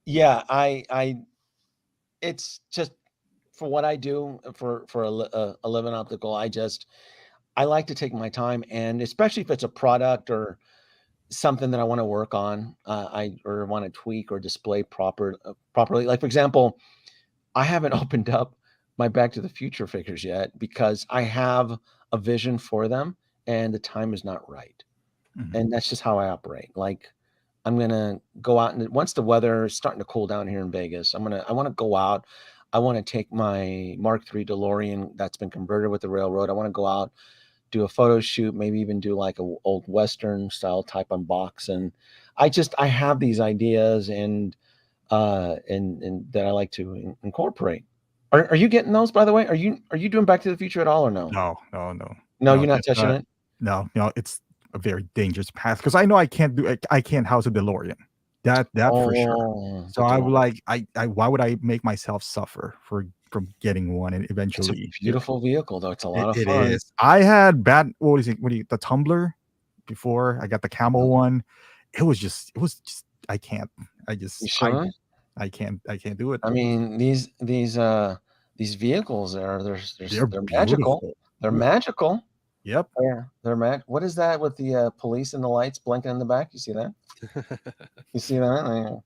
Yeah, I it's just for what I do for a living optical. I like to take my time, and especially if it's a product or something that I want to work on, or want to tweak or display properly. Like for example, I haven't opened up my Back to the Future figures yet because I have a vision for them, and the time is not right. Mhm. And that's just how I operate. Like I'm gonna go out, and once the weather is starting to cool down here in Vegas, I want to go out. I want to take my Mark III DeLorean that's been converted with the railroad. I want to go out, do a photo shoot, maybe even do like a old Western style type unbox. And I have these ideas and that I like to incorporate. Are you getting those, by the way? Are you doing Back to the Future at all or no? No. No, you're not touching it. No, it's a very dangerous path because I know I can't house a DeLorean. That for sure. So I would like why would I make myself suffer from getting one and It's eventually a beautiful vehicle though. It's a lot of it fun. is. I had the Tumbler before. I got the Camel one. It was just I can't. You sure? I can't do it. I mean, these vehicles they're magical. beautiful. They're magical. Yep. Yeah, they're mad. What is that with the police and the lights blinking in the back? You see that? You see that?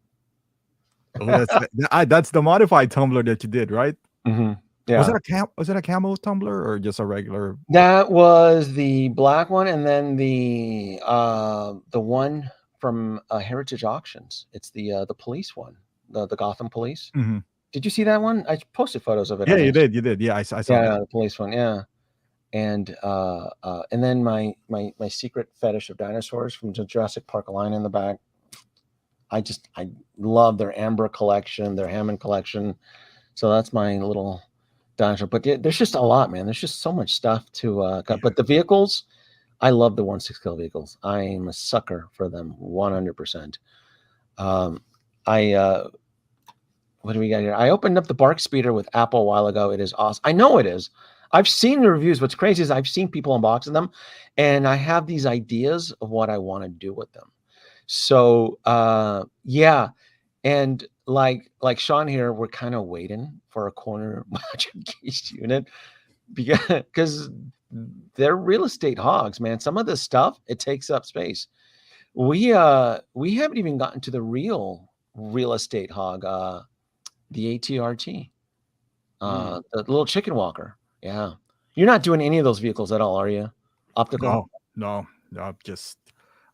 Oh, that's the modified tumbler that you did, right? Mm-hmm. Yeah. Was it a camo tumbler or just a regular? That was the black one, and then the one from Heritage Auctions. It's the police one, the Gotham Police. Mhm. Did you see that one? I posted photos of it. Yeah, you did. Yeah, I saw that. The police one. Yeah. And then my secret fetish of dinosaurs from the Jurassic Park line in the back. I love their Amber collection, their Hammond collection. So that's my little dinosaur. But there's just a lot, man. There's just so much stuff to cut. But the vehicles, I love the 1/6 scale vehicles. I'm a sucker for them, 100%. What do we got here? I opened up the Bark Speeder with Apple a while ago. It is awesome. I know it is. I've seen the reviews. What's crazy is I've seen people unboxing them, and I have these ideas of what I want to do with them. So yeah, and like Sean here, we're kind of waiting for a corner Macho Case unit because they're real estate hogs, man. Some of this stuff, it takes up space. We haven't even gotten to the real estate hog, the ATRT, the little chicken walker. Yeah. You're not doing any of those vehicles at all, are you? Optical? No. Just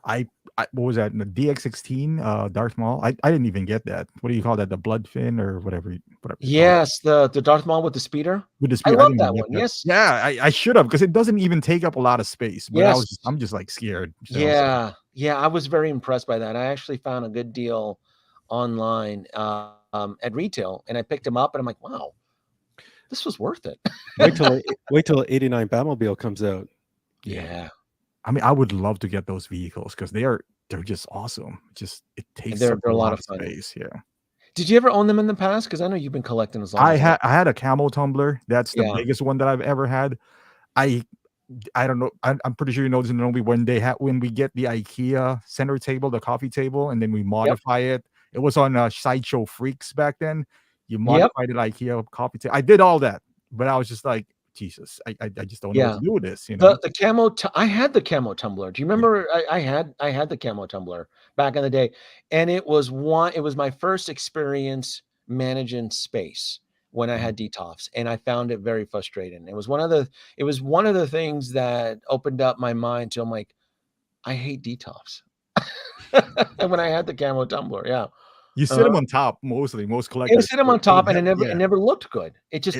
I what was that? The DX16 Darth Maul. I didn't even get that. What do you call that? The blood fin or whatever. Whatever you call it. Yes, the Darth Maul with the speeder. With the I speed, love didn't that even get one. that. Yes. Yeah, I should have, because it doesn't even take up a lot of space. But Yes. I'm just like scared. So. Yeah. Yeah. I was very impressed by that. I actually found a good deal online at retail, and I picked them up, and I'm like, wow, this was worth it. Wait till 89 Batmobile comes out. Yeah. I mean, I would love to get those vehicles because they're just awesome. Just it takes They're up a a lot lot of of fun. space. Yeah. Did you ever own them in the past? Because I know you've been collecting as long as I had a camo tumbler. That's the Yeah. biggest one that I've ever had. I don't know. I'm pretty sure you know this, Nobi, when we get the IKEA center table, the coffee table, and then we modify it. It was on Sideshow Freaks back then. You modified it IKEA coffee table. I did all that, but I was just like, Jesus, I just don't know what to do with this. You know, the camo. I had the camo tumbler. Do you remember? I had the camo tumbler back in the day, and it was my first experience managing space when I had DTOFs, and I found it very frustrating. It was one of the things that opened up my mind to, I'm like, I hate DTOFs. And when I had the camo tumbler, yeah. You sit them on top mostly. Most You collectors sit them on top, and it it never looked good. It was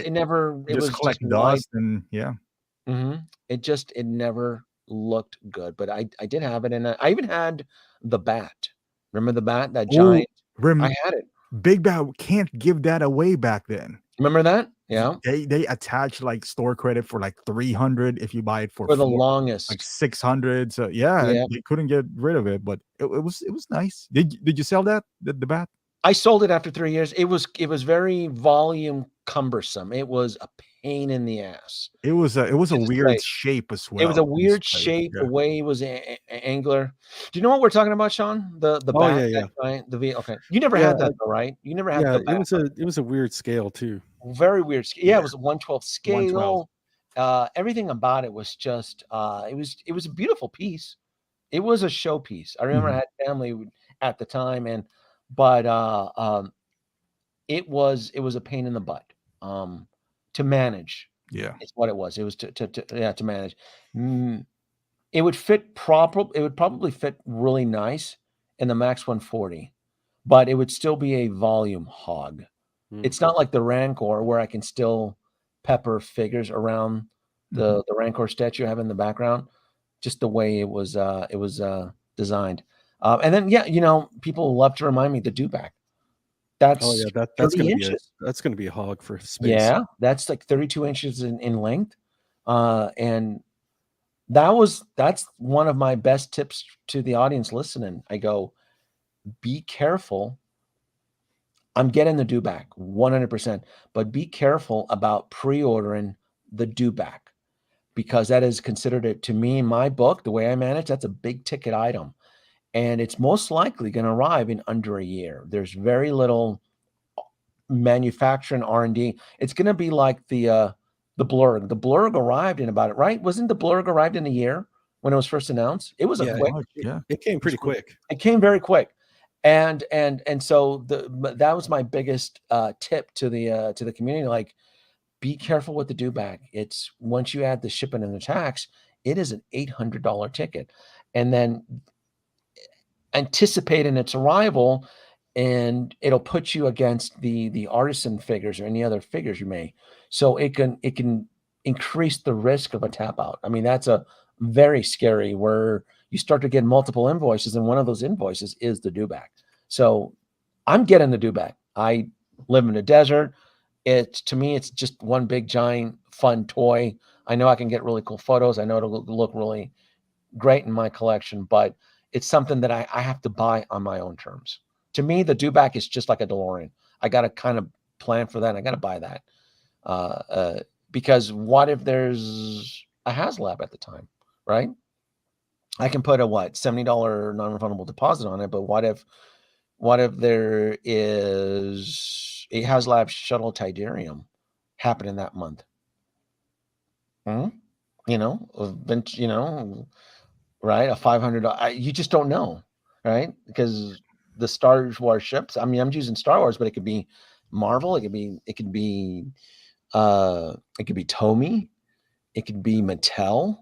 collect just dust and It never looked good, but I did have it, and I even had the bat. Remember the bat, that giant? I had it. Big Bat can't give that away back then. Remember that? Yeah. They attach like store credit for like 300 if you buy it for the 4, longest. like 600. So they couldn't get rid of it, but it was nice. Did you sell that the bat? I sold it after 3 years. It was very volume cumbersome. It was a pain in the ass. It was a weird shape as well. It was a weird shape. The way it was angular. Do you know what we're talking about, Sean? The bat, the V. Okay, you never had that though, right? You never had the bat. It was a weird scale too. Very weird. Yeah, it was a 1/12 scale. Everything about it was just it was a beautiful piece. It was a showpiece. I remember I had family at the time, but it was a pain in the butt to manage. Yeah, it's what it was. It was to manage. It would probably fit really nice in the Max 140, but it would still be a volume hog. It's not like the Rancor where I can still pepper figures around the Rancor statue I have in the background, just the way it was designed. And then people love to remind me the dewback. That's that's gonna be a hog for space. Yeah, that's like 32 inches in length, and that's one of my best tips to the audience listening. I go, be careful. I'm getting the dewback 100%, but be careful about pre-ordering the dewback, because that is considered, it to me in my book, the way I manage, that's a big ticket item, and it's most likely going to arrive in under a year. There's very little manufacturing R&D. It's going to be like the Blurg. The Blurg arrived in about it, right? Wasn't the Blurg arrived in a year when it was first announced? It was it came pretty quick. It came very quick. And so that was my biggest tip to the community. Like, be careful with the dewback. It's, once you add the shipping and the tax, it is an $800 ticket, and then anticipating its arrival, and it'll put you against the artisan figures or any other figures you may. So it can increase the risk of a tap out. I mean, that's a very scary, where you start to get multiple invoices, and one of those invoices is the dewback. So I'm getting the dewback. I live in the desert. To me, it's just one big giant fun toy. I know I can get really cool photos. I know it'll look really great in my collection, but it's something that I have to buy on my own terms. To me, the dewback is just like a DeLorean. I got to kind of plan for that. I got to buy that because what if there's a HasLab at the time, right? I can put a $70 non-refundable deposit on it, but what if there is a HasLab shuttle Tidarium happening that month? Right? A $500. You just don't know, right? Because the Star Wars ships. I mean, I'm using Star Wars, but it could be Marvel. It could be Tomy. It could be Mattel.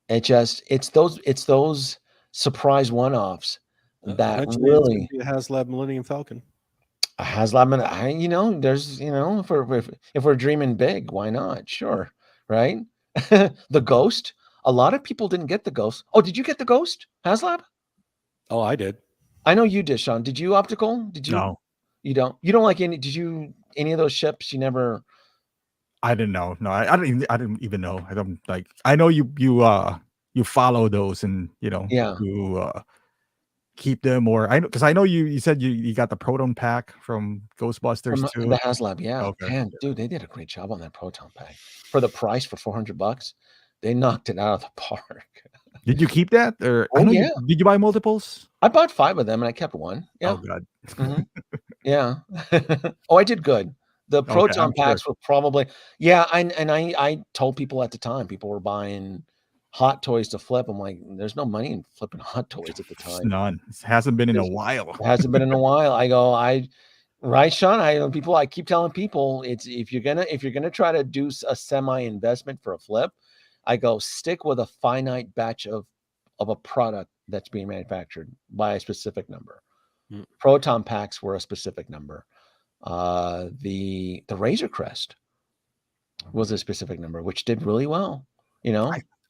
It's those surprise one-offs that Eventually, it's going really to be a HasLab Millennium Falcon. a HasLab. There's if we're dreaming big, why not? Sure, right? The Ghost. A lot of people didn't get the Ghost. Oh, did you get the Ghost, HasLab? Oh, I did. I know you did, Sean. Did you optical? Did you? No, You don't. You don't like any? Did you any of those ships? You never. I didn't know. No, I didn't even know. I don't like. I know you follow those and Yeah. you keep them, or I know because I know you said you got the Proton pack from Ghostbusters From too. the HasLab, yeah. Okay. Man, dude, they did a great job on that proton pack. For the price for $400, they knocked it out of the park. Did you keep that, or I Oh know yeah, did you buy multiples? I bought 5 of them and I kept one. Yeah, Oh god. mhm, yeah. Oh, I did good. The Okay, proton I'm sure. packs were probably yeah. I told people at the time, people were buying hot toys to flip. I'm like, there's no money in flipping hot toys at the It's time. none. It hasn't been in a There's- while. It hasn't been in a while. Right, Sean. I keep telling people it's if you're gonna try to do a semi investment for a flip, I go stick with a finite batch of a product that's being manufactured by a specific number. Mm. Proton packs were a specific number. The Razor Crest was a specific number, which did really well.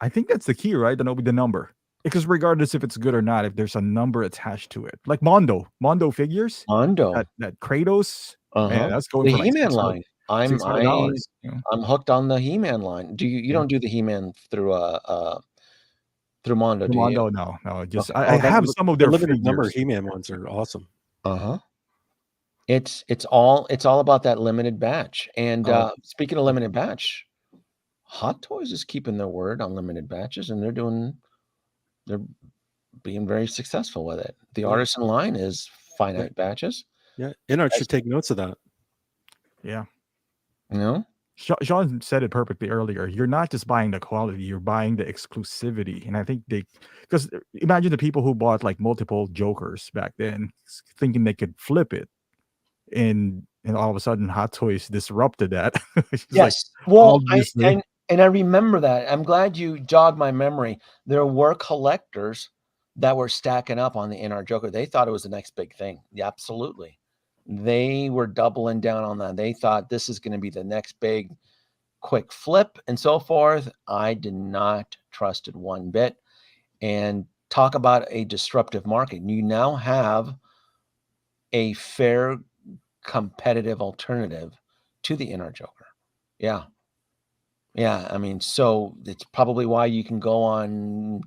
I think that's the key, right? The number. Because regardless if it's good or not, if there's a number attached to it, like Mondo figures, Mondo, that Kratos, man, that's going the for like He-Man line. $600. I'm hooked on the He-Man line. You Yeah. don't do the He-Man through Mondo, The do you? Mondo, no, just Okay. I have some of their limited number figures. He-Man ones are awesome. Uh-huh. It's all about that limited batch. And Oh. speaking of limited batch, Hot Toys is keeping their word on limited batches, and they're being very successful with it. The Yeah. Artisan line is finite batches. Yeah, Inart should take notes of that. Yeah. You know? Sean said it perfectly earlier. You're not just buying the quality, you're buying the exclusivity. And I think because imagine the people who bought like multiple Jokers back then, thinking they could flip it. And all of a sudden Hot Toys disrupted that. It's like, Yes. Well, obviously. and I remember that. I'm glad you jogged my memory. There were collectors that were stacking up on the NR Joker. They thought it was the next big thing. Yeah, absolutely. They were doubling down on that. They thought this is going to be the next big quick flip and so forth. I did not trust it one bit. And talk about a disruptive market. You now have a fair competitive alternative to the NR Joker. Yeah. Yeah. I mean, so it's probably why you can go on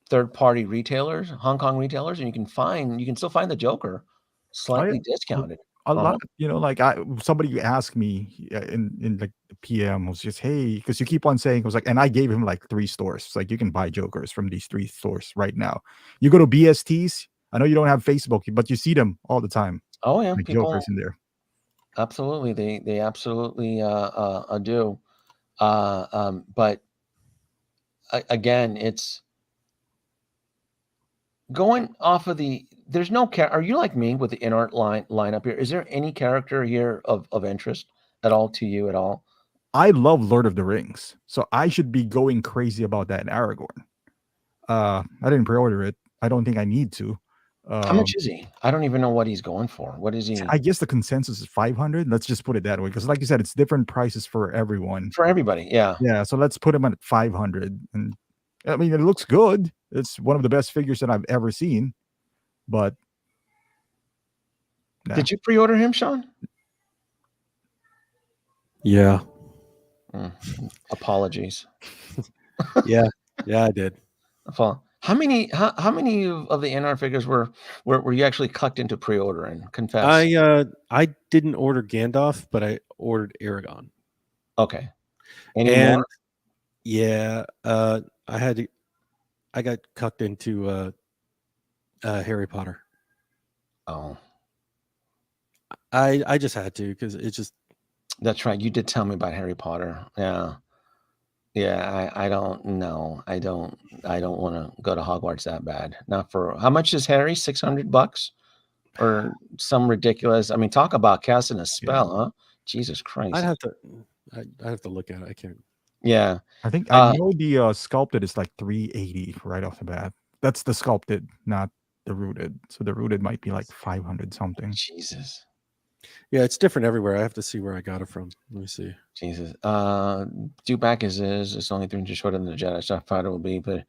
third-party retailers, Hong Kong retailers, and you can still find the Joker slightly discounted. A lot, like somebody asked me in like the PM was just, hey, because you keep on saying, I was like, and I gave him like 3 stores. It's like you can buy Jokers from these 3 stores right now. You go to BSTs. I know you don't have Facebook, but you see them all the time. Oh yeah, Like people Jokers in there. absolutely they absolutely do. But again, it's going off of there's no are you like me with the InArt line up here? Is there any character here of interest at all to you at all? I love Lord of the Rings, so I should be going crazy about that in Aragorn. I didn't pre-order it. I don't think I need to. How much is he? I don't even know what he's going for. What is he? I guess the consensus is 500. Let's just put it that way, because like you said, it's different prices for everyone. For everybody, yeah. Yeah, so let's put him at 500. And I mean, it looks good. It's one of the best figures that I've ever seen. But nah. Did you pre-order him, Sean? Yeah. Apologies. Yeah, I did. How many of the NR figures were you actually cucked into pre-ordering? Confess. I didn't order Gandalf, but I ordered Aragon. Okay. And more? Yeah, I got cucked into Harry Potter. Oh. I just had to, because it's just. That's right. You did tell me about Harry Potter. Yeah. Yeah, I don't know. I don't want to go to Hogwarts that bad. Not for how much is Harry? $600 or some ridiculous. I mean, talk about casting a spell, huh? Jesus Christ. I'd have to look at it. I can't. Yeah. I think I know the sculpted is like 380 right off the bat. that's the sculpted, not the rooted. So the rooted might be like 500 something. Jesus. Yeah, it's different everywhere. I have to see where I got it from. Let me see. Jesus. Dewback is it's only 3 inches shorter than the Jedi Starfighter will be, but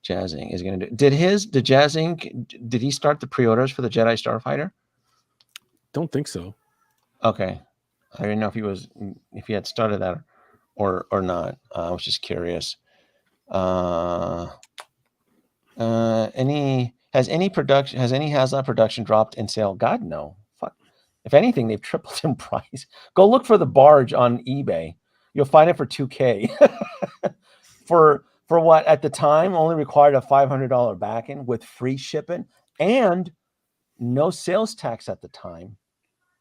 Jazz Inc. is going to do. Did Jazz Inc. Did he start the pre-orders for the Jedi Starfighter? Don't think so. Okay, I didn't know if he had started that or not. I was just curious. Any Haslam production dropped in sale? God, no. Fuck. If anything, they've tripled in price. Go look for the barge on eBay. You'll find it for $2K. for what at the time only required a $500 back-in with free shipping and no sales tax at the time.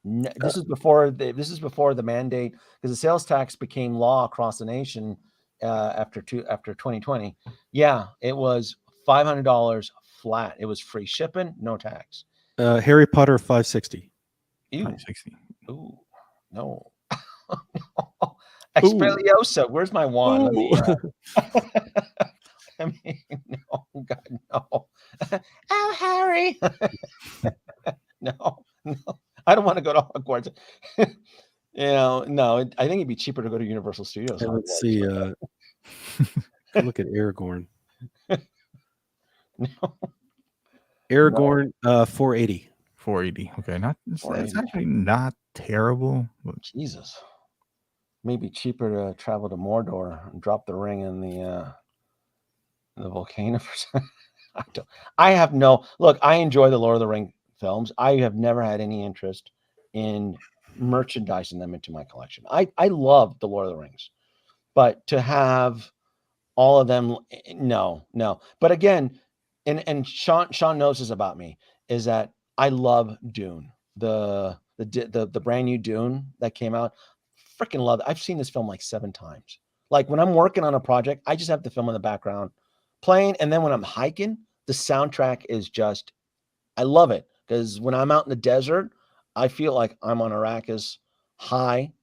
This is before the mandate, because the sales tax became law across the nation after 2020. Yeah, it was $500 flat. It was free shipping, no tax. Harry Potter 560. Ew. 560. Ooh, no. No. Expeliosa. Where's my wand? Let me, I mean, no, God, no. Oh, Harry. No. I don't want to go to Hogwarts. No. I think it'd be cheaper to go to Universal Studios. And let's see. Look at Aragorn. No. Aragorn 480. 480. Okay, it's 480. actually not terrible. But Jesus. Maybe cheaper to travel to Mordor and drop the ring in the volcano for some. I enjoy the Lord of the Ring films. I have never had any interest in merchandising them into my collection. I love the Lord of the Rings, but to have all of them, no. But again, and Sean knows this about me, is that I love Dune, the brand new Dune that came out. Freaking love it. I've seen this film like 7 times. Like when I'm working on a project, I just have the film in the background playing, and then when I'm hiking, the soundtrack is just, I love it, because when I'm out in the desert, I feel like I'm on Arrakis high.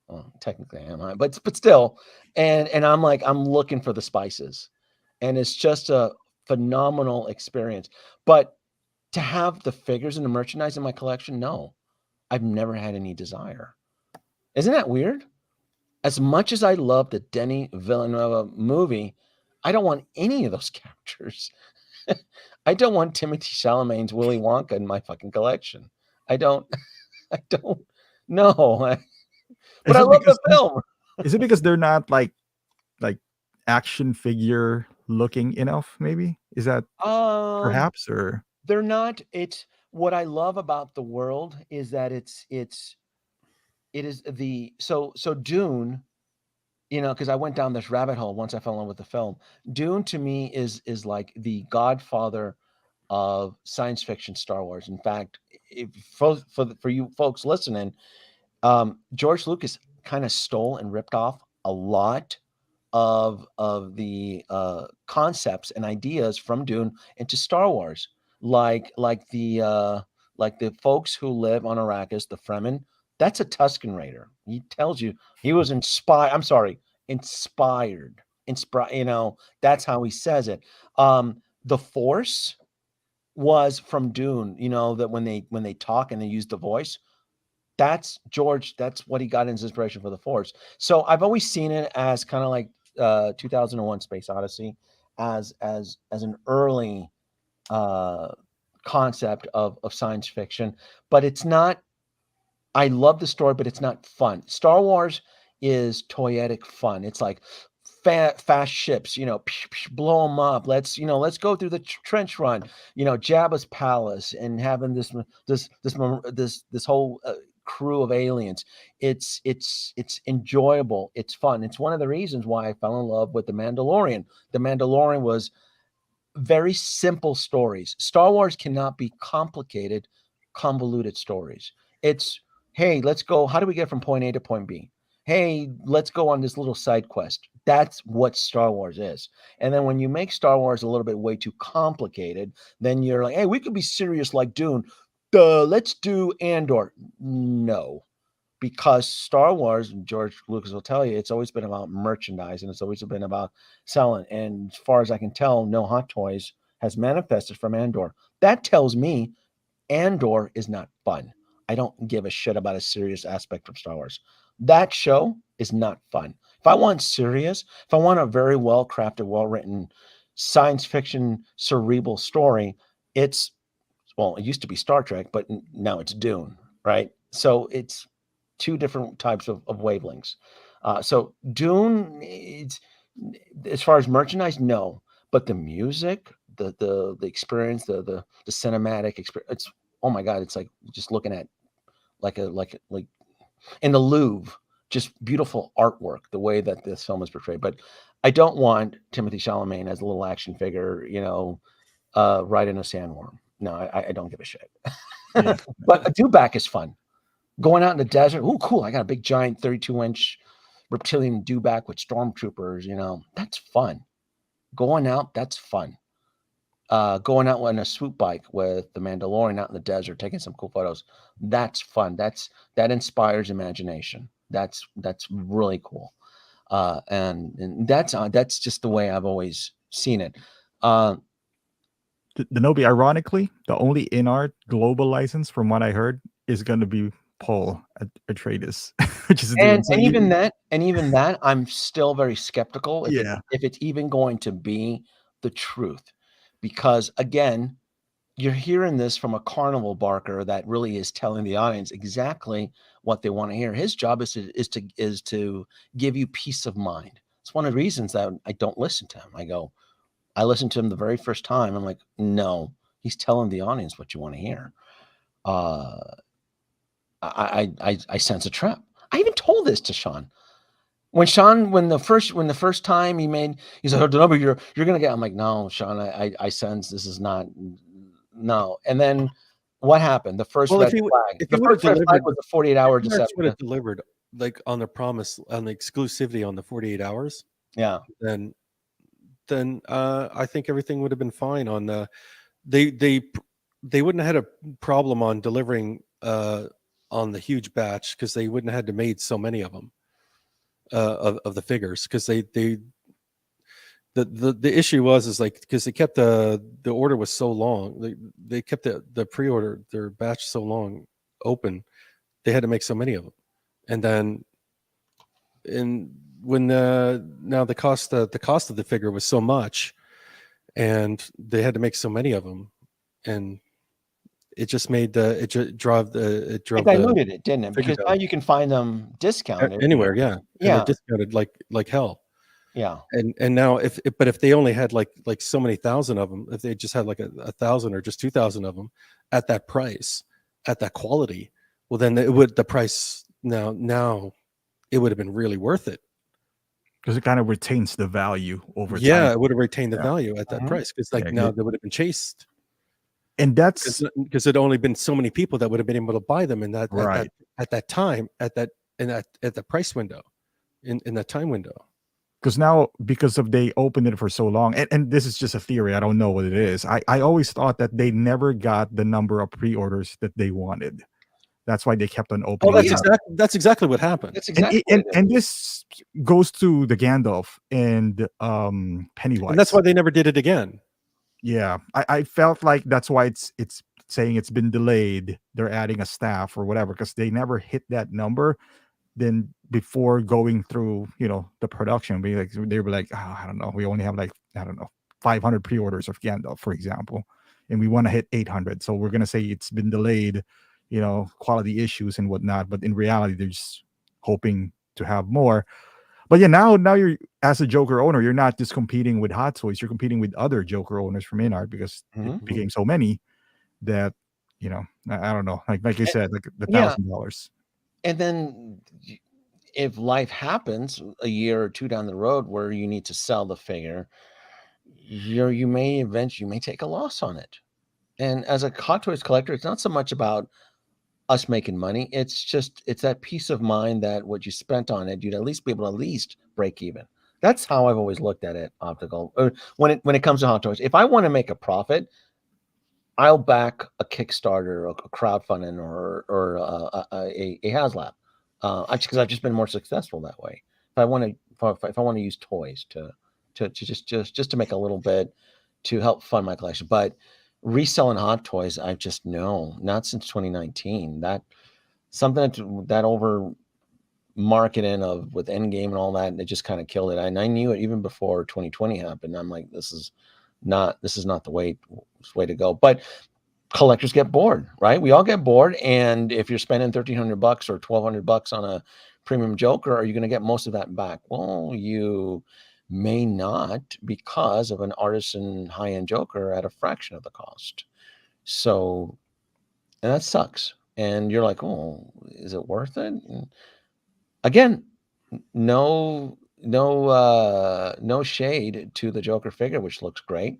Well, technically I am high, but still, and I'm looking for the spices, and it's just a phenomenal experience. But to have the figures and the merchandise in my collection, no, I've never had any desire. Isn't that weird? As much as I love the Denis Villeneuve movie, I don't want any of those characters. I don't want Timothée Chalamet's Willy Wonka in my fucking collection. I don't know. But I love the film. Is it because they're not like action figure looking enough? Maybe is that perhaps, or they're not. It's what I love about the world is that it is so Dune. Because I went down this rabbit hole once I fell in love with the film. Dune to me is like the godfather of science fiction Star Wars. In fact, for you folks listening, George Lucas kind of stole and ripped off a lot of the concepts and ideas from Dune into Star Wars, like the folks who live on Arrakis, the Fremen. That's a Tusken Raider. He tells you he was inspired. I'm sorry, inspired. That's how he says it. The Force was from Dune. That when they talk and they use the voice, that's George. That's what he got his inspiration for the Force. So I've always seen it as kind of like 2001: Space Odyssey, as an early concept of science fiction, but it's not. I love the story, but it's not fun. Star Wars is toyetic fun. It's like fast ships, blow them up. Let's go through the trench run, Jabba's palace, and having this whole crew of aliens. It's enjoyable. It's fun. It's one of the reasons why I fell in love with The Mandalorian. The Mandalorian was very simple stories. Star Wars cannot be complicated, convoluted stories. It's, hey, let's go. How do we get from point A to point B? Hey, let's go on this little side quest. That's what Star Wars is. And then when you make Star Wars a little bit way too complicated, then you're like, hey, we could be serious like Dune. Let's do Andor. No, because Star Wars, and George Lucas will tell you, it's always been about merchandise, and it's always been about selling. And as far as I can tell, no Hot Toys has manifested from Andor. That tells me Andor is not fun. I don't give a shit about a serious aspect from Star Wars. That show is not fun. If I want serious, if I want a very well crafted, well written science fiction cerebral story, it's, well, it used to be Star Trek, but now it's Dune, right? So it's two different types of wavelengths. So Dune, it's, as far as merchandise, no, but the music, the experience, the cinematic experience, it's, oh my god, it's like just looking at like in the Louvre, just beautiful artwork, the way that this film is portrayed. But I don't want Timothy Chalamet as a little action figure, riding a sandworm. No, I don't give a shit. Yeah. But a dewback is fun. Going out in the desert, oh, cool! I got a big, giant, 32-inch reptilian dewback with stormtroopers. That's fun. Going out, that's fun. Going out on a swoop bike with the Mandalorian out in the desert, taking some cool photos. That's fun. That inspires imagination. That's really cool. And that's just the way I've always seen it. Denobi, ironically, the only in-art global license, from what I heard, is going to be Paul Atreides, which is And even that, I'm still very skeptical if Yeah. it's even going to be the truth, because again, you're hearing this from a carnival barker that really is telling the audience exactly what they want to hear. His job is to give you peace of mind. It's one of the reasons that I don't listen to him. I listened to him the very first time. I'm like, no, he's telling the audience what you want to hear. I sense a trap. I even told this to Sean. When the first time he said, "Oh, the number you're gonna get," I'm like, "No, Sean, I sense this is not, no." And then what happened? The first red flag. The first red flag was the 48-hour Would deception. have delivered like on the promise, on the exclusivity on the 48 hours. Yeah. Then I think everything would have been fine on the. They wouldn't have had a problem on delivering on the huge batch, because they wouldn't have had to made so many of them of the figures, because the issue was like, because they kept the order was so long, they kept the pre-order, their batch so long open, they had to make so many of them. And then when now the cost of the figure was so much, and they had to make so many of them, and it just made it diluted it, didn't it? Because now you can find them discounted anywhere. Yeah. Yeah. And discounted like hell. Yeah. And now if they only had like so many thousand of them, if they just had like 1,000 or just 2,000 of them at that price, at that quality, well, then the price now it would have been really worth it, because it kind of retains the value over time. Yeah, it would have retained the value at that price, because now they would have been chased. And that's because there'd only been so many people that would have been able to buy them in that at that time, at the price window, in that time window. Because now, because they opened it for so long, and this is just a theory, I don't know what it is. I always thought that they never got the number of pre-orders that they wanted. That's why they kept on opening. Oh, that's exactly what happened. That's exactly and this goes to the Gandalf and Pennywise. And that's why they never did it again. Yeah, I felt like that's why it's saying it's been delayed. They're adding a staff or whatever, because they never hit that number. Then before going through, the production, they were like, oh, I don't know, we only have 500 pre-orders of Gandalf, for example, and we want to hit 800. So we're gonna say it's been delayed, quality issues and whatnot. But in reality, they're just hoping to have more. But yeah, now you're, as a Joker owner, you're not just competing with Hot Toys, you're competing with other Joker owners from InArt, because it became so many that, I don't know, like you said, like the $1,000. And then if life happens a year or two down the road where you need to sell the figure, you may take a loss on it. And as a Hot Toys collector, it's not so much about us making money. It's that peace of mind that what you spent on it, you'd at least be able to at least break even. That's how I've always looked at it, Optical. Or when it comes to Hot Toys, if I want to make a profit, I'll back a Kickstarter, a crowdfunding, or a HasLab, because I've just been more successful that way. If I want to use toys to just to make a little bit, to help fund my collection. But reselling Hot Toys, I just know not since 2019. That something that over marketing of with Endgame and all that, it just kind of killed it. And I knew it even before 2020 happened. I'm like, this is not the way to go. But collectors get bored, right? We all get bored. And if you're spending $1,300 or $1,200 on a premium Joker, are you going to get most of that back? Well, you may not, because of an artisan high-end Joker at a fraction of the cost. So, and that sucks. And you're like, oh, is it worth it? And again, no shade to the Joker figure, which looks great.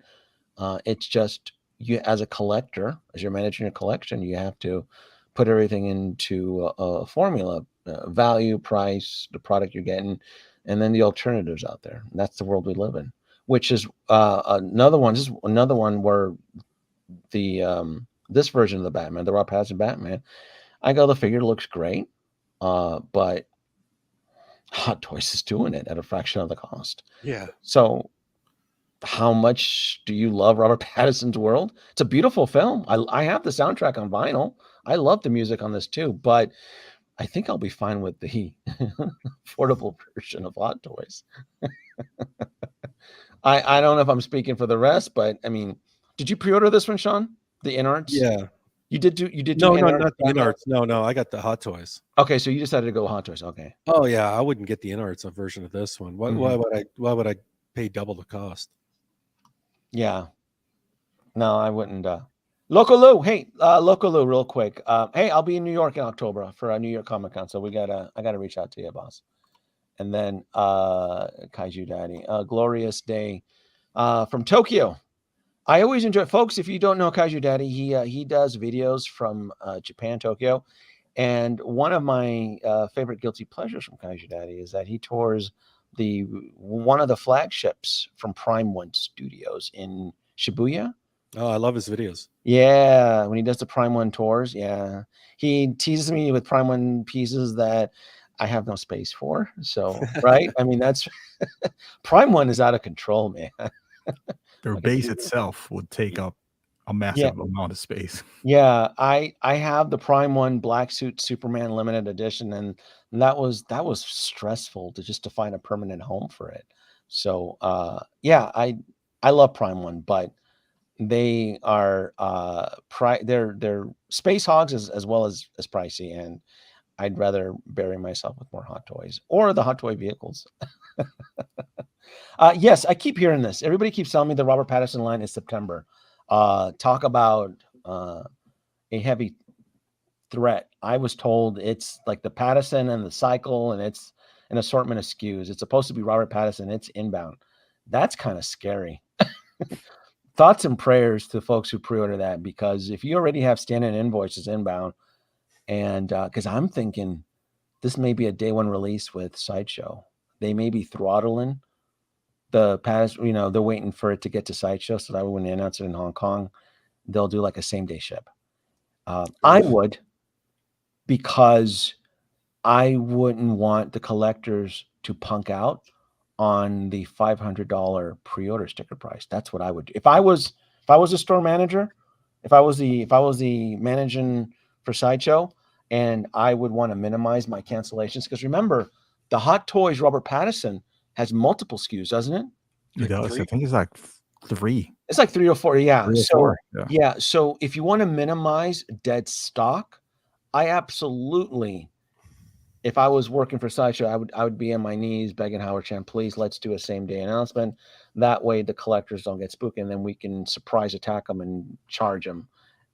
It's just, you, as a collector, as you're managing your collection, you have to put everything into a formula: value, price, the product you're getting, and then the alternatives out there. And that's the world we live in. Which is another one. Just another one where the this version of the Batman, the Rob Pattinson Batman, I go, the figure looks great, but Hot Toys is doing it at a fraction of the cost. Yeah. So how much do you love Robert Pattinson's world? It's a beautiful film. I have the soundtrack on vinyl. I love the music on this too, but I think I'll be fine with the affordable version of Hot Toys. I don't know if I'm speaking for the rest, but I mean, did you pre-order this one, Sean? The Inarts? Yeah. You did do No, Inarts? not the Inarts. No, I got the Hot Toys. Okay, so you decided to go Hot Toys. Okay. Oh yeah, I wouldn't get the Inarts version of this one. Why would I pay double the cost? Yeah. No, I wouldn't. Local Lou, hey, Local Lou, real quick. Hey, I'll be in New York in October for a New York Comic Con, so I gotta reach out to you, boss. And then Kaiju Daddy, glorious day from Tokyo. I always enjoy, folks. If you don't know Kaiju Daddy, he does videos from Japan, Tokyo, and one of my favorite guilty pleasures from Kaiju Daddy is that he tours one of the flagships from Prime One Studios in Shibuya. Oh, I love his videos. Yeah, when he does the Prime One tours, yeah, he teases me with Prime One pieces that I have no space for. So, right? I mean, that's Prime One is out of control, man. Their base itself would take up a massive amount of space. Yeah, I have the Prime One Black Suit Superman limited edition, and that was stressful to find a permanent home for it. So, yeah, I love Prime One, but they are they're space hogs as well as pricey, and I'd rather bury myself with more Hot Toys or the Hot Toy vehicles. Yes, I keep hearing this. Everybody keeps telling me the Robert Pattinson line is September. Talk about a heavy threat. I was told it's like the Pattinson and the Cycle, and it's an assortment of SKUs. It's supposed to be Robert Pattinson. It's inbound. That's kind of scary. Thoughts and prayers to folks who pre-order that, because if you already have standing invoices inbound, and because I'm thinking this may be a day one release with Sideshow. They may be throttling the past, they're waiting for it to get to Sideshow so that when they announce it in Hong Kong, they'll do like a same day ship. I would, because I wouldn't want the collectors to punk out on the $500 pre-order sticker price. That's what I would do. If I was a store manager, if I was the managing for Sideshow, and I would want to minimize my cancellations, because remember, the Hot Toys Robert Pattinson has multiple SKUs, doesn't it? It does. I think it's like 3. It's like 3 or 4. Yeah. 3 or So 4, yeah. So if you want to minimize dead stock, I absolutely, if I was working for Sideshow, I would be on my knees begging Howard Chan, please, let's do a same day announcement. That way the collectors don't get spooked, and then we can surprise attack them and charge them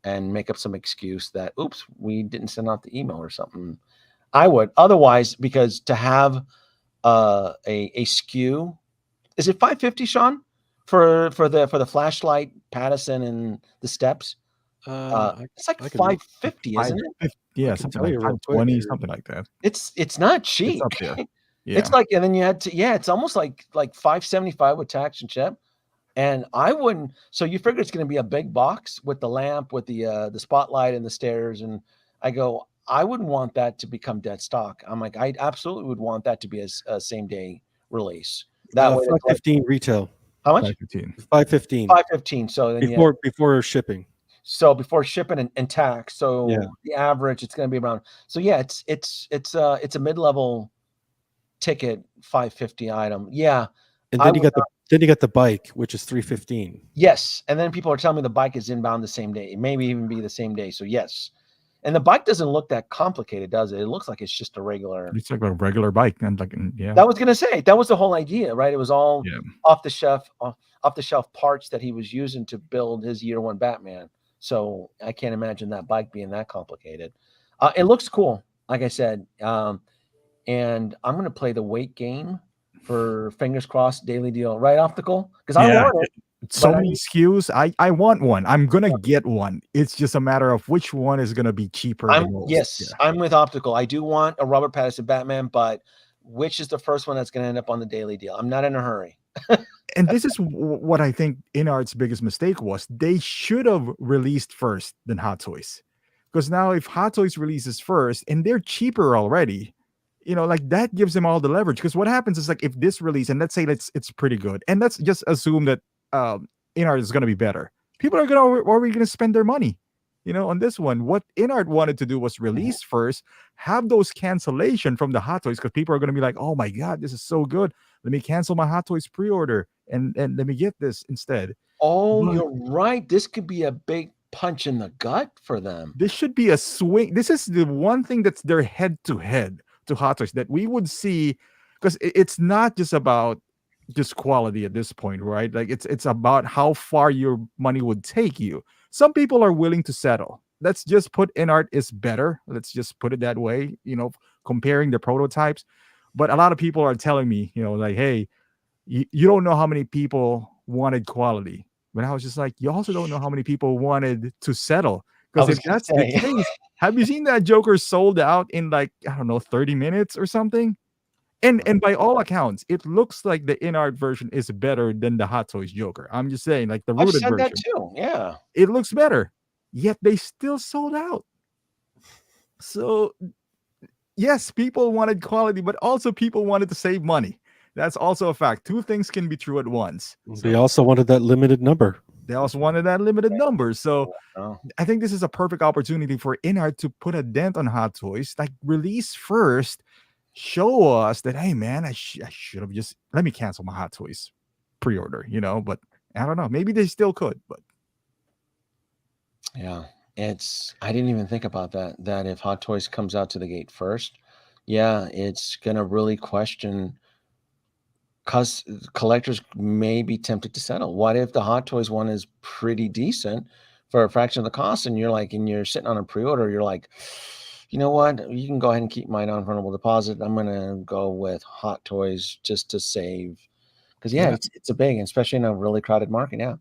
and make up some excuse that, oops, we didn't send out the email or something. I would. Otherwise, because to have a SKU, is it $550, Sean, for the flashlight, Pattinson, and the steps? It's like $550, isn't it? Yeah, something like 520, something like that. It's not cheap. It's up there. Yeah. It's like, and then you had to, it's almost like $575 with tax and ship. And I wouldn't. So you figure it's going to be a big box with the lamp, with the spotlight and the stairs, and I go, I wouldn't want that to become dead stock. I'm like, I absolutely would want that to be a same day release. That way, $515 retail. How much? 515. 515 515. So then before shipping. So before shipping and tax. So Yeah. the average it's going to be around. So yeah, it's a mid-level ticket 550 item. Yeah. And then you got the bike, which is 315. Yes, and then people are telling me the bike is inbound the same day. It maybe even be the same day. So yes. And the bike doesn't look that complicated, does it? It looks like it's just a regular. It's like a regular bike, and like yeah. That was gonna say that was the whole idea, right? It was all Yeah. off the shelf parts that he was using to build his year one Batman. So I can't imagine that bike being that complicated. It looks cool, like I said. And I'm gonna play the wait game for fingers crossed daily deal, right, Optical? Because I Yeah. want it. So but many SKUs. I want one. I'm gonna get one. It's just a matter of which one is gonna be cheaper the most. Yes, Yeah. I'm with Optical. I do want a Robert Pattinson Batman, but which is the first one that's gonna end up on the daily deal? I'm not in a hurry. And this is what I think InArt's biggest mistake was. They should have released first than Hot Toys, because now if Hot Toys releases first and they're cheaper already, like that gives them all the leverage. Because what happens is, like, if this release, and let's say it's pretty good, and let's just assume that InArt is going to be better, people are already going to spend their money on this one. What InArt wanted to do was release first, have those cancellation from the Hot Toys, because people are going to be like, oh my god, this is so good, let me cancel my Hot Toys pre-order and let me get this instead. Oh, But you're right. This could be a big punch in the gut for them. this should be a swing. This is the one thing that's their head-to-head to Hot Toys that we would see, because it's not just about just quality at this point, right? Like it's about how far your money would take you. Some people are willing to settle. Let's just put InArt is better. Let's just put it that way, comparing the prototypes. But a lot of people are telling me, like, hey, you don't know how many people wanted quality. But I was just like, you also don't know how many people wanted to settle. Because if that's the case, have you seen that Joker sold out in, like, I don't know, 30 minutes or something? And by all accounts, it looks like the InArt version is better than the Hot Toys Joker. I'm just saying, like, the I've rooted said that version. too. Yeah. It looks better. Yet they still sold out. So yes, people wanted quality, but also people wanted to save money. That's also a fact. Two things can be true at once. They also wanted that limited number. They also wanted that limited number. So I think this is a perfect opportunity for InArt to put a dent on Hot Toys. Like, release first, show us that, hey man, I should have just let me cancel my Hot Toys pre-order, but I don't know. Maybe they still could, but yeah, I didn't even think about that if Hot Toys comes out to the gate first, yeah, it's gonna really question, because collectors may be tempted to settle. What if the Hot Toys one is pretty decent for a fraction of the cost, and you're sitting on a pre-order, you're like, you know what, you can go ahead and keep my non-refundable deposit. I'm gonna go with Hot Toys just to save, because it's a big, especially in a really crowded market. Yeah,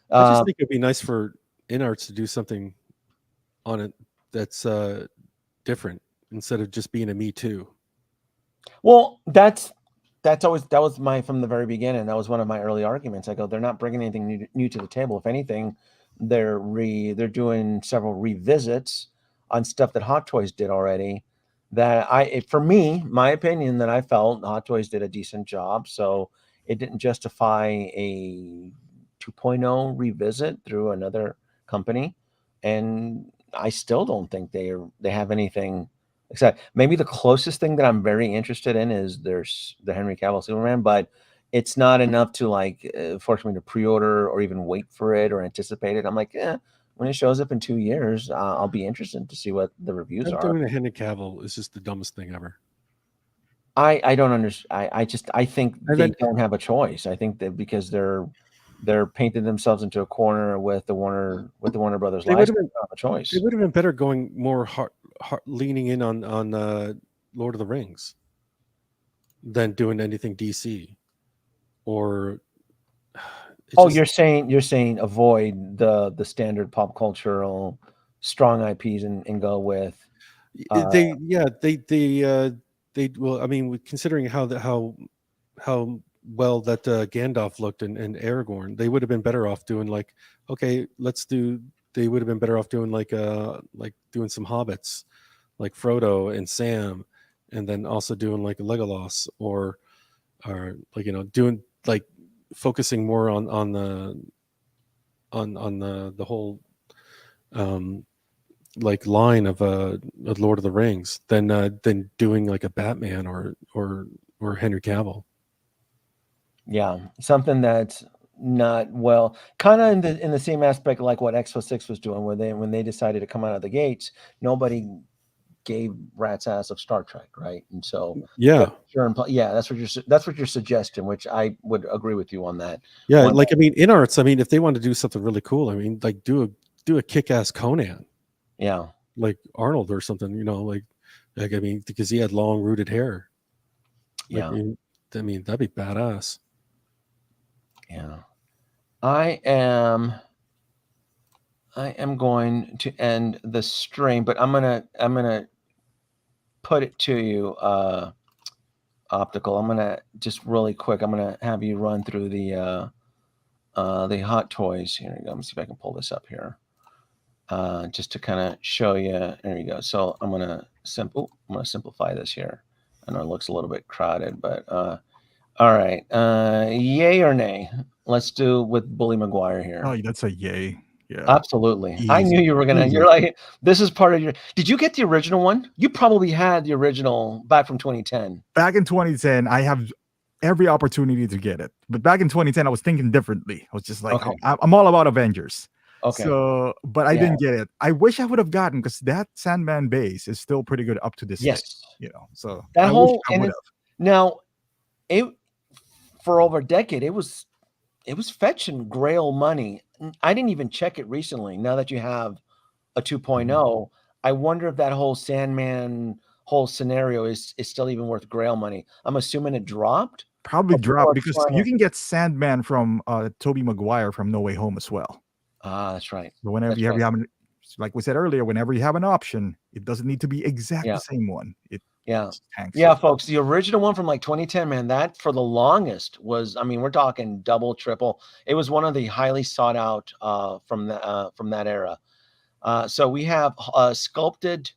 I just think it'd be nice for InArts to do something on it that's different instead of just being a Me Too. Well, that was from the very beginning. That was one of my early arguments. I go, they're not bringing anything new to the table. If anything, they're doing several revisits on stuff that Hot Toys did already. For me, my opinion, that I felt Hot Toys did a decent job. So it didn't justify a 2.0 revisit through another company. And I still don't think they have anything. Except maybe the closest thing that I'm very interested in is there's the Henry Cavill Superman, but it's not enough to force me to pre-order or even wait for it or anticipate it. I'm like, when it shows up in 2 years, I'll be interested to see what the reviews are. Doing a Henry Cavill is just the dumbest thing ever. I don't understand. I think they don't have a choice. I think that because they're painting themselves into a corner with the Warner Brothers license, they don't have a choice. It would have been better going more leaning in on Lord of the Rings than doing anything DC. Or you're saying avoid the standard pop cultural strong IPs and go with they well, I mean, considering how well that Gandalf looked and Aragorn, they would have been better off doing they would have been better off doing like doing some hobbits like Frodo and Sam, and then also doing like a Legolas or doing like focusing more on the whole like line of Lord of the Rings than doing like a Batman or Henry Cavill. Yeah, something that's not well, kind of in the same aspect like what Expo 6 was doing, where when they decided to come out of the gates, nobody gave rat's ass of Star Trek, right? And so Yeah, that's what you're suggesting, which I would agree with you on that. yeah. Like I mean, in arts, I mean, if they want to do something really cool, I mean, like do a kick-ass Conan, Yeah, like Arnold or something, you know, like I mean, because he had long rooted hair. Like, yeah, I mean, that'd be badass. yeah. I am going to end the stream, but I'm gonna put it to you, Optical. I'm gonna just really quick. I'm gonna have you run through the Hot Toys. Here we go. Let me see if I can pull this up here, just to kind of show you. There you go. So I'm gonna simplify this here. I know it looks a little bit crowded, but all right. Yay or nay? Let's do with Bully Maguire here. Oh, that's a yay. Yeah. Absolutely. Easy. I knew you were gonna. Easy. You're like, this is part of your. Did you get the original one? You probably had the original back from 2010. Back in 2010, I have every opportunity to get it. But back in 2010, I was thinking differently. I was just like, Okay. I'm all about Avengers. Okay. So, but I Yeah. didn't get it. I wish I would have gotten, because that Sandman base is still pretty good up to this day. Yes. You know, so That I whole wish I would have. now, it for over a decade, it was fetching Grail money. I didn't even check it recently. Now that you have a 2.0, I wonder if that whole Sandman whole scenario is still even worth Grail money. I'm assuming it dropped. Probably Or people dropped, are because trying you to- can get Sandman from Tobey Maguire from No Way Home as well. That's right. So whenever That's you right. have like we said earlier, whenever you have an option, it doesn't need to be exact Yeah. the same one. It Yeah. just tanks Yeah, it. folks, the original one from like 2010, man, that for the longest was, I mean, we're talking double, triple. It was one of the highly sought out from that era. So we have sculpted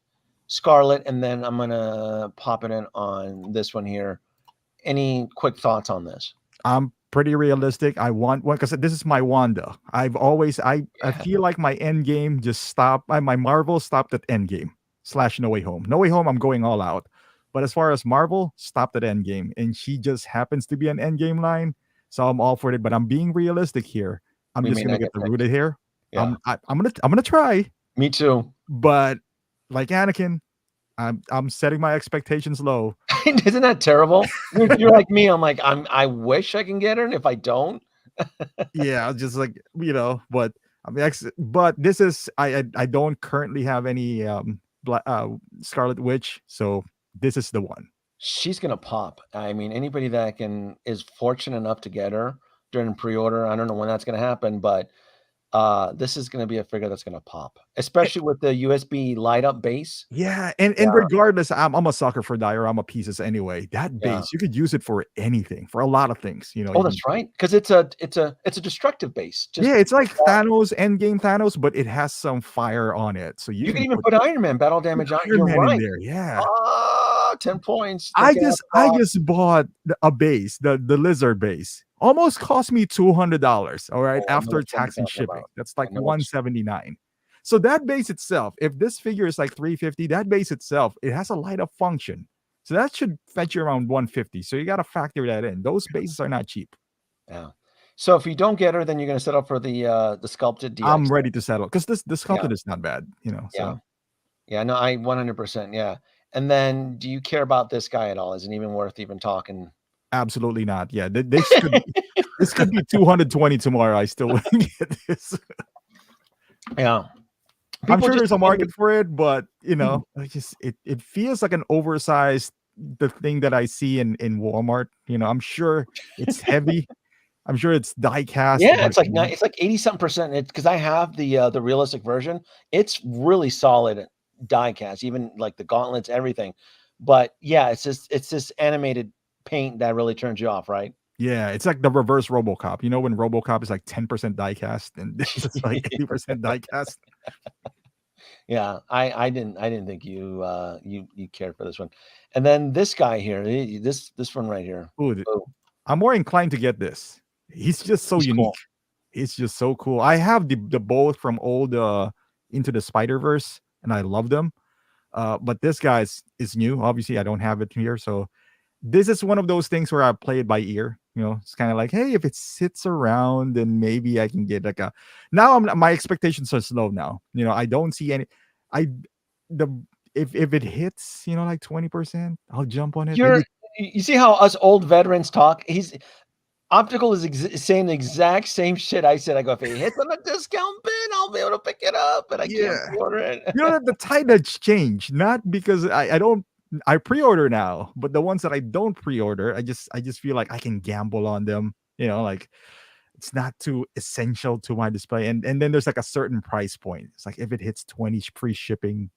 Scarlet, and then I'm gonna pop it in on this one here. Any quick thoughts on this? I'm pretty realistic. I want one because this is my Wanda. I feel like my end game just stopped. My Marvel stopped at end game / No Way Home. No Way Home, I'm going all out. But as far as Marvel, stopped at end game, and she just happens to be an end game line, so I'm all for it. But I'm being realistic here. I'm We just may gonna not get the get picked. rooted hair. Yeah. I'm gonna try, Me too. but like Anakin, I'm setting my expectations low. Isn't that terrible? You're like me. I'm like, I wish I can get her, and if I don't, Yeah, just like, but I mean, but this is I don't currently have any Scarlet Witch, so this is the one. she's gonna pop. I mean, anybody that is fortunate enough to get her during pre-order, I don't know when that's gonna happen, but this is gonna be a figure that's gonna pop, especially with the USB light up base. Yeah, and Yeah. regardless, I'm a sucker for diorama pieces anyway. That base, Yeah. you could use it for anything, for a lot of things. You know. Oh, you that's can- right, because it's a destructive base. Just Yeah, it's like Thanos, Endgame Thanos, but it has some fire on it, so you can even put Iron Man battle damage on. Iron You're Man right. in there. Yeah. 10 points. I Take it just out the box. bought a base, the lizard base. Almost cost me $200. All right, Oh, I know after which one you're tax and talking shipping. about. That's like I know which- 179. So that base itself, if this figure is like 350, that base itself, it has a light up function. So that should fetch you around 150. So you got to factor that in. Those bases are not cheap. Yeah. So if you don't get her, then you're gonna set up for the sculpted DX. I'm ready to settle because this sculpted is not bad, So Yeah. Yeah, no, I 100%. Yeah. And then do you care about this guy at all? Is it even worth even talking? absolutely not. Yeah, this could be 220 tomorrow. I still wouldn't get this. Yeah. I'm People sure just there's a market for it, but Hmm. it feels like an oversized the thing that I see in Walmart. I'm sure it's heavy. I'm sure it's die cast. Yeah, but it's like 80-something%. It's because I have the realistic version. It's really solid die cast, even like the gauntlets, everything. But yeah, it's this animated paint that really turns you off, right? yeah, it's like the reverse RoboCop. You know when RoboCop is like 10% die cast and this is like 80% die cast. Yeah, I didn't think you you cared for this one. And then this guy here, this one right here. Ooh, Oh, I'm more inclined to get this. He's just so He's unique. cool. It's just so cool. I have the both from old Into the Spider-Verse, and I love them. But this guy is new. Obviously, I don't have it here, so this is one of those things where I play it by ear. It's kind of like, hey, if it sits around, then maybe I can get like a. Now my expectations are low now. I don't see any. I the if it hits, like 20%, I'll jump on it. You see how us old veterans talk? Optical is saying the exact same shit I said. I go, if it hits on a discount bin, I'll be able to pick it up, but I can't pre-order it. The tide has changed, not because I pre-order now, but the ones that I don't pre-order, I just feel like I can gamble on them. Like it's not too essential to my display. And then there's like a certain price point. It's like if it hits 20 free shipping,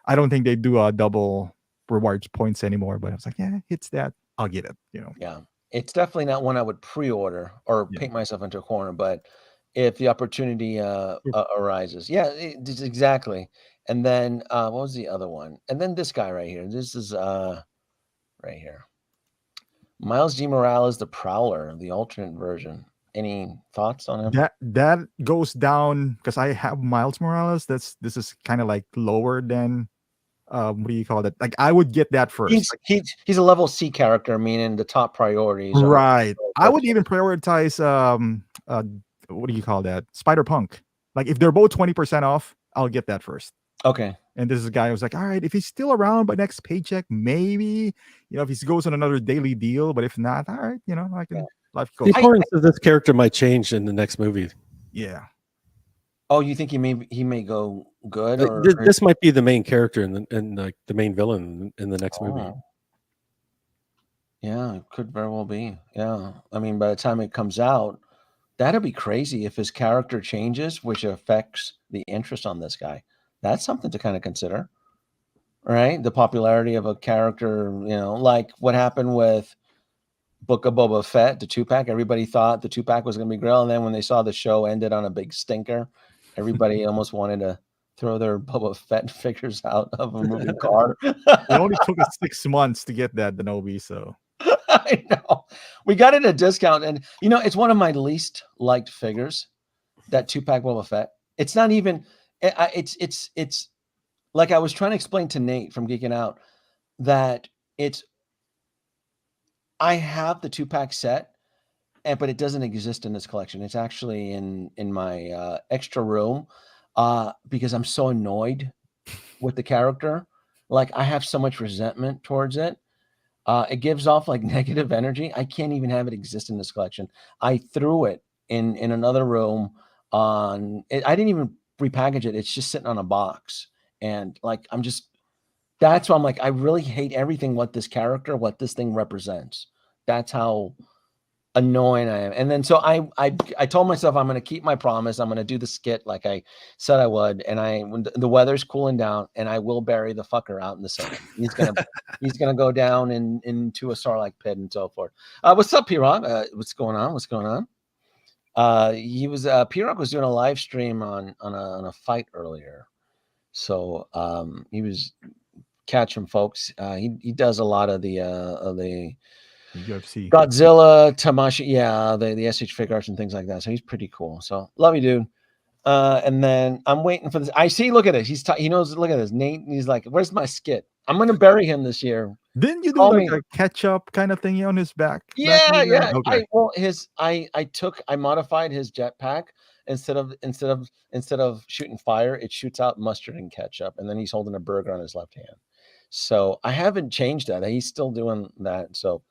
I don't think they do a double rewards points anymore. But I was like, yeah, hits that, I'll get it. Yeah. It's definitely not one I would pre-order or paint myself into a corner, but if the opportunity arises, just exactly. And then what was the other one? And then this guy right here. This is right here, Miles G. Morales, the Prowler, the alternate version. Any thoughts on him? That goes down because I have Miles Morales. This is kind of like lower than. What do you call that? Like I would get that first. He's a level C character, meaning the top priorities. Right. I would even prioritize what do you call that? Spider-Punk. Like if they're both 20% off, I'll get that first. Okay. And this is a guy who's like, all right, if he's still around by next paycheck, maybe, if he goes on another daily deal, but if not, all right, I can life goes. The importance of this character might change in the next movie. Yeah. Oh, you think he may go good? This might be the main character and like the main villain in the next movie. Yeah, it could very well be. Yeah, I mean, by the time it comes out, that'd be crazy if his character changes, which affects the interest on this guy. That's something to kind of consider, right? The popularity of a character, like what happened with Book of Boba Fett, the 2-pack. Everybody thought the 2-pack was going to be great, and then when they saw the show ended on a big stinker, everybody almost wanted to throw their Boba Fett figures out of a moving car. It only took us 6 months to get that Denobi, so I know we got it at a discount, and it's one of my least liked figures. That 2-pack Boba Fett. It's not even. It's like I was trying to explain to Nate from Geeking Out that I have the 2-pack set, but it doesn't exist in this collection. It's actually in my extra room because I'm so annoyed with the character. Like I have so much resentment towards it. It gives off like negative energy. I can't even have it exist in this collection. I threw it in another room I didn't even repackage it. It's just sitting on a box. And like, that's why I'm like, I really hate everything, what this thing represents. That's how annoying I am. And then, so I told myself, I'm going to keep my promise. I'm going to do the skit like I said I would. And when the weather's cooling down, and I will bury the fucker out in the sand. He's going to go down into a Sarlacc pit and so forth. What's up, P-Rock? What's going on? P-Rock was doing a live stream on a fight earlier. So he was catching folks. He does a lot of the UFC, Godzilla, Tamashi, the SH figure arts and things like that. So he's pretty cool. So love you, dude. And then I'm waiting for this. I see. Look at it. He knows. Look at this. Nate. He's like, "Where's my skit? I'm gonna bury him this year." Didn't you do like a catch-up kind of thingy on his back? Yeah. Okay. I modified his jetpack. Instead of shooting fire, it shoots out mustard and ketchup, and then he's holding a burger on his left hand. So I haven't changed that. He's still doing that. So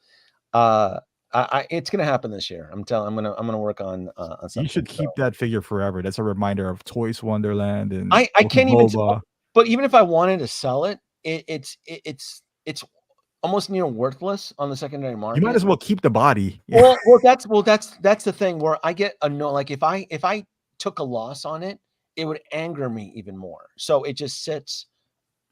it's gonna happen this year. I'm gonna work on something. You should keep that figure forever. That's a reminder of Toys Wonderland and I can't even. But even if I wanted to sell it, it's almost near worthless on the secondary market. You might as well keep the body. Yeah. Well, that's the thing where I get annoyed. Like if I took a loss on it, it would anger me even more. So it just sits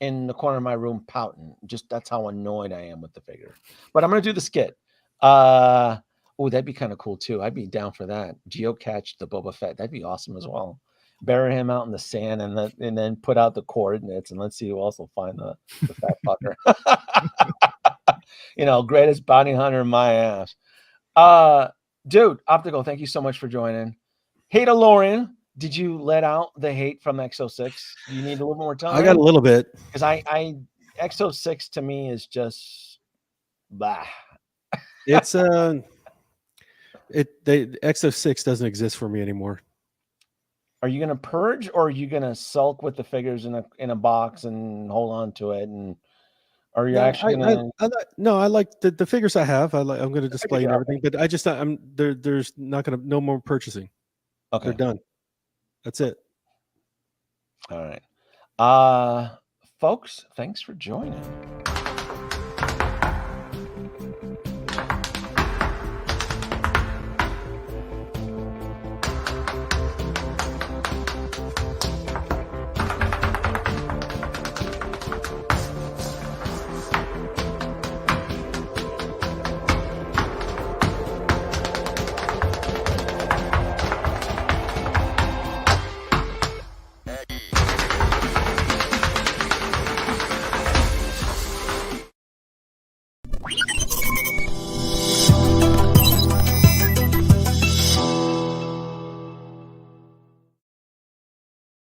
in the corner of my room pouting. Just that's how annoyed I am with the figure. But I'm gonna do the skit. That'd be kind of cool too. I'd be down for that. Geocache the Boba Fett. That'd be awesome as well. Bury him out in the sand and then put out the coordinates and let's see who else will find the fat fucker. Greatest bounty hunter in my ass. Dude, Optical, thank you so much for joining. Hey to Lauren, did you let out the hate from X06? Do you need a little more time? I got a little bit. Because I X06 to me is just bah. It's the X06 doesn't exist for me anymore. Are you gonna purge, or are you gonna sulk with the figures in a box and hold on to it? And are you actually gonna? I like the figures I have. I'm going to display and are. everything, but I just I'm there. There's not going to no more purchasing. Okay, They're done. That's it. All right, folks. Thanks for joining.